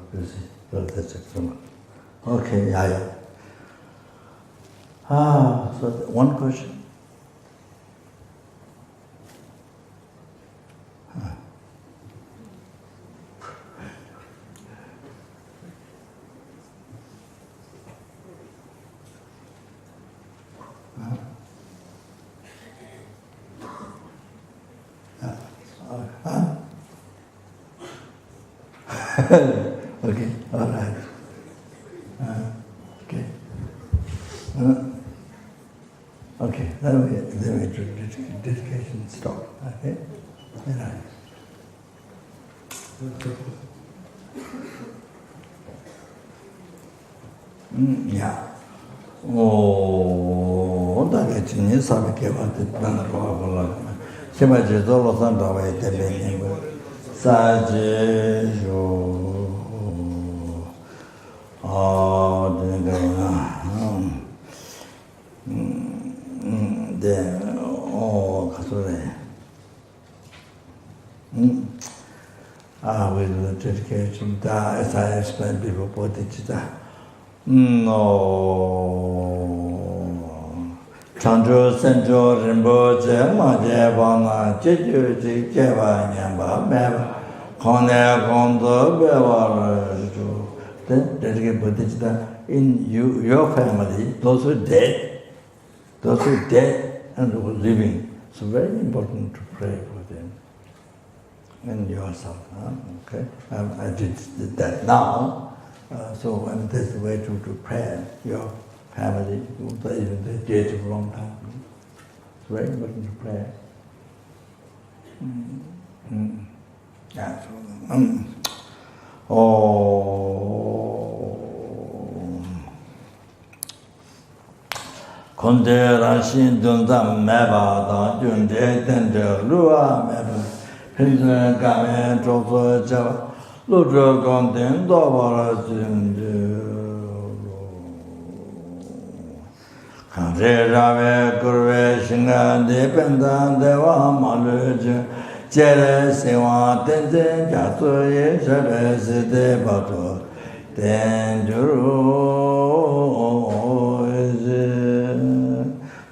So that's it. Okay, yeah. So one question. Okay, all right. Okay. Okay, then we do dedication stop. Okay? All right. Yeah. Oh, that is in Sabi about the Banaka. Shimaji Zolo Santa, Saji. With the dedication, as I explained before, Bodhicitta. No. Chanjo, Senjo, Rinpoche, Maje, Bana, Jeju, Jeva, Nyamba, Meba, Kone, Kondo, Bewa, then dedicate Bodhicitta in your family, those who are dead and who are living. So very important to pray for them and yourself. Okay, I did that now. So that's the way to pray. Your family, even the dead for a long time. It's very important to pray. Yeah. Konde Rashin Dundam Meba, Junde Tender Lua Meba, Pinson Gamen Tropo Java, Ludro Ganden Dobara Junde Kanre Rave Kurve Shinga Dependan Deva Maluj, Jere Sewa Tenten Jato Yeshabe Sede Bato, Tenjuru.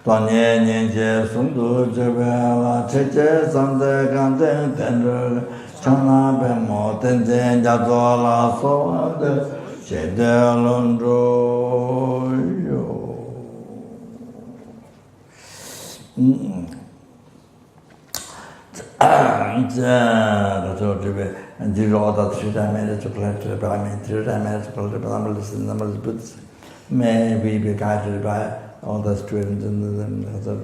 Tanye Ninje Sundu Jebela Cheche Sande Ganden Tendar Chana Bemo Tenzin Jazola Soade Chede Londro and the road that 3 dimensions to play to the Brahmin, 3 dimensions to play to the numbers Buddhas may we be guided by all the students and those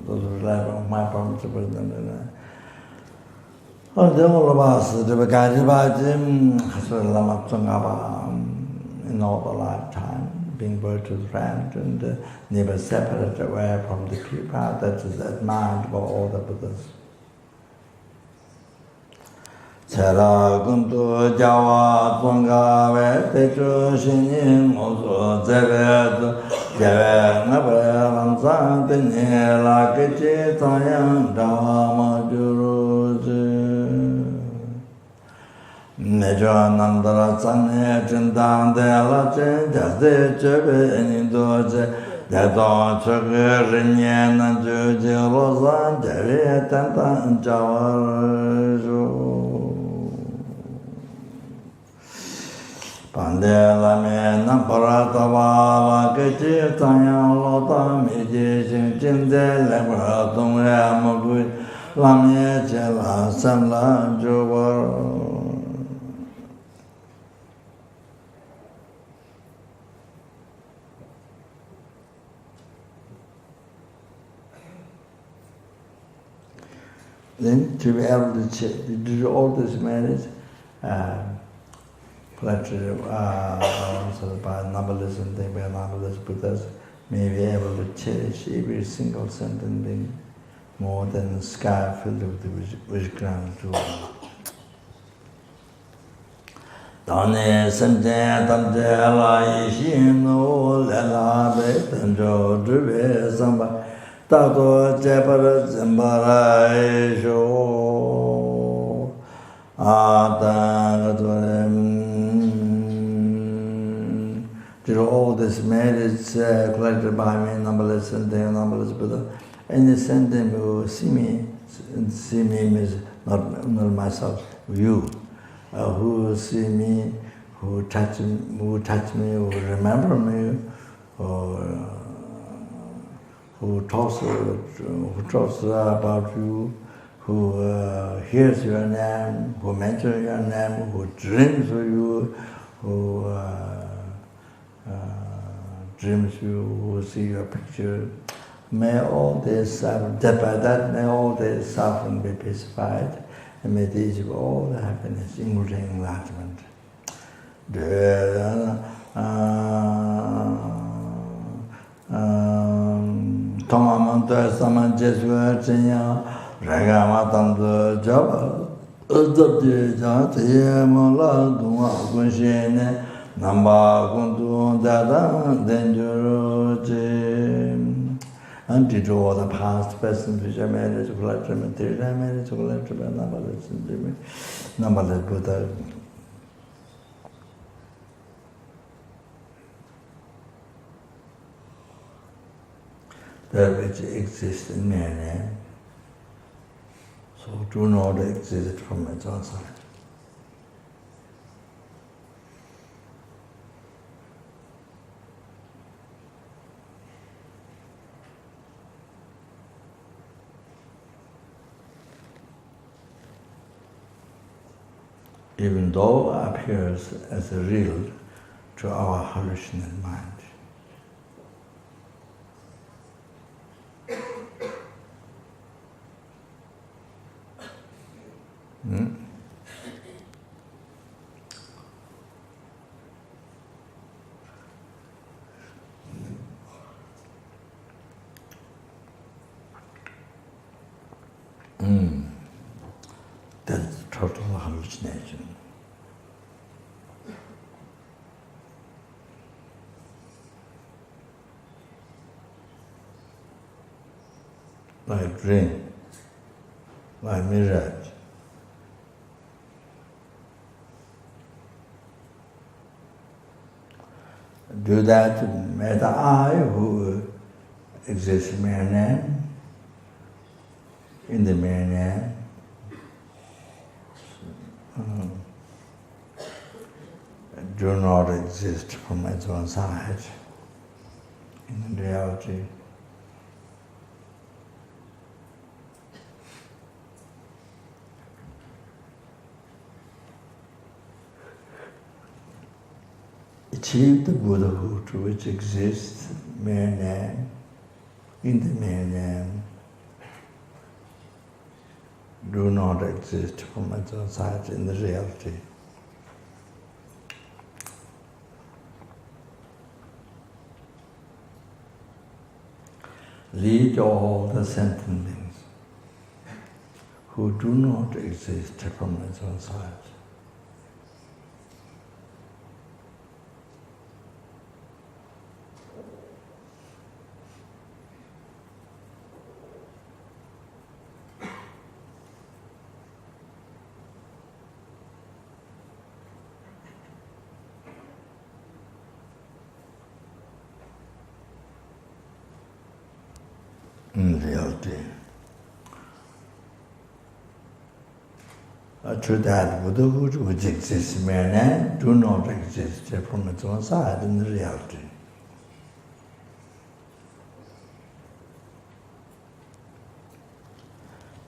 who rely on my principles. All of us to be guided by them, Lama in all the lifetime, being virtuous friend and never separate away from the pure path that is admired by all the Buddhas. Chara Gundu Jawa Tunga Ve Techu Shinin Mozo Zevedu Java Nabra Santin La Kichi Tayan Dama Juruzi Nejo Nandra Sane Chintan De La Chen Jazde Chebe Nidoje Jadon Chugge Rinyen Juji Losan Javi Tantan Jawarju Pande Lame Nampara Tavala Kichi Tayan Lota Miji Chinde Lebra Tungre Mugui Lamye Chela Samla Jubar Then to be able to do all this marriage, collected sort of by novelism, they were novelist Buddhas, may be able to cherish every single sentient being more than the sky filled with the wish ground jewel. Dane Sanje Tamje La Yishin No Lela Be Tanjo Drube Samba Tato Jepara Zimbara Esho did all this marriage collected by me, numberless and then numberless Buddha. And they send them who see me means not myself, you, who see me, who touch me, who remember me, who talks about you, who hears your name, who mentions your name, who dreams of you, who dreams you, who see your picture. May all this may all this suffering be pacified, and may they achieve all the happiness, including enlightenment. Tomamanta Saman Jesua Chenya Ragama Tamdu Java Uzdabdi Jatiya Mala Dunga Kunshene Namba Kundu Dada Denjuruji and to do all the past, present, future marriage, collective material marriage, collective numberless Buddha. That which exists in man, so do not exist from its own side. Even though appears as a real to our hallucinate mind. That's total hallucination. Like dream, like mirage. Do that meta I who exists in mere name, in the mere name. Do not exist from its own side in reality. Achieve the Buddhahood which exists mere name, in the mere name. Do not exist from its own side in the reality. Lead all the sentient beings who do not exist from its own side. in reality. To that Buddhahood which exists merely do not exist from its own side in reality.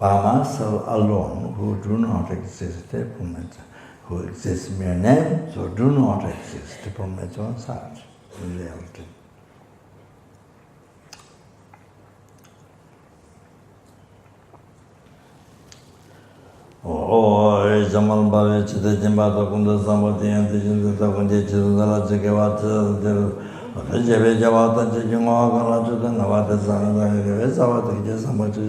Brahma self alone who do not exist from its who exists mere name, so do not exist from its own side in reality. Oh, Jamal Bari, the Jimbato Kunda Samati and the Jindakunji, the Chikawata, the Javata, Jimaka, the Navata San, the Savati, Samati,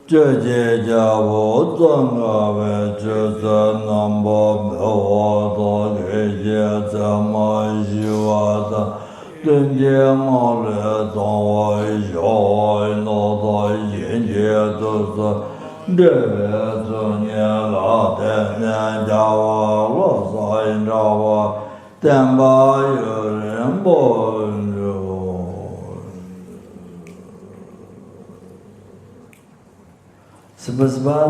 Judge Javo, Tonga, Jutta, Number, Odo, Jama, Jivata, Dunja, Mole, Don, Joy, Nodo, Jinja, Deve, Zunya, La, Tena, Java, Losa, in Java, Temba, Yurin, Bonjo. Sebab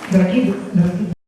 Daqui